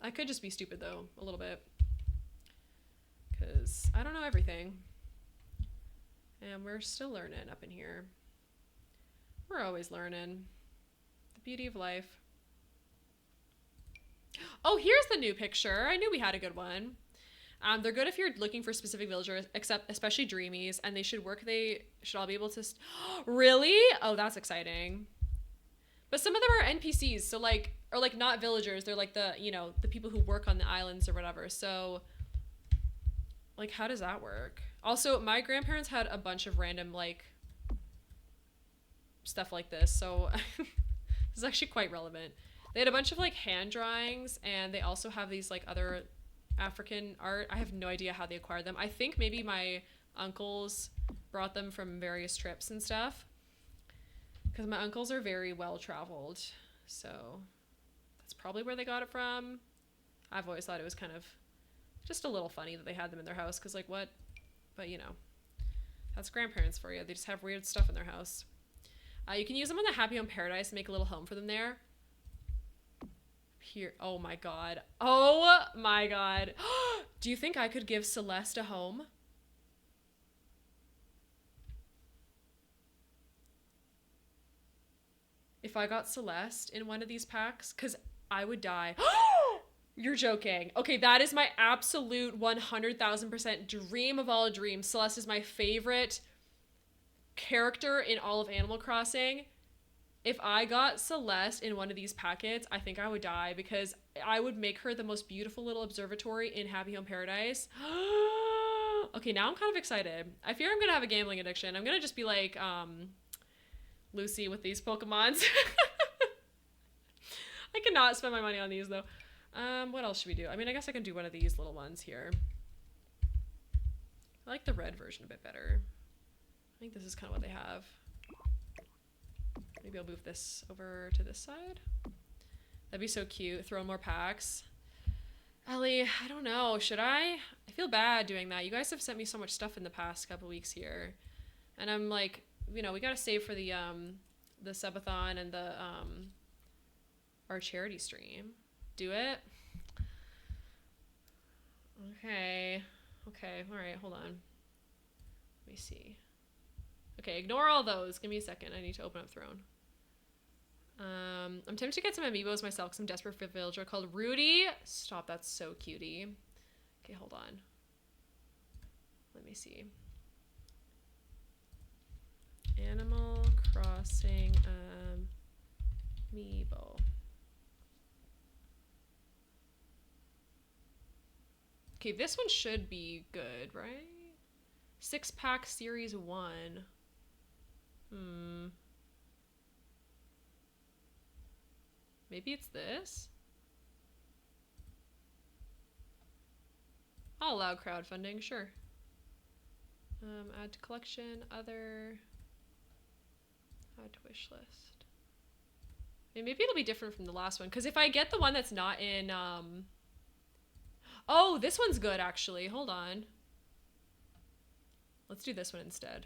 I could just be stupid, though, a little bit, because I don't know everything, and we're still learning up in here. We're always learning. The beauty of life. Oh, here's the new picture. I knew we had a good one. They're good if you're looking for specific villagers, except especially Dreamies, and they should work. They should all be able to. Really? Oh, that's exciting. But some of them are NPCs, so like, or like not villagers. They're like the, you know, the people who work on the islands or whatever. So, like, how does that work? Also, my grandparents had a bunch of random like stuff like this, so this is actually quite relevant. They had a bunch of like hand drawings, and they also have these like other African art. I have no idea how they acquired them. I think maybe my uncles brought them from various trips and stuff, because my uncles are very well traveled, so that's probably where they got it from. I've always thought it was kind of just a little funny that they had them in their house, because like what? But you know, that's grandparents for you. They just have weird stuff in their house. You can use them on the Happy Home Paradise and make a little home for them there. Here, oh my god. Oh my god. Do you think I could give Celeste a home? If I got Celeste in one of these packs, because I would die. You're joking. Okay, that is my absolute 100,000% dream of all dreams. Celeste is my favorite character in all of Animal Crossing. If I got Celeste in one of these packets, I think I would die, because I would make her the most beautiful little observatory in Happy Home Paradise. Okay, now I'm kind of excited. I fear I'm going to have a gambling addiction. I'm going to just be like Lucy with these Pokemons. I cannot spend my money on these, though. What else should we do? I mean, I guess I can do one of these little ones here. I like the red version a bit better. I think this is kind of what they have. Maybe I'll move this over to this side. That'd be so cute. Throw in more packs. Ellie, I don't know. Should I? I feel bad doing that. You guys have sent me so much stuff in the past couple weeks here. And I'm like, you know, we gotta save for the subathon and the our charity stream. Do it? Okay. Okay, alright, hold on. Let me see. Okay, ignore all those. Give me a second. I need to open up Throne. I'm tempted to get some amiibos myself because I'm desperate for a villager called Rudy. Stop, that's so cutie. Okay, hold on. Let me see. Animal Crossing amiibo. Okay, this one should be good, right? 6-pack series 1. Maybe it's this? I'll allow crowdfunding, sure. Add to collection, other, add to wish list. I mean, maybe it'll be different from the last one, because if I get the one that's not in, oh, this one's good, actually. Hold on. Let's do this one instead.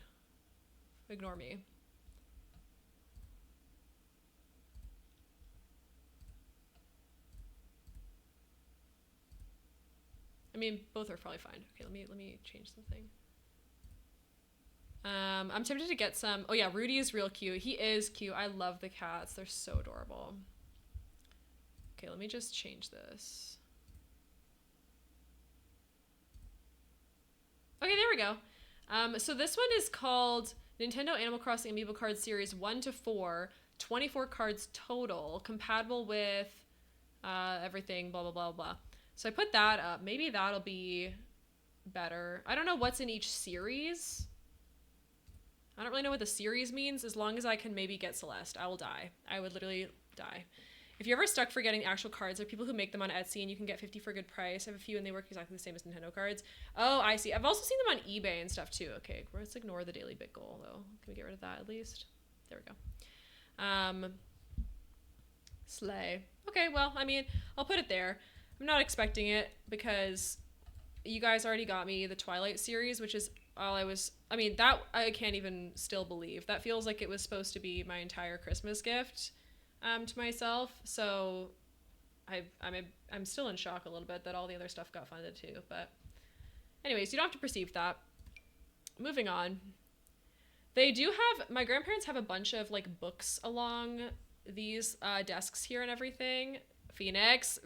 Ignore me. I mean, both are probably fine. Okay, let me change something. I'm tempted to get some. Oh yeah, Rudy is real cute. He is cute. I love the cats. They're so adorable. Okay, let me just change this. Okay, there we go. So this one is called Nintendo Animal Crossing Amiibo Cards Series 1 to 4, 24 cards total, compatible with everything, blah, blah, blah, blah. So I put that up. Maybe that'll be better. I don't know what's in each series. I don't really know what the series means. As long as I can maybe get Celeste, I will die. I would literally die. If you're ever stuck for getting actual cards, there are people who make them on Etsy and you can get 50 for a good price. I have a few and they work exactly the same as Nintendo cards. Oh, I see. I've also seen them on eBay and stuff too. Okay, let's ignore the daily bit goal though. Can we get rid of that at least? There we go. Slay. Okay, well, I mean, I'll put it there. I'm not expecting it because you guys already got me the Twilight series, which is all I was... I mean, that I can't even still believe. That feels like it was supposed to be my entire Christmas gift to myself. So I'm still in shock a little bit that all the other stuff got funded too. But anyways, you don't have to perceive that. Moving on. They do have... My grandparents have a bunch of like books along these desks here and everything. Phoenix...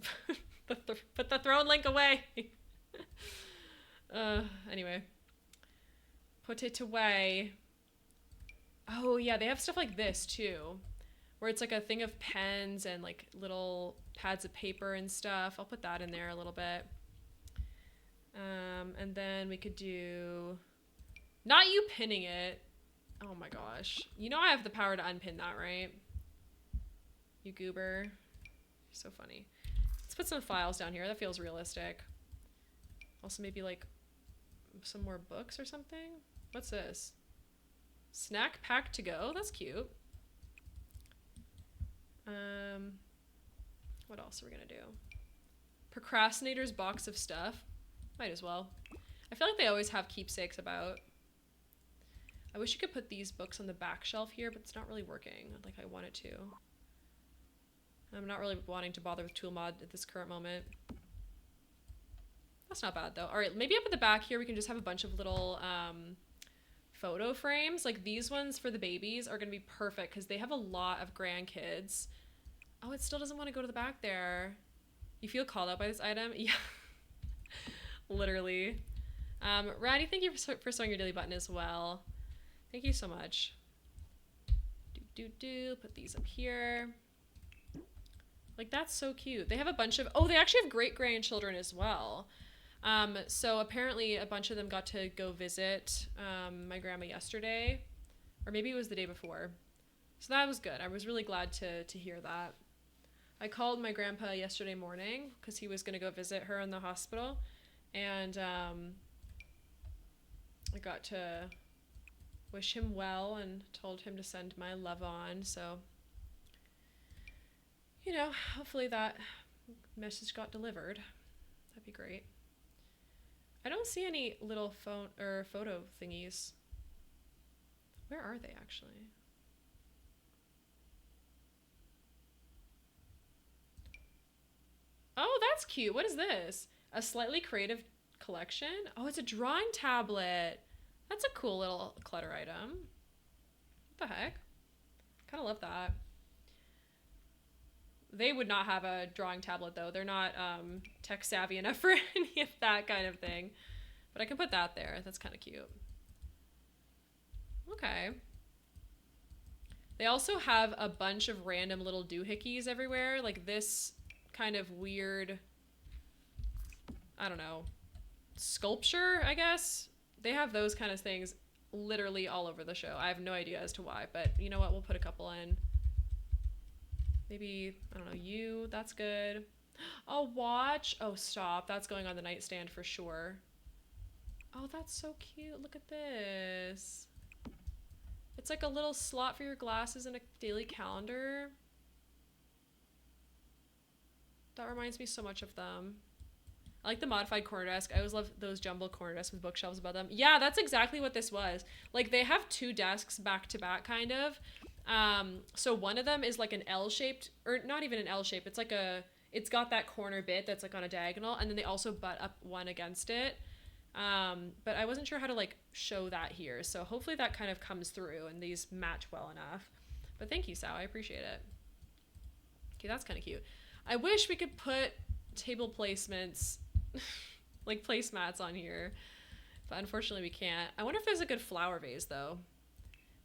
Put the throne link away. Anyway. Put it away. Oh, yeah, they have stuff like this, too. Where it's like a thing of pens and, like, little pads of paper and stuff. I'll put that in there a little bit. And then we could do... Not you pinning it. Oh, my gosh. You know I have the power to unpin that, right? You goober. You're so funny. Let's put some files down here. That feels realistic. Also maybe like some more books or something. What's this? Snack pack to go. That's cute. What else are we gonna do? Procrastinator's box of stuff. Might as well. I feel like they always have keepsakes about. I wish you could put these books on the back shelf here, but it's not really working like I want it to. I'm not really wanting to bother with tool mod at this current moment. That's not bad though. All right, maybe up at the back here we can just have a bunch of little photo frames. Like these ones for the babies are gonna be perfect because they have a lot of grandkids. Oh, it still doesn't want to go to the back there. You feel called out by this item? Yeah, literally. Randy, thank you for sewing your daily button as well. Thank you so much. Put these up here. Like, that's so cute. They have a bunch of... Oh, they actually have great-grandchildren as well. So apparently a bunch of them got to go visit my grandma yesterday. Or maybe it was the day before. So that was good. I was really glad to hear that. I called my grandpa yesterday morning because he was going to go visit her in the hospital. And I got to wish him well and told him to send my love on. So... You know, hopefully that message got delivered. That'd be great. I don't see any little phone or photo thingies. Where are they actually? Oh, that's cute. What is this? A slightly creative collection? Oh, it's a drawing tablet. That's a cool little clutter item. What the heck? Kind of love that. They would not have a drawing tablet though. They're not tech savvy enough for any of that kind of thing. But I can put that there. That's kind of cute. Okay. They also have a bunch of random little doohickeys everywhere. Like this kind of weird, I don't know, sculpture, I guess. They have those kind of things literally all over the show. I have no idea as to why, but you know what? We'll put a couple in. Maybe, I don't know, you. That's good. A watch. Oh, stop. That's going on the nightstand for sure. Oh, that's so cute. Look at this. It's like a little slot for your glasses and a daily calendar. That reminds me so much of them. I like the modified corner desk. I always love those jumbo corner desks with bookshelves above them. Yeah, that's exactly what this was. Like they have two desks back to back kind of. So one of them is like an L-shaped, or not even an L-shape. It's like it's got that corner bit that's like on a diagonal, and then they also butt up one against it. But I wasn't sure how to like show that here. So hopefully that kind of comes through and these match well enough. But thank you, Sal. I appreciate it. Okay, that's kind of cute. I wish we could put table placements, like placemats on here, but unfortunately we can't. I wonder if there's a good flower vase though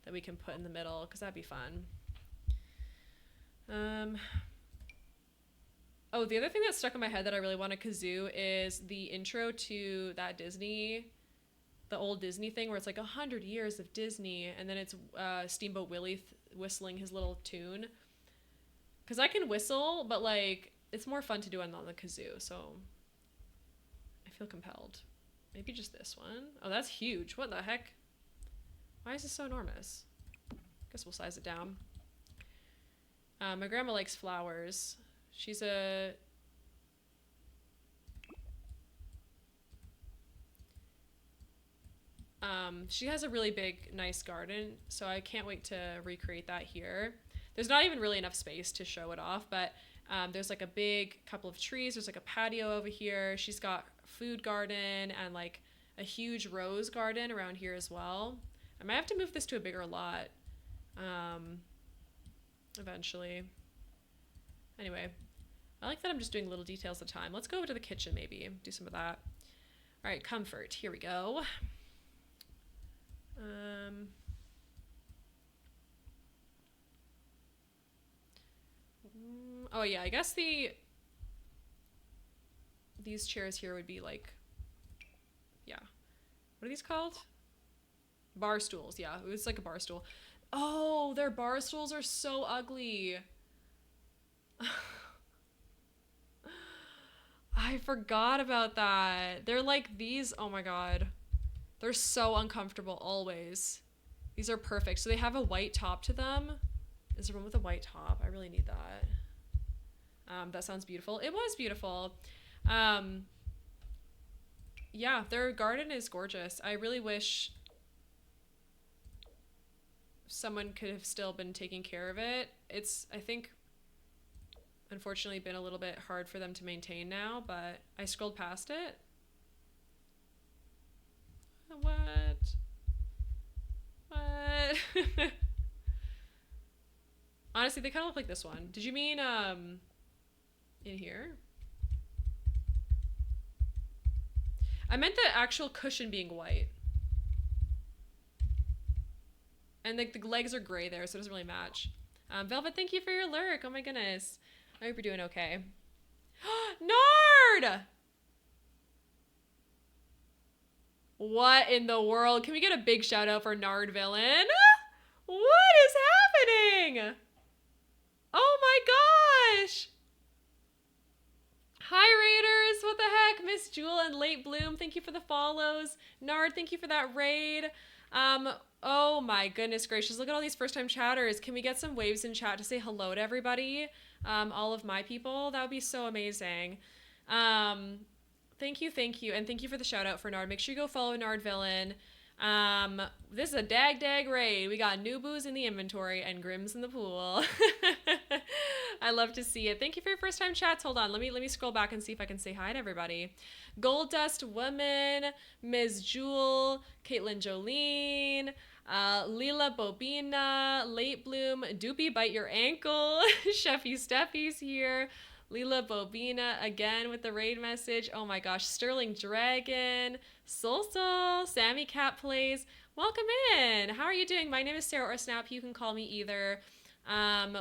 that we can put in the middle, because that'd be fun. Oh, the other thing that's stuck in my head that I really want to kazoo is the intro to that Disney, the old Disney thing where it's like 100 years of Disney, and then it's Steamboat Willie whistling his little tune. Because I can whistle, but like it's more fun to do on the kazoo, so I feel compelled. Maybe just this one. Oh, that's huge. What the heck? Why is this so enormous? Guess we'll size it down. My grandma likes flowers. She's a... she has a really big, nice garden, so I can't wait to recreate that here. There's not even really enough space to show it off, but there's like a big couple of trees. There's like a patio over here. She's got a food garden and like a huge rose garden around here as well. I might have to move this to a bigger lot eventually. Anyway, I like that I'm just doing little details at a time. Let's go over to the kitchen maybe, do some of that. All right, comfort. Here we go. Oh yeah, I guess these chairs here would be like, yeah. What are these called? Bar stools, yeah. It's like a bar stool. Oh, their bar stools are so ugly. I forgot about that. They're like these, oh my god. They're so uncomfortable always. These are perfect. So they have a white top to them. Is there one with a white top? I really need that. That sounds beautiful. It was beautiful. Yeah, their garden is gorgeous. I really wish someone could have still been taking care of it. It's, I think, unfortunately been a little bit hard for them to maintain now, but I scrolled past it. What? Honestly, they kind of look like this one. Did you mean, in here? I meant the actual cushion being white. And like the legs are gray there, so it doesn't really match. Velvet, thank you for your lurk. Oh my goodness. I hope you're doing okay. Nard! What in the world? Can we get a big shout out for Nard Villain? What is happening? Oh my gosh! Hi Raiders, what the heck? Miss Jewel and Late Bloom, thank you for the follows. Nard, thank you for that raid. Oh my goodness gracious, look at all these first time chatters. Can we get some waves in chat to say hello to everybody? All of my people, that would be so amazing. Thank you, and thank you for the shout out for Nard. Make sure you go follow Nard Villain. This is a dag raid. We got Nubu's in the inventory and Grimm's in the pool. I love to see it. Thank you for your first time chats. Hold on, let me scroll back and see if I can say hi to everybody. Gold Dust Woman, Ms. Jewel, Caitlin Jolene, Lila Bobina, Late Bloom, Doopy Bite Your Ankle, Chefy Steffi's here. Lila Bobina again with the raid message. Oh my gosh, Sterling Dragon, Soul Soul, Sammy Cat Plays. Welcome in. How are you doing? My name is Sarah or Snap. You can call me either.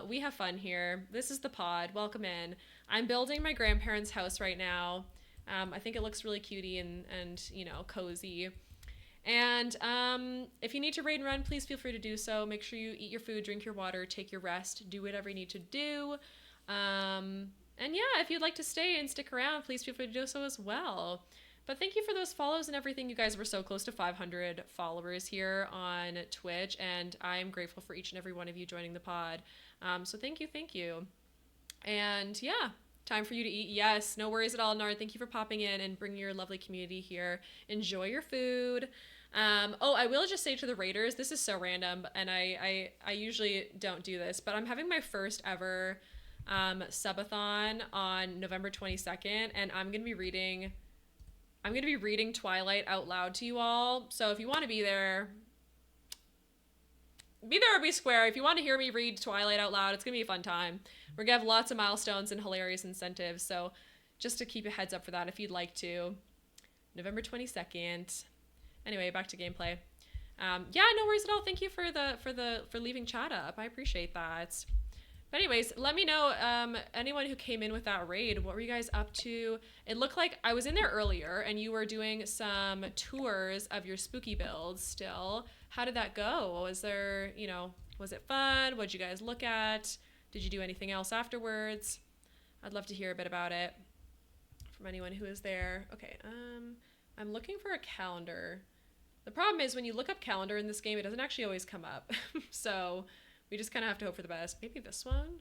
We have fun here. This is the pod. Welcome in. I'm building my grandparents' house right now. I think it looks really cutie and you know, cozy. And if you need to raid and run, please feel free to do so. Make sure you eat your food, drink your water, take your rest, do whatever you need to do. And yeah, if you'd like to stay and stick around, please feel free to do so as well. But thank you for those follows and everything. You guys were so close to 500 followers here on Twitch, and I am grateful for each and every one of you joining the pod. So thank you, thank you. And yeah, time for you to eat. Yes, no worries at all, Nard. Thank you for popping in and bringing your lovely community here. Enjoy your food. Oh, I will just say to the raiders, this is so random, and I usually don't do this, but I'm having my first ever subathon on November 22nd, and I'm gonna be reading Twilight out loud to you all. So if you want to be there or be square. If you want to hear me read Twilight out loud, it's gonna be a fun time. We're gonna have lots of milestones and hilarious incentives, so just to keep a heads up for that if you'd like to. November 22nd. Anyway, back to gameplay. Yeah, no worries at all. Thank you for leaving chat up. I appreciate that. But anyways, let me know, anyone who came in with that raid, what were you guys up to? It looked like I was in there earlier and you were doing some tours of your spooky builds still. How did that go? Was there, you know, was it fun? What'd you guys look at? Did you do anything else afterwards? I'd love to hear a bit about it from anyone who is there. Okay, I'm looking for a calendar. The problem is when you look up calendar in this game, it doesn't actually always come up. So we just kind of have to hope for the best. Maybe this one?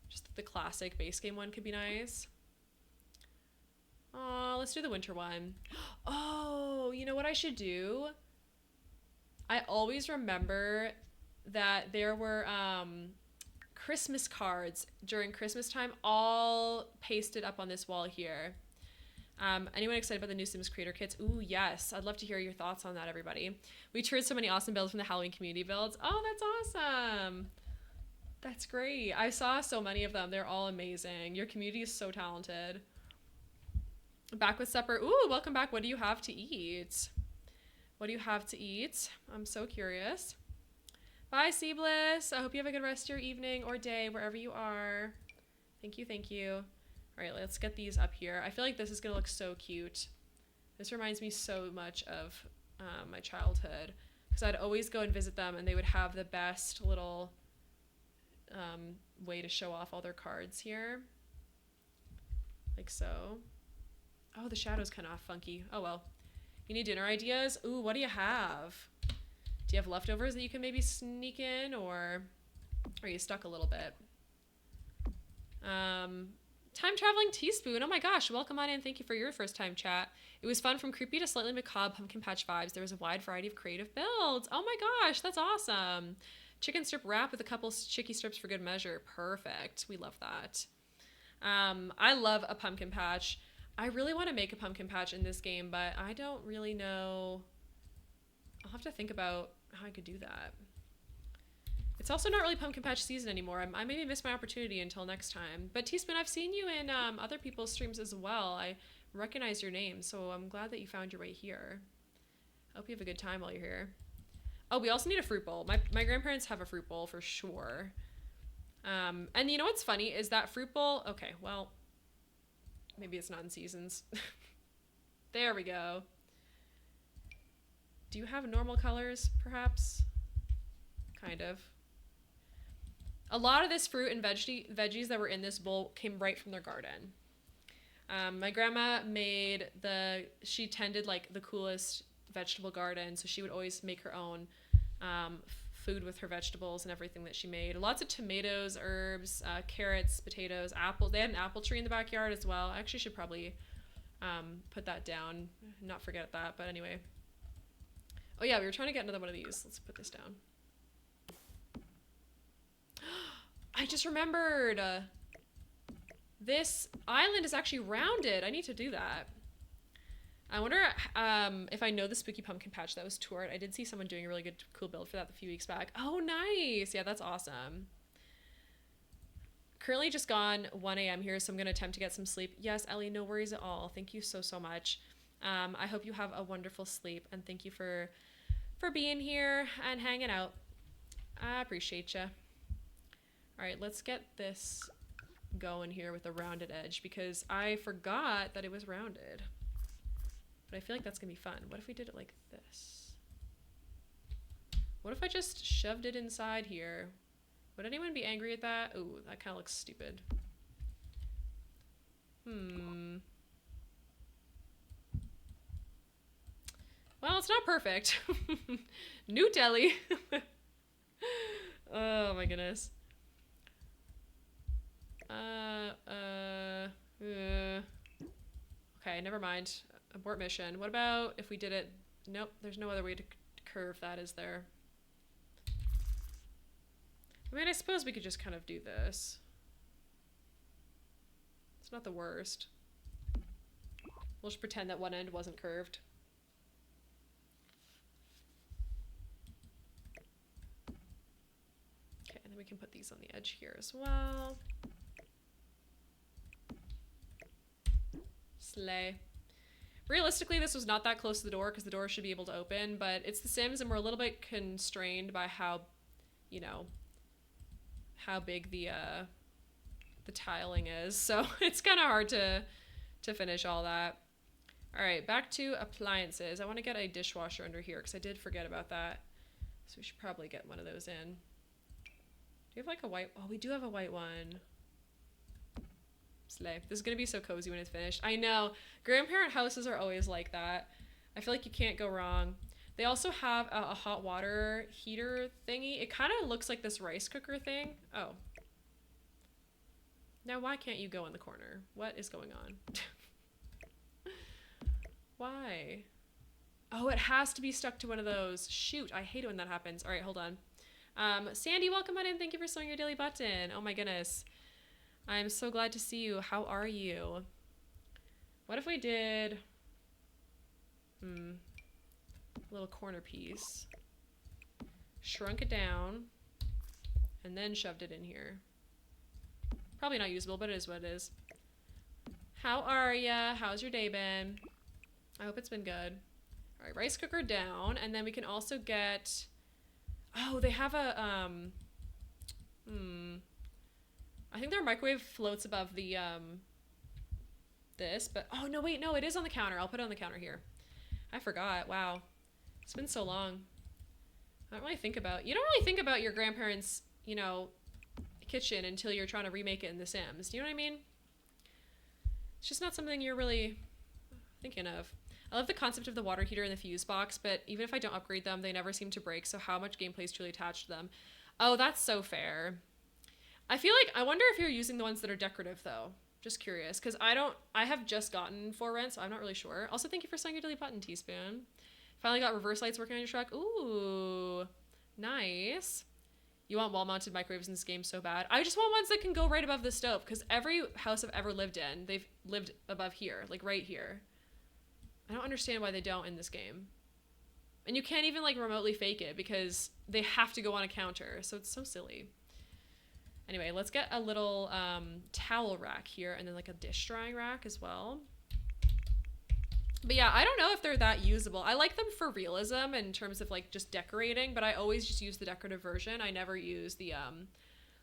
Just the classic base game one could be nice. Oh, let's do the winter one. Oh, you know what I should do? I always remember that there were Christmas cards during Christmas time all pasted up on this wall here. Anyone excited about the new Sims creator kits? Ooh, yes. I'd love to hear your thoughts on that, everybody. We toured so many awesome builds from the Halloween community builds. Oh, that's awesome. That's great. I saw so many of them. They're all amazing. Your community is so talented. Back with supper. Ooh, welcome back. What do you have to eat? What do you have to eat? I'm so curious. Bye, Seabliss. I hope you have a good rest of your evening or day, wherever you are. Thank you, thank you. All right, let's get these up here. I feel like this is gonna look so cute. This reminds me so much of my childhood, because I'd always go and visit them and they would have the best little way to show off all their cards here. Like so. Oh, the shadow's kind of funky. Oh well. You need dinner ideas? Ooh, what do you have? Do you have leftovers that you can maybe sneak in, or are you stuck a little bit? Time traveling teaspoon. Oh my gosh, welcome on in. Thank you for your first time chat. It was fun from creepy to slightly macabre pumpkin patch vibes. There was a wide variety of creative builds. Oh my gosh, that's awesome. Chicken strip wrap with a couple chicky strips for good measure. Perfect. We love that. I love a pumpkin patch. I really want to make a pumpkin patch in this game, but I don't really know. I'll have to think about how I could do that. It's also not really pumpkin patch season anymore. I maybe missed my opportunity until next time. But Teaspoon, I've seen you in other people's streams as well. I recognize your name, so I'm glad that you found your way here. I hope you have a good time while you're here. Oh, we also need a fruit bowl. My grandparents have a fruit bowl for sure. And you know what's funny is that fruit bowl... Okay, well, maybe it's not in seasons. There we go. Do you have normal colors, perhaps? Kind of. A lot of this fruit and veggies that were in this bowl came right from their garden. My grandma she tended like the coolest vegetable garden, so she would always make her own food with her vegetables and everything that she made. Lots of tomatoes, herbs, carrots, potatoes, apple. They had an apple tree in the backyard as well. I actually should probably put that down, not forget that, but anyway. Oh yeah, we were trying to get another one of these. Let's put this down. I just remembered. This island is actually rounded. I need to do that. I wonder if I know the Spooky Pumpkin Patch that was toured. I did see someone doing a really good, cool build for that a few weeks back. Oh, nice. Yeah, that's awesome. Currently just gone 1 a.m. here, so I'm going to attempt to get some sleep. Yes, Ellie, no worries at all. Thank you so, so much. I hope you have a wonderful sleep, and thank you for being here and hanging out. I appreciate you. All right, let's get this going here with a rounded edge because I forgot that it was rounded. But I feel like that's gonna be fun. What if we did it like this? What if I just shoved it inside here? Would anyone be angry at that? Ooh, that kind of looks stupid. Well, it's not perfect. New Delhi. Oh my goodness. Okay, never mind. Abort mission. What about if we did it? Nope, there's no other way to curve that, is there? I mean, I suppose we could just kind of do this. It's not the worst. We'll just pretend that one end wasn't curved. Okay, and then we can put these on the edge here as well. Slay. Realistically, this was not that close to the door because the door should be able to open, but it's The Sims and we're a little bit constrained by how, you know, how big the tiling is. So it's kind of hard to finish all that. All right, back to appliances. I want to get a dishwasher under here because I did forget about that. So we should probably get one of those in. Do you have like a white? Oh, we do have a white one. Slay. This is going to be so cozy when it's finished. I know. Grandparent houses are always like that. I feel like you can't go wrong. They also have a hot water heater thingy. It kind of looks like this rice cooker thing. Oh. Now, why can't you go in the corner? What is going on? Why? Oh, it has to be stuck to one of those. Shoot, I hate it when that happens. All right, hold on. Sandy, welcome on in. Thank you for sewing your daily button. Oh my goodness. I'm so glad to see you. How are you? What if we did... a little corner piece. Shrunk it down. And then shoved it in here. Probably not usable, but it is what it is. How are ya? How's your day been? I hope it's been good. All right, rice cooker down. And then we can also get... Oh, they have a... I think their microwave floats above the, this, but, oh, no, wait, no, it is on the counter. I'll put it on the counter here. I forgot. Wow. It's been so long. I don't really think about, you don't really think about your grandparents', you know, kitchen until you're trying to remake it in The Sims. Do you know what I mean? It's just not something you're really thinking of. I love the concept of the water heater and the fuse box, but even if I don't upgrade them, they never seem to break, so how much gameplay is truly attached to them? Oh, that's so fair. I feel like, I wonder if you're using the ones that are decorative though. Just curious, because I have just gotten For Rent, so I'm not really sure. Also, thank you for sewing your daily button, Teaspoon. Finally got reverse lights working on your truck. Ooh, nice. You want wall-mounted microwaves in this game so bad. I just want ones that can go right above the stove, because every house I've ever lived in, they've lived above here, like right here. I don't understand why they don't in this game. And you can't even like remotely fake it, because they have to go on a counter, so it's so silly. Anyway, let's get a little towel rack here and then like a dish drying rack as well. But yeah, I don't know if they're that usable. I like them for realism in terms of like just decorating, but I always just use the decorative version. I never use the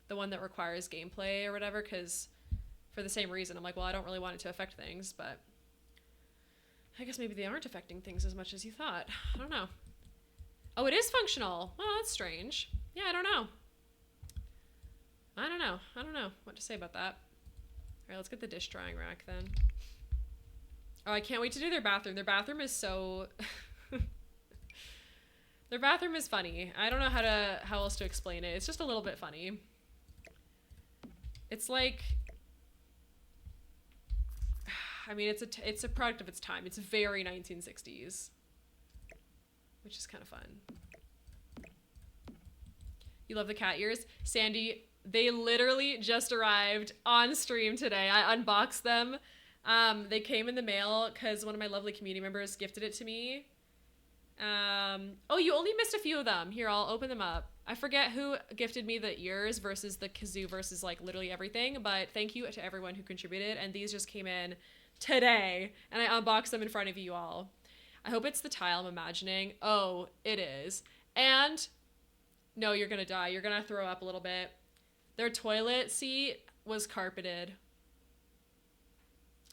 one that requires gameplay or whatever, because for the same reason. I'm like, well, I don't really want it to affect things, but I guess maybe they aren't affecting things as much as you thought. I don't know. Oh, it is functional. Well, that's strange. Yeah, I don't know. I don't know what to say about that. All right, let's get the dish drying rack then. Oh, I can't wait to do their bathroom. Their bathroom is so... Their bathroom is funny. I don't know how else to explain it. It's just a little bit funny. It's like... I mean, it's a product of its time. It's very 1960s. Which is kind of fun. You love the cat ears? Sandy... They literally just arrived on stream today. I unboxed them They came in the mail because one of my lovely community members gifted it to me. Oh, you only missed a few of them. Here, I'll open them up. I forget who gifted me the ears versus the kazoo versus like literally everything, but thank you to everyone who contributed. And these just came in today, and I unboxed them in front of you all. I hope it's the tile I'm imagining. Oh, it is. And no, you're gonna die. You're gonna throw up a little bit. Their toilet seat was carpeted.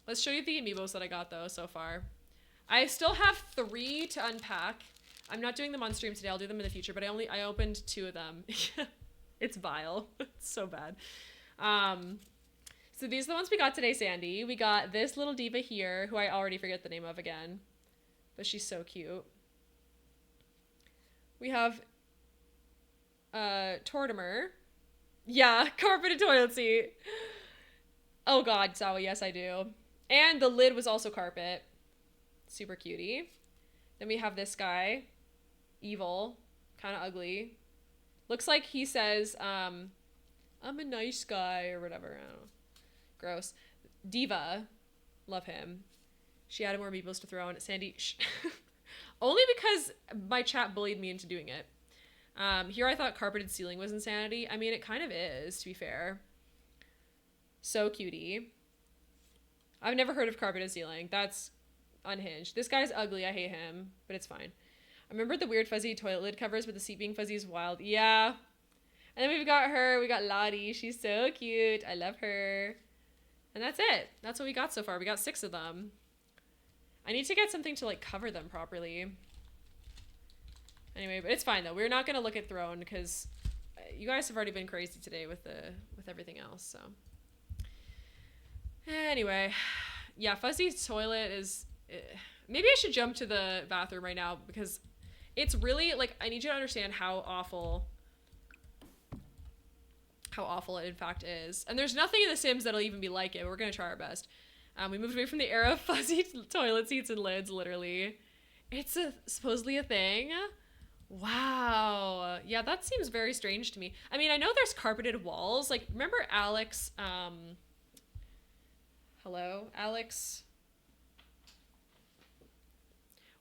Let's show you the amiibos that I got though so far. I still have 3 to unpack. I'm not doing them on stream today. I'll do them in the future, but I opened 2 of them. It's vile. It's so bad. So these are the ones we got today, Sandy. We got this little diva here, who I already forget the name of again, but she's so cute. We have Tortimer. Yeah, carpeted toilet seat. Oh god, Sawa, yes I do. And the lid was also carpet. Super cutie. Then we have this guy. Evil. Kind of ugly. Looks like he says, I'm a nice guy or whatever. I don't know. Gross. Diva. Love him. She added more amiibos to throw in. Sandy. Only because my chat bullied me into doing it. Here I thought carpeted ceiling was insanity. I mean, it kind of is, to be fair. So cutie. I've never heard of carpeted ceiling. That's unhinged. This guy's ugly. I hate him, but it's fine. I remember the weird fuzzy toilet lid covers, but the seat being fuzzy is wild. Yeah. And then we've got her. We got Lottie. She's so cute. I love her. And that's it. That's what we got so far. We got 6 of them. I need to get something to like cover them properly. Anyway, but it's fine though. We're not gonna look at Throne because you guys have already been crazy today with everything else. So anyway, yeah, fuzzy toilet is. Maybe I should jump to the bathroom right now because it's really like I need you to understand how awful it in fact is. And there's nothing in The Sims that'll even be like it. But we're gonna try our best. We moved away from the era of fuzzy toilet seats and lids. Literally, it's supposedly a thing. Wow. Yeah, that seems very strange to me. I mean, I know there's carpeted walls. Like, remember Alex? Hello, Alex.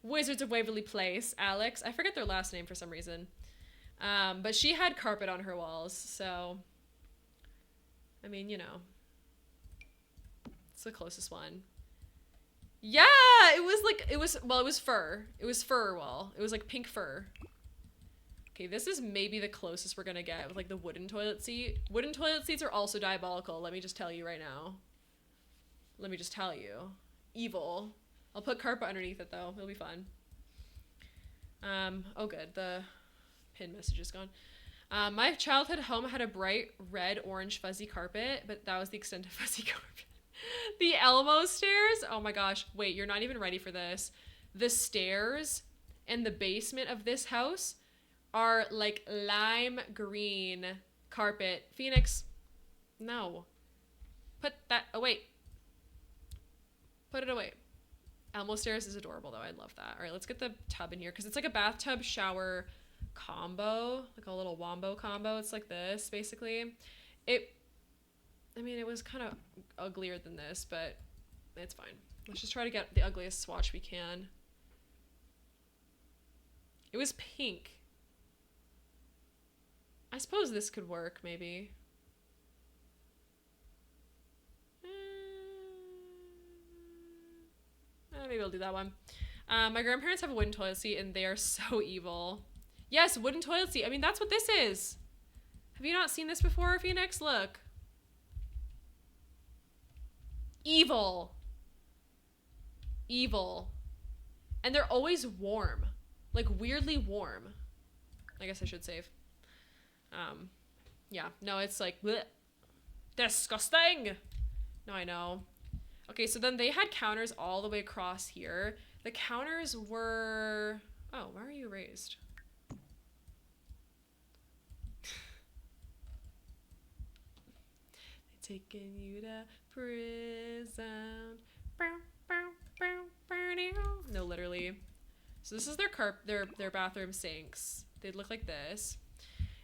Wizards of Waverly Place, Alex. I forget their last name for some reason. But she had carpet on her walls, so I mean, you know. It's the closest one. Yeah, it was fur. It was fur wall. It was like pink fur. Okay, this is maybe the closest we're gonna get with like the wooden toilet seat. Wooden toilet seats are also diabolical, let me just tell you right now. Let me just tell you. Evil. I'll put carpet underneath it though. It'll be fun. Oh good. The pin message is gone. My childhood home had a bright red, orange, fuzzy carpet, but that was the extent of fuzzy carpet. The Elmo stairs? Oh my gosh. Wait, you're not even ready for this. The stairs in the basement of this house are like lime green carpet. Phoenix, no. Put that away. Put it away. Elmo stairs is adorable though. I love that. All right, let's get the tub in here because it's like a bathtub shower combo, like a little wombo combo. It's like this basically. I mean, it was kind of uglier than this, but it's fine. Let's just try to get the ugliest swatch we can. It was pink. I suppose this could work, maybe. Maybe I'll do that one. My grandparents have a wooden toilet seat, and they are so evil. Yes, wooden toilet seat. I mean, that's what this is. Have you not seen this before, Phoenix? Look. Evil. Evil. And they're always warm. Like, weirdly warm. I guess I should save. Yeah. No, it's like, bleh. Disgusting. No, I know. Okay, so then they had counters all the way across here. The counters were... Oh, why are you erased? Taking you to prison. No, literally. So this is their bathroom sinks. They'd look like this.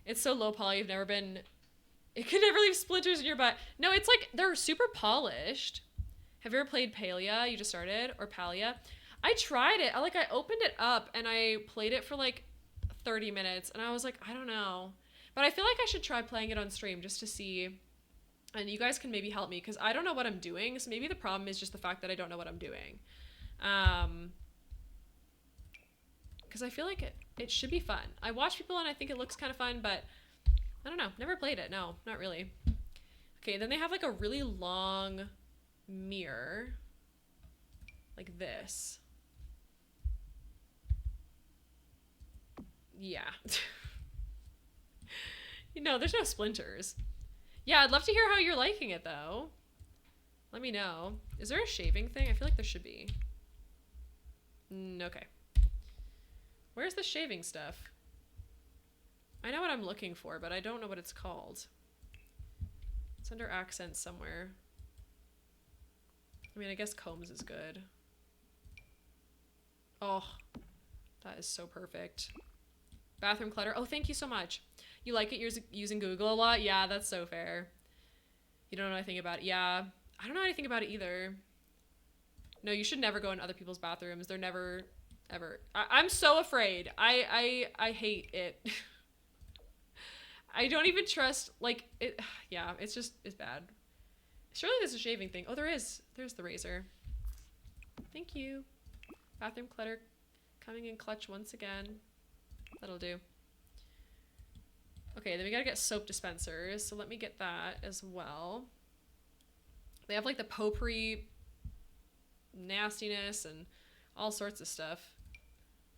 It's so low poly. You've never been... It could never leave splinters in your butt. No, it's like they're super polished. Have you ever played Palia? You just started? Or Palia? I tried it. I opened it up and I played it for like 30 minutes and I was like, I don't know. But I feel like I should try playing it on stream just to see. And you guys can maybe help me because I don't know what I'm doing. So maybe the problem is just the fact that I don't know what I'm doing. Because I feel like it should be fun. I watch people and I think it looks kind of fun, but I don't know. Never played it. No, not really. Okay, then they have like a really long mirror. Like this. Yeah. There's no splinters. Yeah, I'd love to hear how you're liking it though. Let me know. Is there a shaving thing? I feel like there should be. Okay. Where's the shaving stuff? I know what I'm looking for, but I don't know what it's called. It's under accents somewhere. I mean, I guess combs is good. Oh, that is so perfect. Bathroom clutter. Oh, thank you so much. You like it using Google a lot? Yeah, that's so fair. You don't know anything about it. Yeah, I don't know anything about it either. No, you should never go in other people's bathrooms. They're never, ever. I'm so afraid. I hate it. I don't even trust, like, it. Yeah, it's bad. Surely there's a shaving thing. Oh, there is. There's the razor. Thank you. Bathroom clutter coming in clutch once again. That'll do. Okay, then we gotta get soap dispensers. So let me get that as well. They have like the potpourri nastiness and all sorts of stuff.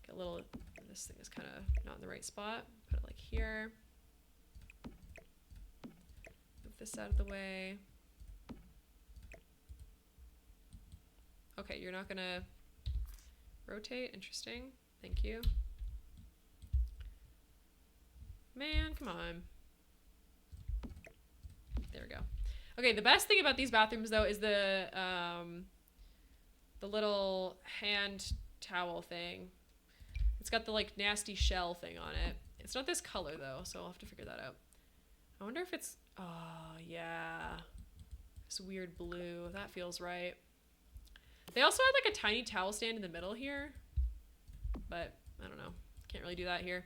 Get a little, this thing is kind of not in the right spot. Put it like here. Move this out of the way. Okay, you're not gonna rotate. Interesting. Thank you. Man, come on. There we go. Okay, the best thing about these bathrooms though is the little hand towel thing. It's got the like nasty shell thing on it. It's not this color though, so I'll have to figure that out. I wonder if it's, oh yeah. This weird blue, that feels right. They also had like a tiny towel stand in the middle here, but I don't know. Can't really do that here.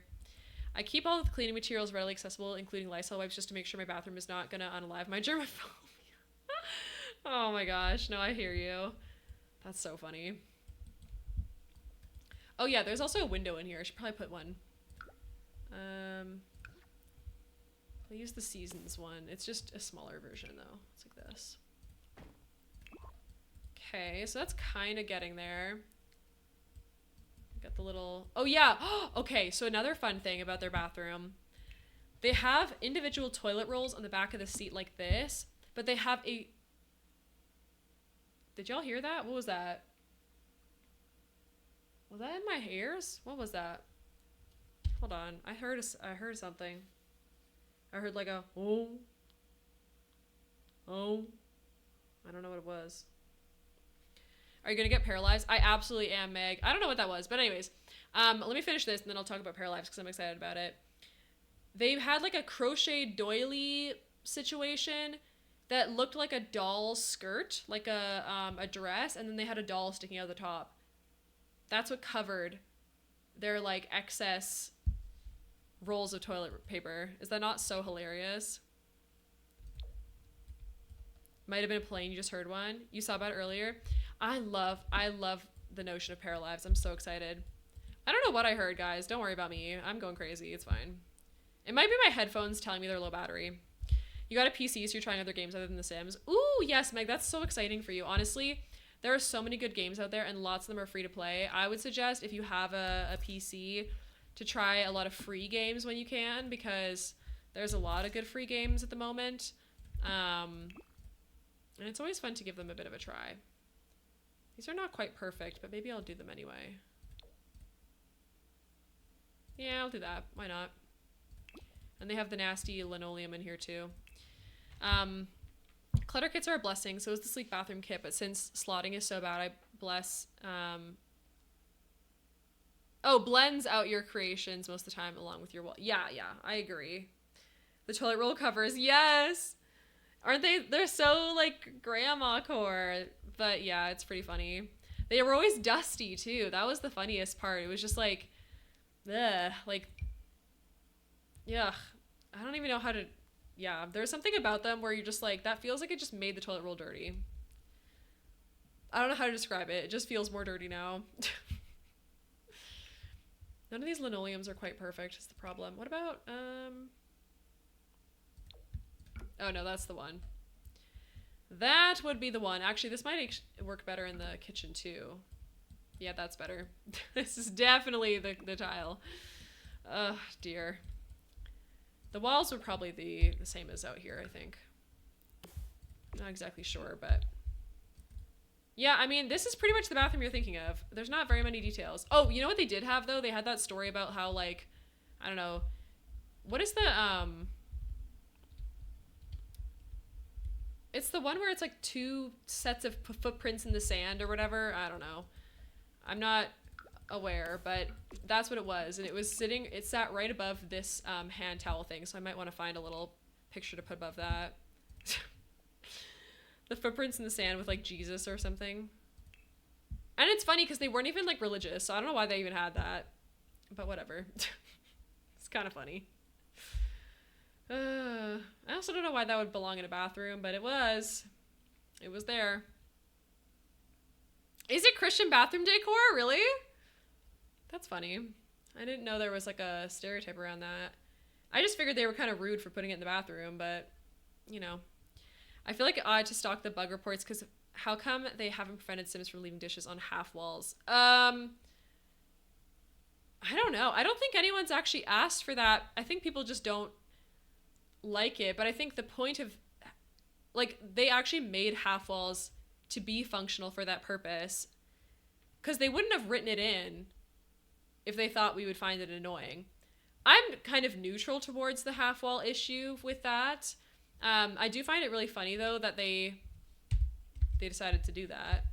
I keep all the cleaning materials readily accessible, including Lysol wipes, just to make sure my bathroom is not gonna unalive my germophobia. Oh my gosh, no, I hear you. That's so funny. Oh yeah, there's also a window in here. I should probably put one. I'll use the Seasons one. It's just a smaller version though. It's like this. Okay, so that's kind of getting there. Got the little, oh yeah. Okay, so another fun thing about their bathroom. They have individual toilet rolls on the back of the seat like this, but they have a, did y'all hear that? What was that? Was that in my ears? What was that? Hold on. I heard something. I heard like a, oh. I don't know what it was. Are you gonna get paralyzed? I absolutely am, Meg. I don't know what that was, but anyways, let me finish this and then I'll talk about paralyzed because I'm excited about it. They've had like a crochet doily situation that looked like a doll's skirt, like a dress, and then they had a doll sticking out of the top. That's what covered their like excess rolls of toilet paper. Is that not so hilarious? Might have been a plane, you just heard one. You saw about it earlier. I love the notion of paralives. I'm so excited. I don't know what I heard, guys. Don't worry about me. I'm going crazy. It's fine. It might be my headphones telling me they're low battery. You got a PC, so you're trying other games other than The Sims. Ooh, yes, Meg. That's so exciting for you. Honestly, there are so many good games out there, and lots of them are free to play. I would suggest, if you have a PC, to try a lot of free games when you can, because there's a lot of good free games at the moment. And it's always fun to give them a bit of a try. These are not quite perfect, but maybe I'll do them anyway. Yeah, I'll do that. Why not? And they have the nasty linoleum in here too. Clutter kits are a blessing. So is the sleek bathroom kit, but since slotting is so bad, I bless... Oh, blends out your creations most of the time along with your wall. Yeah, I agree. The toilet roll covers, yes! Aren't they? They're so like grandma core. But yeah, it's pretty funny. They were always dusty too. That was the funniest part. It was just like, ugh, like, yeah. I don't even know how to. Yeah, there's something about them where you're just like, that feels like it just made the toilet roll dirty. I don't know how to describe it. It just feels more dirty now. None of these linoleums are quite perfect is the problem. What about, oh no, that's the one. That would be the one. Actually, this might work better in the kitchen too. Yeah, that's better. This is definitely the tile. Oh, dear. The walls were probably the same as out here, I think. Not exactly sure, but... Yeah, I mean, this is pretty much the bathroom you're thinking of. There's not very many details. Oh, you know what they did have, though? They had that story about how, like, I don't know. What is the, It's the one where it's, like, 2 sets of footprints in the sand or whatever. I don't know. I'm not aware, but that's what it was. And it sat right above this, hand towel thing, so I might want to find a little picture to put above that. The footprints in the sand with like Jesus or something. And it's funny because they weren't even like religious, so I don't know why they even had that. But whatever. It's kind of funny. I also don't know why that would belong in a bathroom, but it was. It was there. Is it Christian bathroom decor? Really? That's funny. I didn't know there was like a stereotype around that. I just figured they were kind of rude for putting it in the bathroom, but you know. I feel like it odd to stalk the bug reports because how come they haven't prevented Sims from leaving dishes on half walls? I don't know. I don't think anyone's actually asked for that. I think people just don't like it. But I think the point of, like, they actually made half walls to be functional for that purpose because they wouldn't have written it in if they thought we would find it annoying. I'm kind of neutral towards the half wall issue with that. I do find it really funny though that they decided to do that.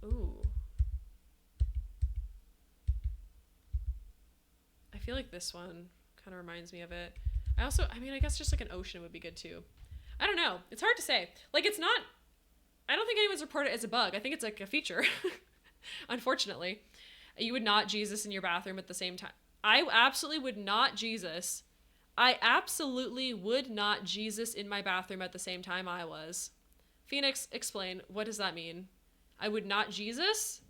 Ooh. I feel like this one kind of reminds me of it. I mean, I guess just like an ocean would be good too. I don't know. It's hard to say. Like it's not, I don't think anyone's reported it as a bug. I think it's like a feature. Unfortunately. You would not Jesus in your bathroom at the same time. I absolutely would not Jesus. I absolutely would not Jesus in my bathroom at the same time I was. Phoenix, explain. What does that mean? I would not Jesus?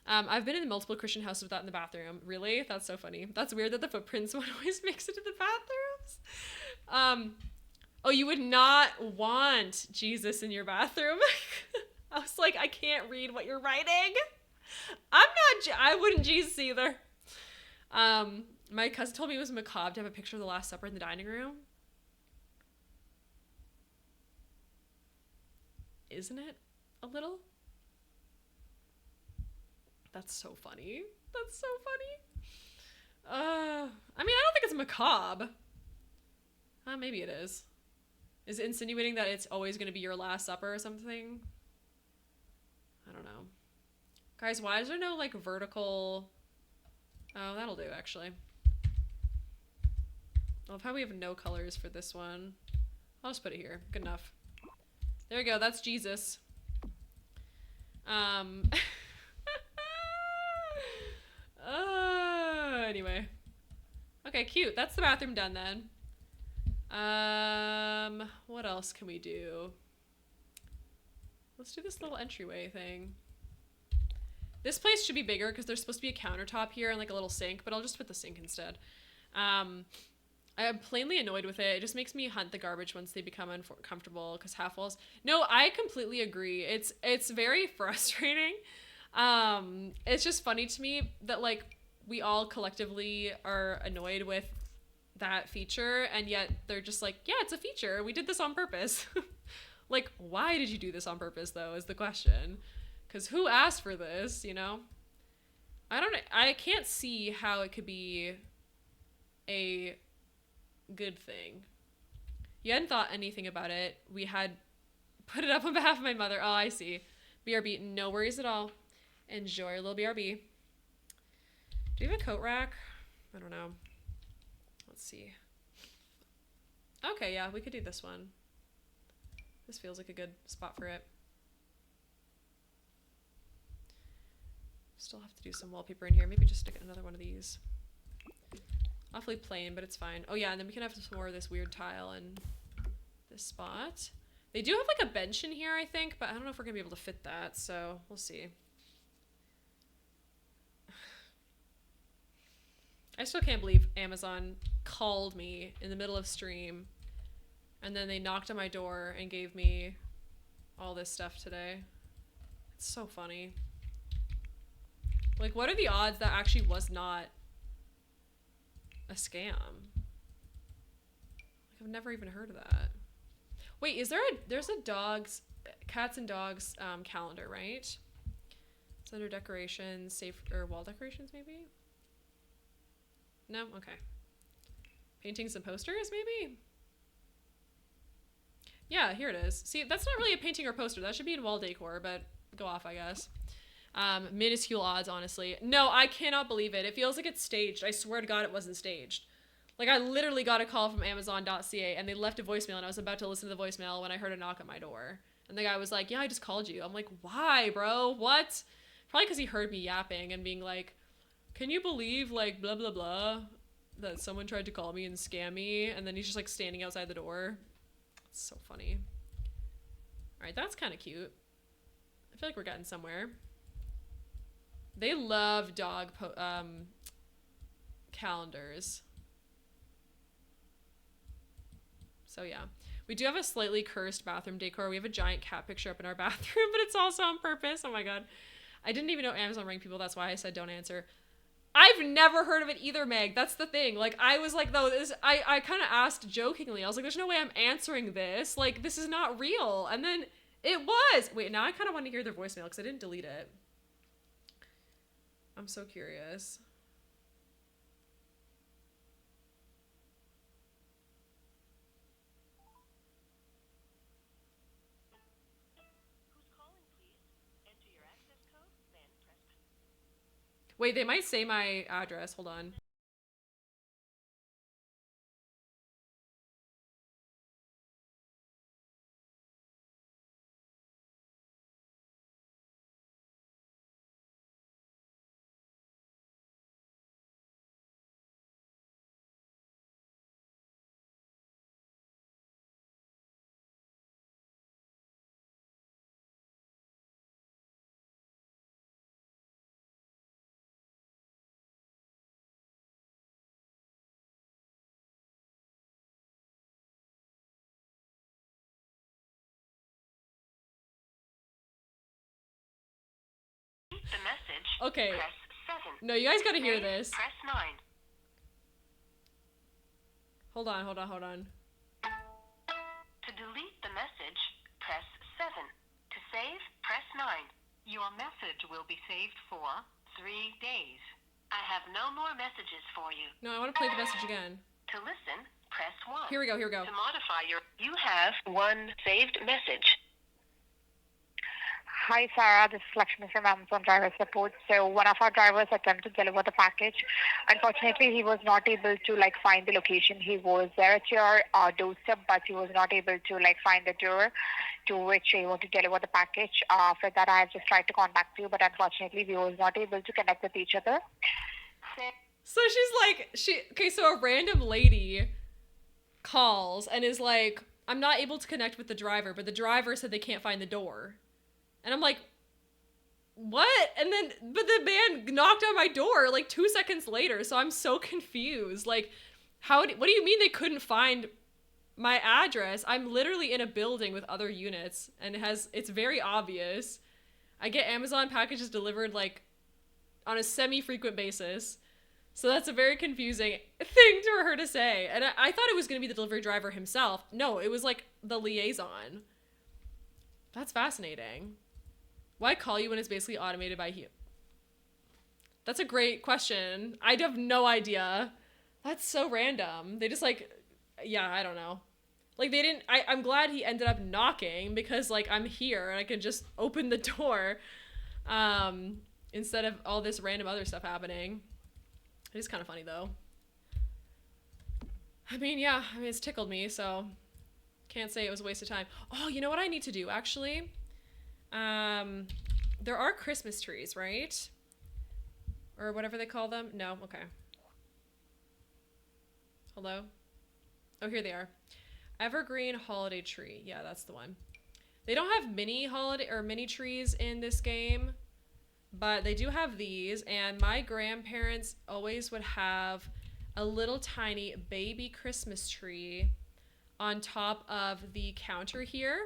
I've been in multiple Christian houses with that in the bathroom. Really? That's so funny. That's weird that the footprints would always mix into the bathrooms. Oh, you would not want Jesus in your bathroom? I was like, I can't read what you're writing. I wouldn't Jesus either. My cousin told me it was macabre to have a picture of the Last Supper in the dining room. Isn't it a little? That's so funny. That's so funny. I mean, I don't think it's macabre. Maybe it is. Is it insinuating that it's always going to be your last supper or something? I don't know. Guys, why is there no, like, vertical... Oh, that'll do, actually. I love how we have no colors for this one. I'll just put it here. Good enough. There we go. That's Jesus. Anyway. Okay, cute. That's the bathroom done then. What else can we do? Let's do this little entryway thing. This place should be bigger because there's supposed to be a countertop here and like a little sink, but I'll just put the sink instead. I'm plainly annoyed with it. It just makes me hunt the garbage once they become uncomfortable because half walls. No, I completely agree. It's very frustrating. It's just funny to me that like we all collectively are annoyed with that feature and yet they're just like, yeah, it's a feature. We did this on purpose. Like, why did you do this on purpose though is the question. Because who asked for this, you know? I can't see how it could be a good thing. You hadn't thought anything about it. We had put it up on behalf of my mother. Oh, I see. BRB, no worries at all. Enjoy your little BRB. Do you have a coat rack? I don't know. Let's see. Okay, yeah, we could do this one. This feels like a good spot for it. Still have to do some wallpaper in here. Maybe just stick another one of these. Awfully plain, but it's fine. Oh yeah, and then we can have some more of this weird tile in this spot. They do have like a bench in here, I think, but I don't know if we're gonna be able to fit that, so we'll see. I still can't believe Amazon called me in the middle of stream and then they knocked on my door and gave me all this stuff today. It's so funny. Like, what are the odds that actually was not a scam? Like, I've never even heard of that. Wait, there's a cats and dogs calendar, right? It's under decorations, safe, or wall decorations maybe? No? Okay. Paintings and posters maybe? Yeah, here it is. See, that's not really a painting or poster. That should be in wall decor, but go off, I guess. Minuscule odds, honestly. No, I cannot believe it. It feels like it's staged. I swear to God it wasn't staged. Like, I literally got a call from Amazon.ca and they left a voicemail and I was about to listen to the voicemail when I heard a knock at my door. And the guy was like, yeah, I just called you. I'm like, why, bro? What? Probably because he heard me yapping and being like, can you believe, like, blah, blah, blah, that someone tried to call me and scam me? And then he's just, like, standing outside the door. It's so funny. Alright, that's kind of cute. I feel like we're getting somewhere. They love dog calendars. So yeah, we do have a slightly cursed bathroom decor. We have a giant cat picture up in our bathroom, but it's also on purpose. Oh my God. I didn't even know Amazon rang people. That's why I said don't answer. I've never heard of it either, Meg. That's the thing. Like, I was like, though, I kind of asked jokingly. I was like, there's no way I'm answering this. Like, this is not real. And then it was. Wait, now I kind of want to hear their voicemail because I didn't delete it. I'm so curious. Wait, they might say my address. Hold on. The message. Okay. Press 7. No, you guys gotta hear this. Press 9. Hold on, hold on, hold on. To delete the message, press 7. To save, press 9. Your message will be saved for 3 days. I have no more messages for you. No, I want to play the message again. To listen, press 1. Here we go, here we go. To modify you have one saved message. Hi, Sarah. This is Lakshmi from Amazon Driver Support. So one of our drivers attempted to deliver the package. Unfortunately, he was not able to find the location. He was there at your doorstep, but he was not able to find the door to which he wanted to deliver the package. After that, I have just tried to contact you, but unfortunately, we was not able to connect with each other. So she's like, okay, so a random lady calls and is like, I'm not able to connect with the driver, but the driver said they can't find the door. And I'm like, what? And then, but the man knocked on my door 2 seconds later. So I'm so confused. Like, what do you mean they couldn't find my address? I'm literally in a building with other units and it's very obvious. I get Amazon packages delivered on a semi-frequent basis. So that's a very confusing thing for her to say. And I thought it was going to be the delivery driver himself. No, it was the liaison. That's fascinating. Why call you when it's basically automated by you? That's a great question. I have no idea. That's so random. They just yeah, I don't know. They didn't, I'm glad he ended up knocking because I'm here and I can just open the door instead of all this random other stuff happening. It is kind of funny though. I mean, yeah, it's tickled me, so can't say it was a waste of time. Oh, you know what I need to do actually? There are Christmas trees, right? or whatever they call them. No, okay. Hello? Oh, here they are. Evergreen holiday tree. Yeah, that's the one. They don't have mini trees in this game, but they do have these, and my grandparents always would have a little tiny baby Christmas tree on top of the counter here.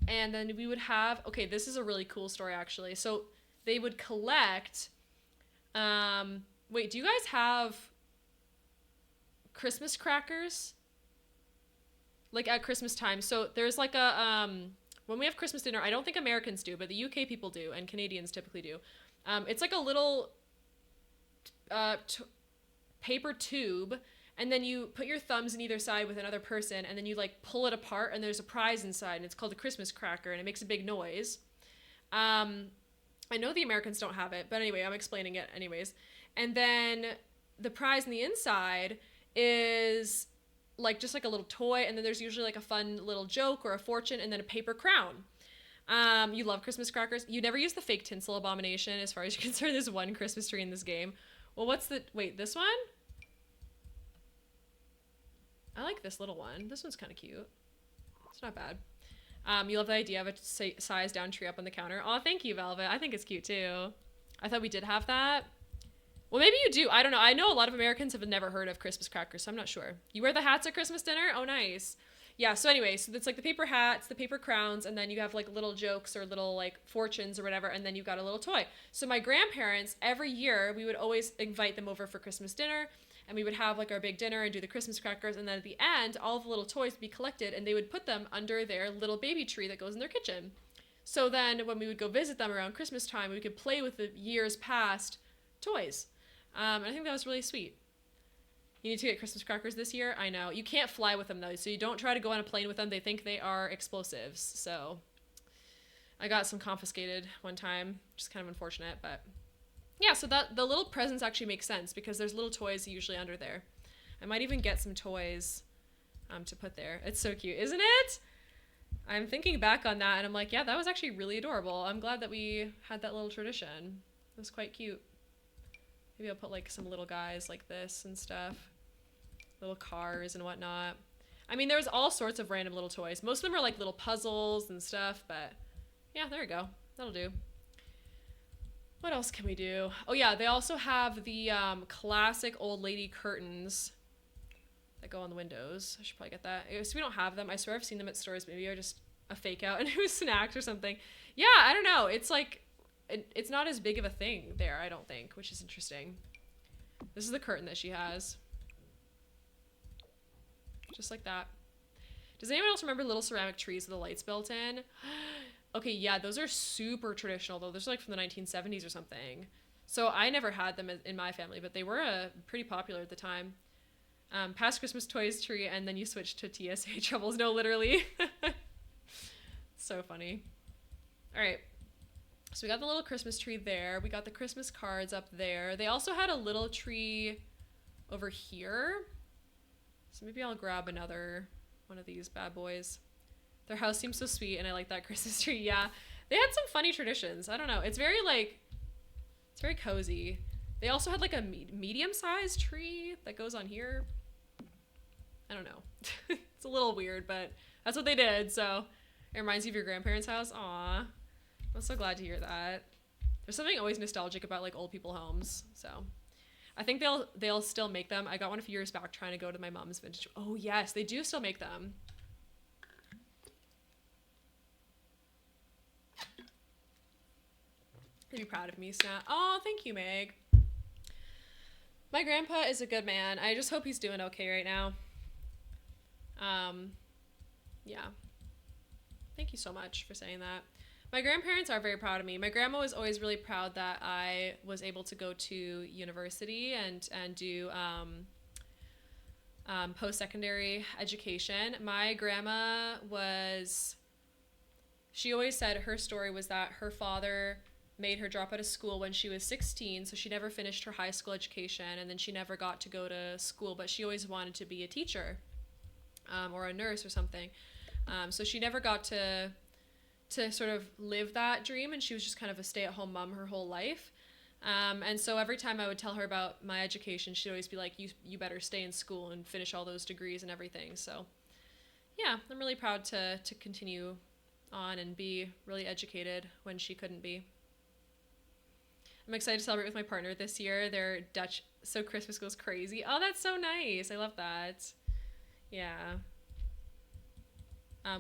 And then we would have, okay, this is a really cool story actually. So they would collect, wait, do you guys have Christmas crackers? Like at Christmas time. So there's like a, when we have Christmas dinner, I don't think Americans do, but the UK people do, and Canadians typically do. It's like a little paper tube, and then you put your thumbs in either side with another person, and then you like pull it apart, and there's a prize inside, and it's called a Christmas cracker, and it makes a big noise. I know the Americans don't have it, but anyway, I'm explaining it anyways. And then the prize in the inside is like just like a little toy, and then there's usually like a fun little joke or a fortune, and then a paper crown. You love Christmas crackers. You never use the fake tinsel abomination as far as you're concerned. There's one Christmas tree in this game. Well, wait, this one? I like this little one. This one's kind of cute. It's not bad. You love the idea of a size down tree up on the counter. Oh, thank you, Velvet. I think it's cute too. I thought we did have that. Well, maybe you do. I don't know. I know a lot of Americans have never heard of Christmas crackers, so I'm not sure. You wear the hats at Christmas dinner? Oh, nice. Yeah, so anyway, so it's like the paper hats, the paper crowns, and then you have like little jokes or little like fortunes or whatever, and then you've got a little toy. So my grandparents, every year, we would always invite them over for Christmas dinner, and we would have like our big dinner and do the Christmas crackers, and then at the end, all of the little toys would be collected, and they would put them under their little baby tree that goes in their kitchen. So then when we would go visit them around Christmas time, we could play with the years past toys. And I think that was really sweet. You need to get Christmas crackers this year? I know. You can't fly with them though, so you don't try to go on a plane with them. They think they are explosives. So I got some confiscated one time, which is kind of unfortunate, but yeah, so that the little presents actually make sense because there's little toys usually under there. I might even get some toys to put there. It's so cute, isn't it? I'm thinking back on that and I'm like, yeah, that was actually really adorable. I'm glad that we had that little tradition. It was quite cute. Maybe I'll put like some little guys like this and stuff. Little cars and whatnot. I mean, there's all sorts of random little toys. Most of them are like little puzzles and stuff, but yeah, there we go. That'll do. What else can we do? Oh yeah, they also have the classic old lady curtains that go on the windows. I should probably get that. So we don't have them. I swear I've seen them at stores. Maybe they're just a fake out and it was snacks or something. Yeah, I don't know. It's like, it's not as big of a thing there, I don't think, which is interesting. This is the curtain that she has. Just like that. Does anyone else remember little ceramic trees with the lights built in? Okay, yeah, those are super traditional though. Those are like from the 1970s or something. So I never had them in my family, but they were pretty popular at the time. Past Christmas toys tree, and then you switch to TSA troubles. No, literally. So funny. All right. So we got the little Christmas tree there. We got the Christmas cards up there. They also had a little tree over here. So maybe I'll grab another one of these bad boys. Their house seems so sweet, and I like that Christmas tree. Yeah, they had some funny traditions. I don't know. It's very it's very cozy. They also had like a medium-sized tree that goes on here. I don't know. It's a little weird, but that's what they did. So it reminds you of your grandparents' house. Aw. I'm so glad to hear that. There's something always nostalgic about like old people homes. So I think they'll still make them. I got one a few years back trying to go to my mom's vintage. Oh yes, they do still make them. They'd be proud of me, Snap. Oh, thank you, Meg. My grandpa is a good man. I just hope he's doing okay right now. Yeah. Thank you so much for saying that. My grandparents are very proud of me. My grandma was always really proud that I was able to go to university and do post-secondary education. My grandma she always said her story was that her father made her drop out of school when she was 16, so she never finished her high school education, and then she never got to go to school, but she always wanted to be a teacher or a nurse or something. So she never got to sort of live that dream, and she was just kind of a stay-at-home mom her whole life. And so every time I would tell her about my education, she'd always be like, you better stay in school and finish all those degrees and everything. So yeah, I'm really proud to continue on and be really educated when she couldn't be. I'm excited to celebrate with my partner this year. They're Dutch, so Christmas goes crazy. Oh, that's so nice. I love that. Yeah.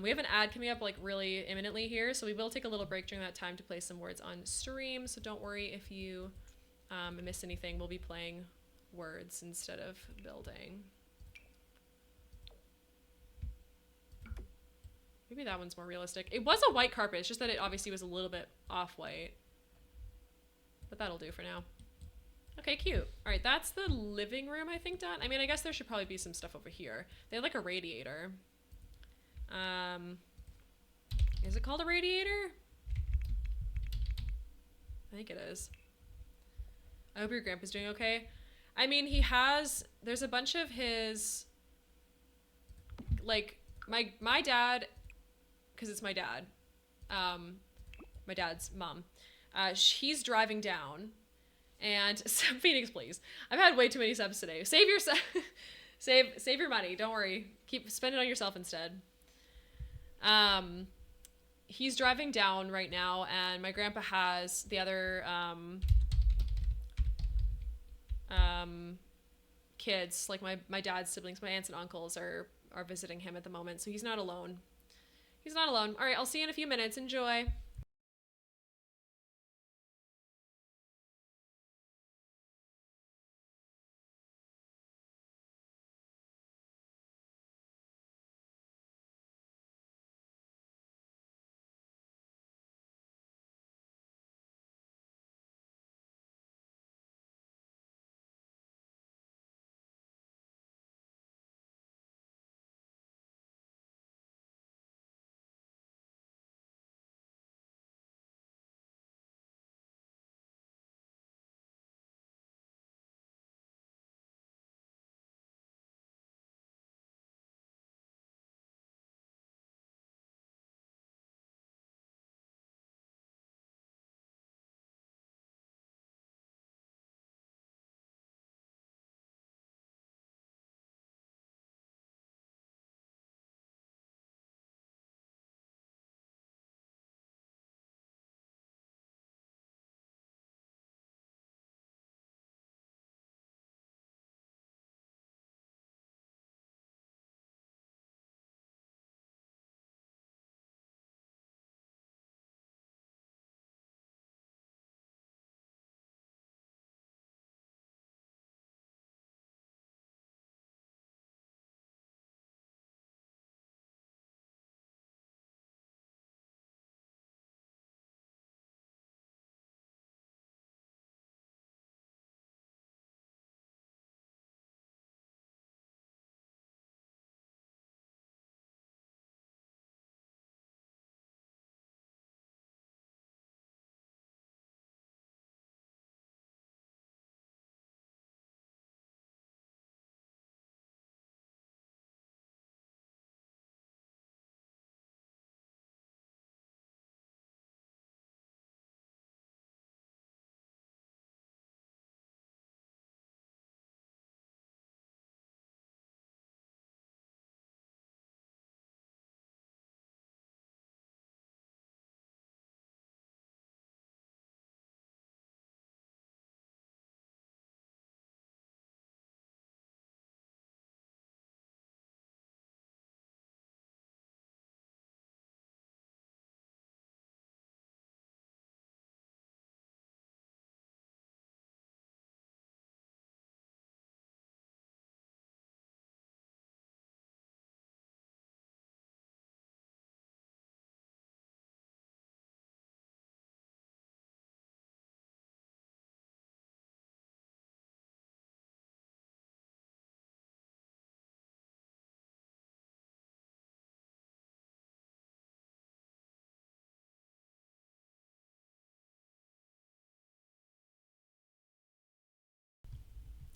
We have an ad coming up like really imminently here, so we will take a little break during that time to play some words on stream. So don't worry if you miss anything. We'll be playing words instead of building. Maybe that one's more realistic. It was a white carpet, it's just that it obviously was a little bit off-white. But that'll do for now. Okay, cute. All right, that's the living room, I think, done. I mean, I guess there should probably be some stuff over here. They have like a radiator. Is it called a radiator? I think it is. I hope your grandpa's doing okay. I mean, there's a bunch of his, like, my dad, because it's my dad, my dad's mom, he's driving down, and Phoenix, please. I've had way too many subs today. Save your save your money. Don't worry. Spend it on yourself instead. He's driving down right now, and my grandpa has the other kids, like my dad's siblings, my aunts and uncles are visiting him at the moment, so he's not alone. He's not alone. All right, I'll see you in a few minutes. Enjoy.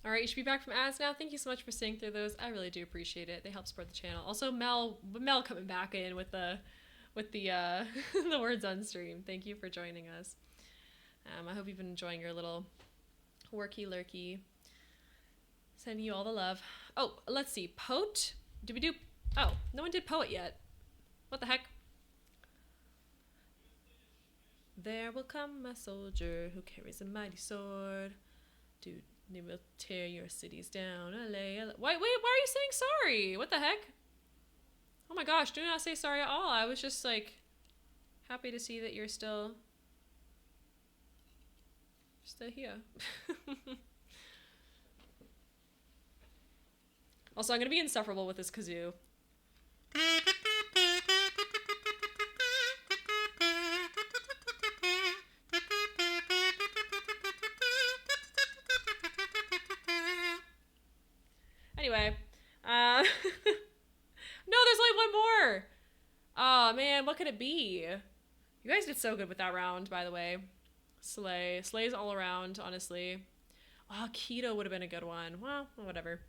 All right, you should be back from ads now. Thank you so much for staying through those. I really do appreciate it. They help support the channel. Also, Mel coming back in with the the words on stream. Thank you for joining us. I hope you've been enjoying your little worky lurky. Sending you all the love. Oh, let's see. Poet? Did we do... Oh, no one did Poet yet. What the heck? There will come a soldier who carries a mighty sword. Dude, they will tear your cities down. Wait, why are you saying sorry? What the heck? Oh my gosh, do not say sorry at all. I was just like happy to see that you're still here. Also, I'm gonna be insufferable with this kazoo. Anyway, no, there's only one more. Oh man, what could it be? You guys did so good with that round, by the way. Slay's all around, honestly. Oh, Keto would have been a good one. Well, whatever.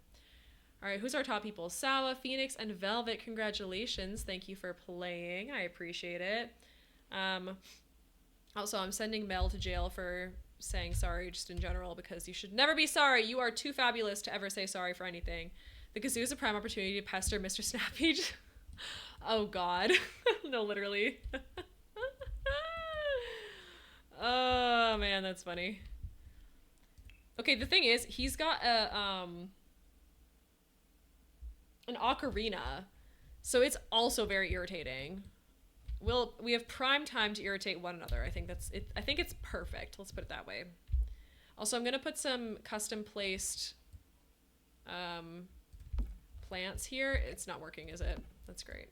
All right, who's our top people? Sawa, Phoenix, and Velvet. Congratulations. Thank you for playing. I appreciate it. Also, I'm sending Mel to jail for saying sorry just in general because you should never be sorry. You are too fabulous to ever say sorry for anything. The kazoo is a prime opportunity to pester Mr. Snappy. Oh, God. No, literally. Oh, man, that's funny. Okay, the thing is, he's got an ocarina, so it's also very irritating. We have prime time to irritate one another. I think that's it. I think it's perfect. Let's put it that way. Also, I'm gonna put some custom placed plants here. It's not working, is it? That's great.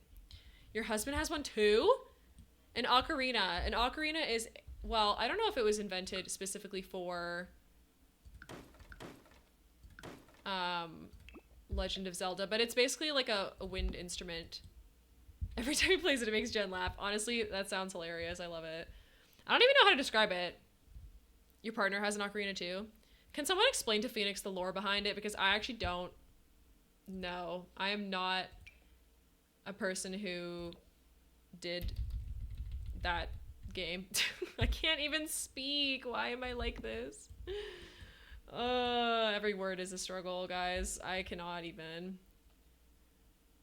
Your husband has one too? An ocarina. An ocarina is, well, I don't know if it was invented specifically for Legend of Zelda, but it's basically like a wind instrument. Every time he plays it, it makes Jen laugh. Honestly, that sounds hilarious. I love it. I don't even know how to describe it. Your partner has an ocarina too? Can someone explain to Phoenix the lore behind it? Because I actually don't know. I am not a person who did that game. I can't even speak. Why am I like this? Every word is a struggle, guys. I cannot even.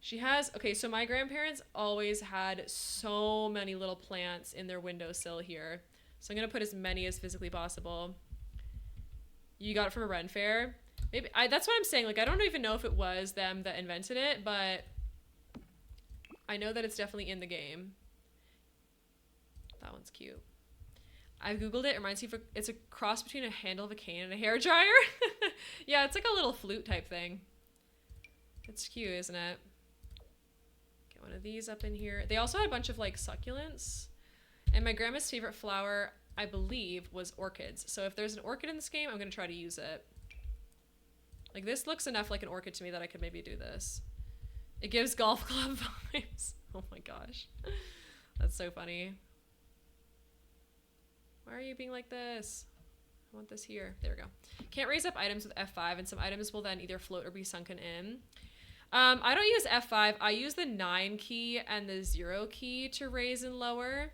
She has, okay, so my grandparents always had so many little plants in their windowsill here. So I'm gonna put as many as physically possible. You got it from a Ren fair? Maybe, that's what I'm saying. Like, I don't even know if it was them that invented it, but I know that it's definitely in the game. That one's cute. I've Googled it. It reminds me of it's a cross between a handle of a cane and a hair dryer. Yeah, it's like a little flute type thing. It's cute, isn't it? Get one of these up in here. They also had a bunch of like succulents. And my grandma's favorite flower, I believe, was orchids. So if there's an orchid in this game, I'm going to try to use it. Like, this looks enough like an orchid to me that I could maybe do this. It gives golf club vibes. Oh my gosh. That's so funny. Why are you being like this? I want this here. There we go. Can't raise up items with F5, and some items will then either float or be sunken in. I don't use F5. I use the 9 key and the 0 key to raise and lower.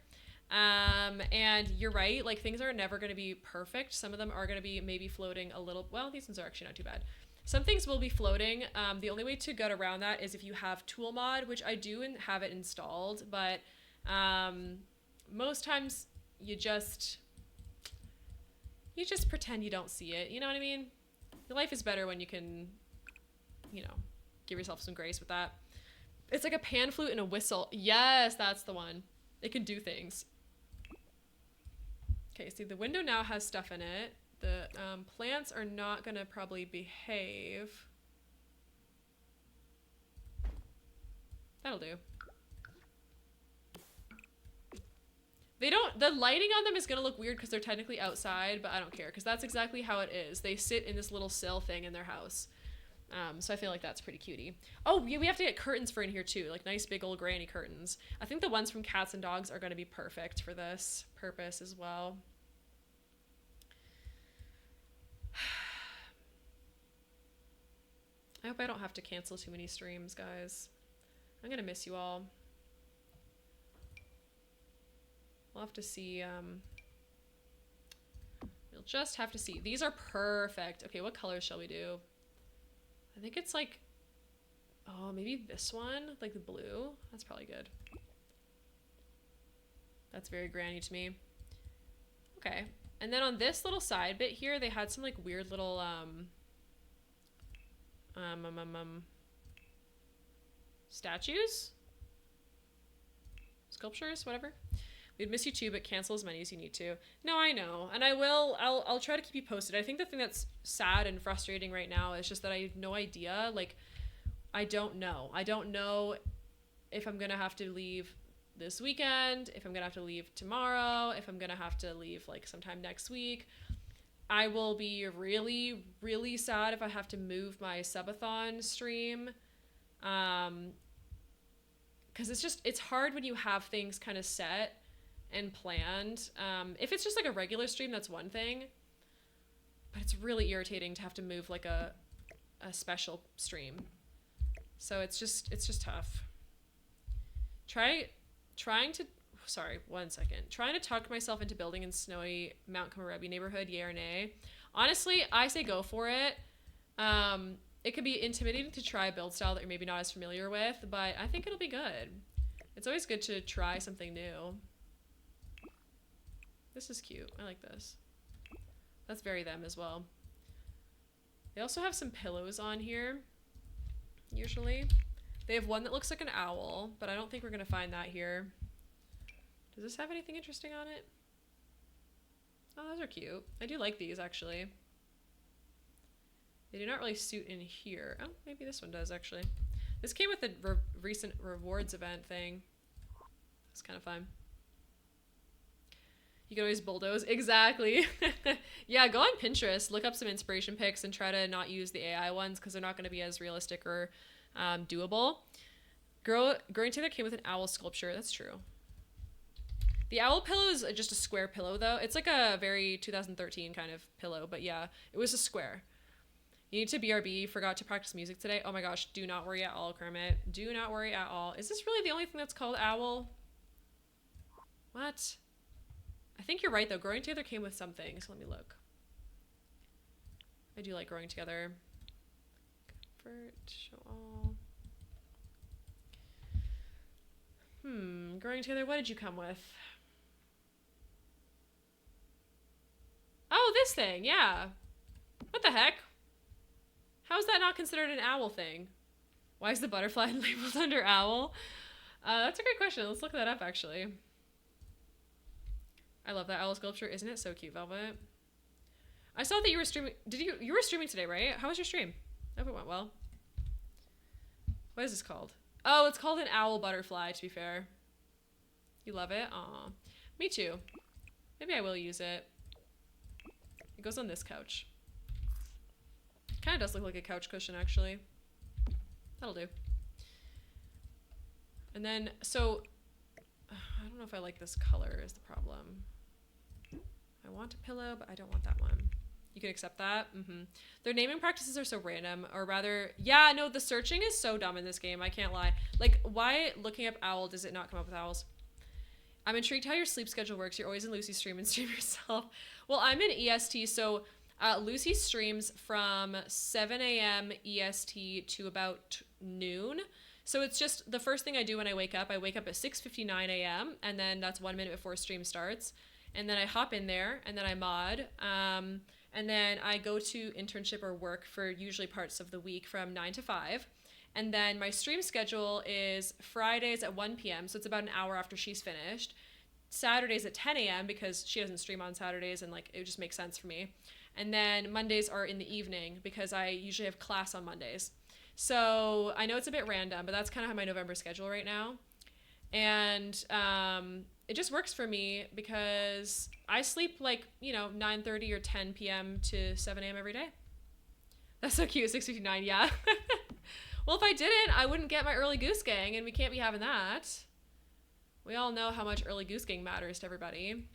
And you're right, like, things are never going to be perfect. Some of them are going to be maybe floating a little. Well, these ones are actually not too bad. Some things will be floating. The only way to get around that is if you have tool mod, which I do have it installed, but most times you just pretend you don't see it. You know what I mean? Your life is better when you can, you know, give yourself some grace with that. It's like a pan flute and a whistle. Yes, that's the one. It can do things. Okay, see, the window now has stuff in it. The plants are not gonna probably behave. That'll do. The lighting on them is gonna look weird because they're technically outside, but I don't care because that's exactly how it is. They sit in this little sill thing in their house. So I feel like that's pretty cutie. Oh, yeah, we have to get curtains for in here too, like nice big old granny curtains. I think the ones from Cats and Dogs are gonna be perfect for this purpose as well. I hope I don't have to cancel too many streams, guys. I'm gonna miss you all. We'll have to see just have to see. These are perfect. Okay, what colors shall we do? I think it's like, oh, maybe this one, like the blue. That's probably good. That's very granny to me. Okay. And then on this little side bit here, they had some like weird little statues, sculptures, whatever. We'd miss you too, but cancel as many as you need to. No, I know, and I'll try to keep you posted. I think the thing that's sad and frustrating right now is just that I have no idea. Like, I don't know if I'm gonna have to leave this weekend, if I'm gonna have to leave tomorrow, if I'm gonna have to leave like sometime next week. I will be really, really sad if I have to move my subathon stream. Because it's hard when you have things kind of set and planned. If it's just like a regular stream, that's one thing. But it's really irritating to have to move like a special stream. So it's just tough. Trying to talk myself into building in snowy Mount Komorebi neighborhood, yay or nay? Honestly, I say go for it. It could be intimidating to try a build style that you're maybe not as familiar with, but I think it'll be good. It's always good to try something new. This is cute. I like this. That's very them as well. They also have some pillows on here, usually. They have one that looks like an owl, but I don't think we're going to find that here. Does this have anything interesting on it? Oh, those are cute. I do like these, actually. They do not really suit in here. Oh, maybe this one does, actually. This came with the recent rewards event thing. It's kind of fun. You can always bulldoze. Exactly. Yeah, go on Pinterest, look up some inspiration pics, and try to not use the AI ones because they're not going to be as realistic or doable. Growing Together came with an owl sculpture. That's true. The owl pillow is just a square pillow, though. It's like a very 2013 kind of pillow, but yeah, it was a square. You need to BRB. Forgot to practice music today. Oh my gosh, do not worry at all, Kermit. Do not worry at all. Is this really the only thing that's called owl? What? I think you're right, though. Growing Together came with something, so let me look. I do like Growing Together. Comfort, show all. Growing Together, what did you come with? Oh, this thing, yeah. What the heck? How is that not considered an owl thing? Why is the butterfly labeled under owl? That's a great question. Let's look that up, actually. I love that owl sculpture. Isn't it so cute, Velvet? I saw that you were streaming. You were streaming today, right? How was your stream? I hope it went well. What is this called? Oh, it's called an owl butterfly, to be fair. You love it? Aw. Me too. Maybe I will use it. It goes on this couch. Kind of does look like a couch cushion, actually. That'll do. And then, so, I don't know if I like this color is the problem. I want a pillow, but I don't want that one. You can accept that? Their naming practices are so random, or rather, yeah, no, the searching is so dumb in this game, I can't lie. Like, why looking up owl does it not come up with owls? I'm intrigued how your sleep schedule works. You're always in Lucy's stream and stream yourself. Well, I'm in EST, so Lucy streams from 7 a.m. EST to about noon. So it's just the first thing I do when I wake up at 6:59 a.m. and then that's 1 minute before stream starts. And then I hop in there and then I mod. And then I go to internship or work for usually parts of the week from 9 to 5. And then my stream schedule is Fridays at 1 p.m. So it's about an hour after she's finished. Saturdays at 10 a.m. because she doesn't stream on Saturdays and like it just makes sense for me. And then Mondays are in the evening because I usually have class on Mondays. So I know it's a bit random, but that's kind of how my November schedule right now. And it just works for me because I sleep like, 9:30 or 10 p.m. to 7 a.m. every day. That's so cute, 6:59, yeah. Well, if I didn't, I wouldn't get my early goose gang, and we can't be having that. We all know how much early goose gang matters to everybody.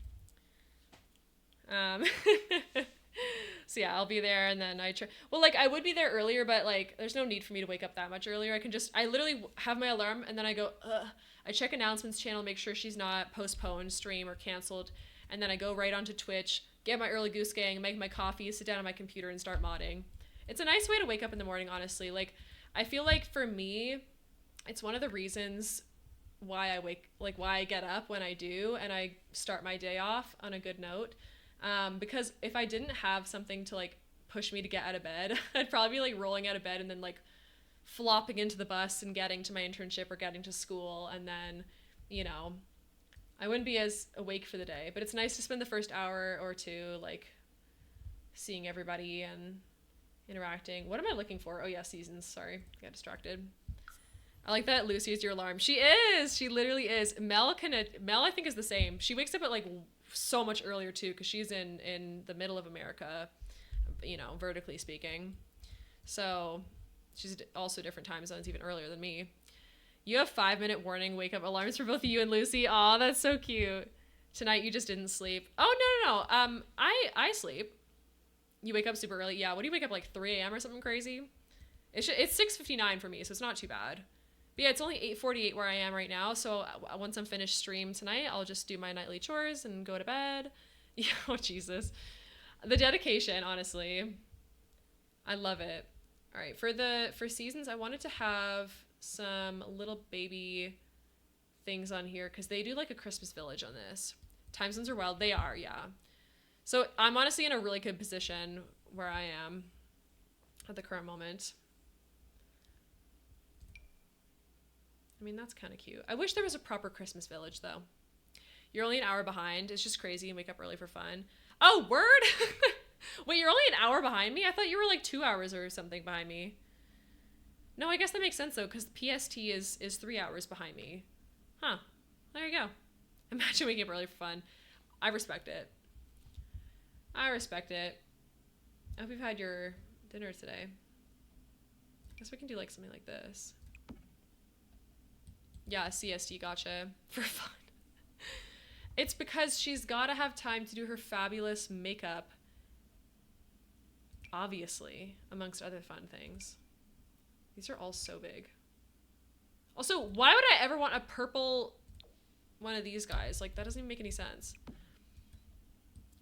So yeah, I'll be there, and then I would be there earlier, but like there's no need for me to wake up that much earlier. I literally have my alarm, and then I go, I check announcements channel, make sure she's not postponed, stream, or canceled, and then I go right onto Twitch, get my early goose gang, make my coffee, sit down on my computer and start modding. It's a nice way to wake up in the morning, honestly. Like, I feel like for me, it's one of the reasons why I get up when I do and I start my day off on a good note. Because if I didn't have something to like push me to get out of bed, I'd probably be like rolling out of bed and then like flopping into the bus and getting to my internship or getting to school, and then, you know, I wouldn't be as awake for the day. But it's nice to spend the first hour or two like seeing everybody and interacting. What am I looking for? Oh yeah, seasons. Sorry, I got distracted. I like that Lucy is your alarm. She is. She literally is. Mel I think is the same. She wakes up at like so much earlier too, because she's in the middle of America, you know, vertically speaking. So she's also different time zones, even earlier than me. You have 5-minute warning wake up alarms for both you and Lucy. Aw, that's so cute. Tonight you just didn't sleep. Oh no. I sleep. You wake up super early. Yeah. What do you wake up like 3 a.m. or something crazy? It's 6:59 for me, so it's not too bad. But yeah, it's only 8:48 where I am right now. So once I'm finished stream tonight, I'll just do my nightly chores and go to bed. Yeah, oh Jesus. The dedication, honestly. I love it. All right, for seasons, I wanted to have some little baby things on here because they do like a Christmas village on this. Time zones are wild. They are, yeah. So I'm honestly in a really good position where I am at the current moment. I mean, that's kind of cute. I wish there was a proper Christmas village, though. You're only an hour behind. It's just crazy and wake up early for fun. Oh, word? Wait, you're only an hour behind me? I thought you were like 2 hours or something behind me. No, I guess that makes sense, though, because the PST is 3 hours behind me. Huh. There you go. Imagine waking up early for fun. I respect it. I respect it. I hope you've had your dinner today. I guess we can do like something like this. Yeah, CST, gotcha. For fun. It's because she's got to have time to do her fabulous makeup. Obviously, amongst other fun things. These are all so big. Also, why would I ever want a purple one of these guys? Like, that doesn't even make any sense.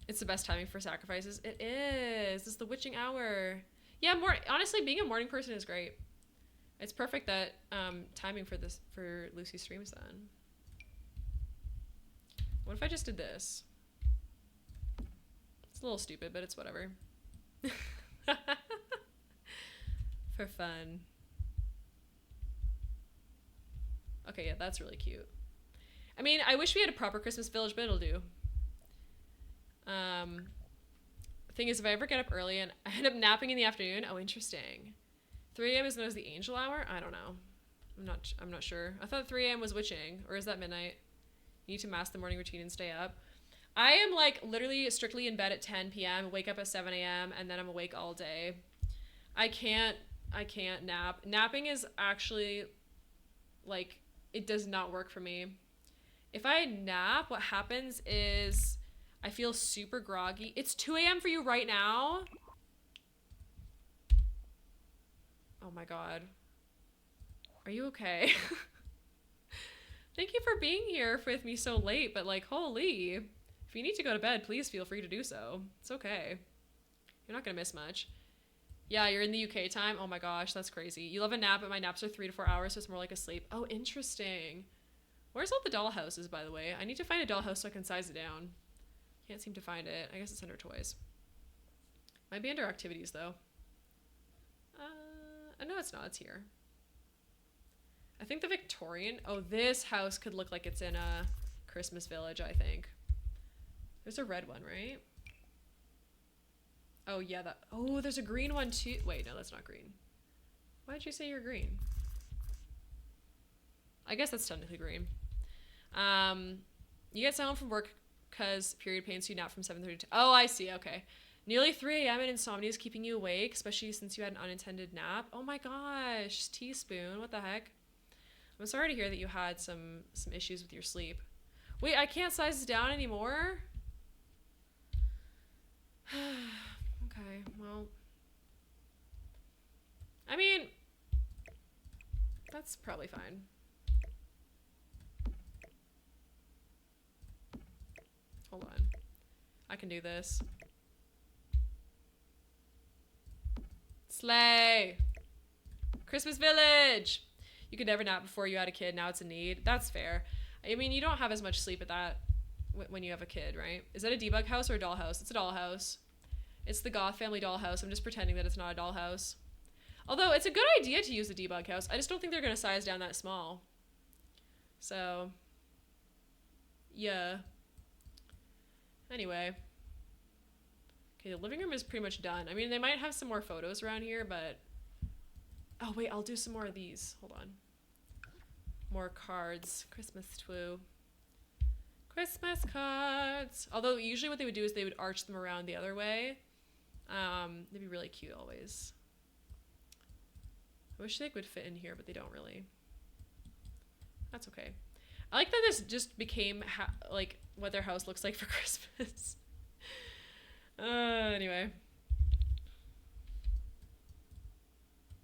It's the best timing for sacrifices. It is. It's the witching hour. Yeah, honestly, being a morning person is great. It's perfect that timing for Lucy's streams then. What if I just did this? It's a little stupid, but it's whatever. For fun. Okay, yeah, that's really cute. I mean, I wish we had a proper Christmas village, but it'll do. Thing is, if I ever get up early and I end up napping in the afternoon, oh, interesting. 3 a.m. is known as the angel hour? I don't know. I'm not sure. I thought 3 a.m. was witching, or is that midnight? You need to mask the morning routine and stay up. I am like literally strictly in bed at 10 p.m., wake up at 7 a.m., and then I'm awake all day. I can't nap. Napping is actually like, it does not work for me. If I nap, what happens is I feel super groggy. It's 2 a.m. for you right now? Oh my God. Are you okay? Thank you for being here with me so late, but like, holy. If you need to go to bed, please feel free to do so. It's okay. You're not gonna miss much. Yeah, you're in the UK time? Oh my gosh, that's crazy. You love a nap, but my naps are 3 to 4 hours, so it's more like a sleep. Oh, interesting. Where's all the dollhouses, by the way? I need to find a dollhouse so I can size it down. Can't seem to find it. I guess it's under toys. Might be under activities, though. No, it's not. It's here. I think the Victorian... Oh, this house could look like it's in a Christmas village, I think. There's a red one, right? Oh, yeah, that... Oh, there's a green one, too. Wait, no, that's not green. Why did you say you're green? I guess that's technically green. You get sent home from work because period pains, so you nap from 7:30 to... Oh, I see. Okay. Nearly 3 a.m. and insomnia is keeping you awake, especially since you had an unintended nap. Oh my gosh. Teaspoon. What the heck? I'm sorry to hear that you had some issues with your sleep. Wait, I can't size this down anymore? Okay, well... I mean... That's probably fine. Hold on. I can do this. Slay. Christmas Village. You could never nap before you had a kid. Now it's a need. That's fair. I mean, you don't have as much sleep at that when you have a kid, right? Is that a debug house or a dollhouse? It's a dollhouse. It's the Goth family dollhouse. I'm just pretending that it's not a dollhouse. Although it's a good idea to use a debug house. I just don't think they're going to size down that small. So, yeah. Anyway. Okay, the living room is pretty much done. I mean, they might have some more photos around here, but... Oh, wait, I'll do some more of these. Hold on. More cards. Christmas twoo. Christmas cards. Although, usually what they would do is they would arch them around the other way. They'd be really cute always. I wish they would fit in here, but they don't really. That's okay. I like that this just became like what their house looks like for Christmas. Anyway.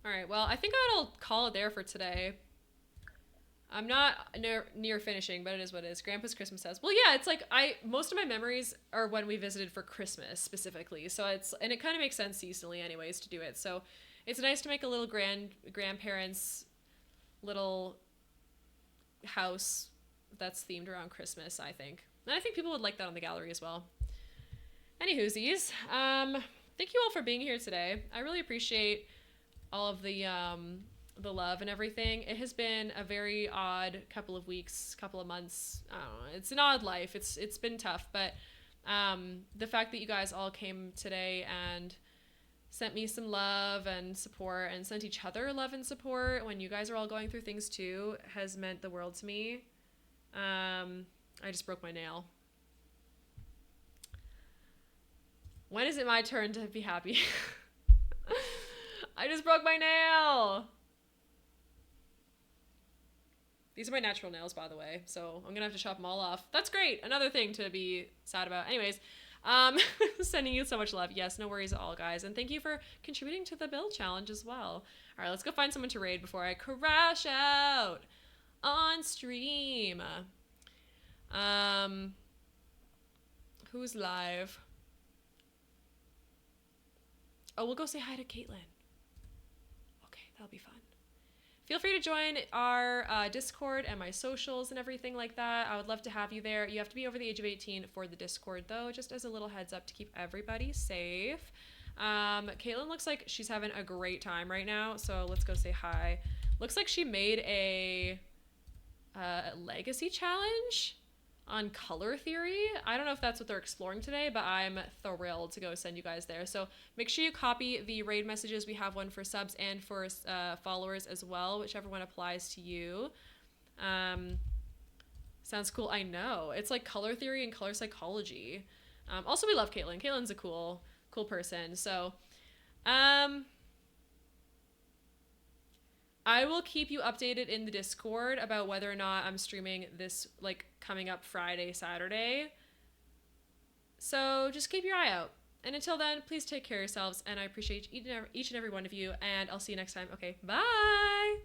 Alright, well, I think I'll call it there for today. I'm not near finishing, but it is what it is. Grandpa's Christmas house. Well, yeah, it's like most of my memories are when we visited for Christmas specifically. So and it kind of makes sense seasonally anyways to do it. So it's nice to make a little grandparents little house that's themed around Christmas, I think. And I think people would like that on the gallery as well. Anywhoosies, thank you all for being here today. I really appreciate all of the love and everything. It has been a very odd couple of weeks, couple of months. I don't know. It's an odd life. It's been tough, but the fact that you guys all came today and sent me some love and support and sent each other love and support when you guys are all going through things too has meant the world to me. I just broke my nail. When is it my turn to be happy? I just broke my nail. These are my natural nails, by the way, so I'm gonna have to chop them all off. That's great. Another thing to be sad about. Anyways, sending you so much love. Yes, no worries at all, guys. And thank you for contributing to the build challenge as well. All right, let's go find someone to raid before I crash out on stream. Who's live? Oh, we'll go say hi to Caitlin. Okay, that'll be fun. Feel free to join our Discord and my socials and everything like that. I would love to have you there. You have to be over the age of 18 for the Discord, though, just as a little heads up to keep everybody safe. Caitlin looks like she's having a great time right now, so let's go say hi. Looks like she made a legacy challenge on color theory. I don't know if that's what they're exploring today, but I'm thrilled to go send you guys there. So make sure you copy the raid messages. We have one for subs and for followers as well, whichever one applies to you. Sounds cool. I know. It's like color theory and color psychology. Also, we love Caitlin. Caitlin's a cool person. So I will keep you updated in the Discord about whether or not I'm streaming this, like, coming up Friday, Saturday. So just keep your eye out. And until then, please take care of yourselves, and I appreciate each and every one of you, and I'll see you next time. Okay, bye!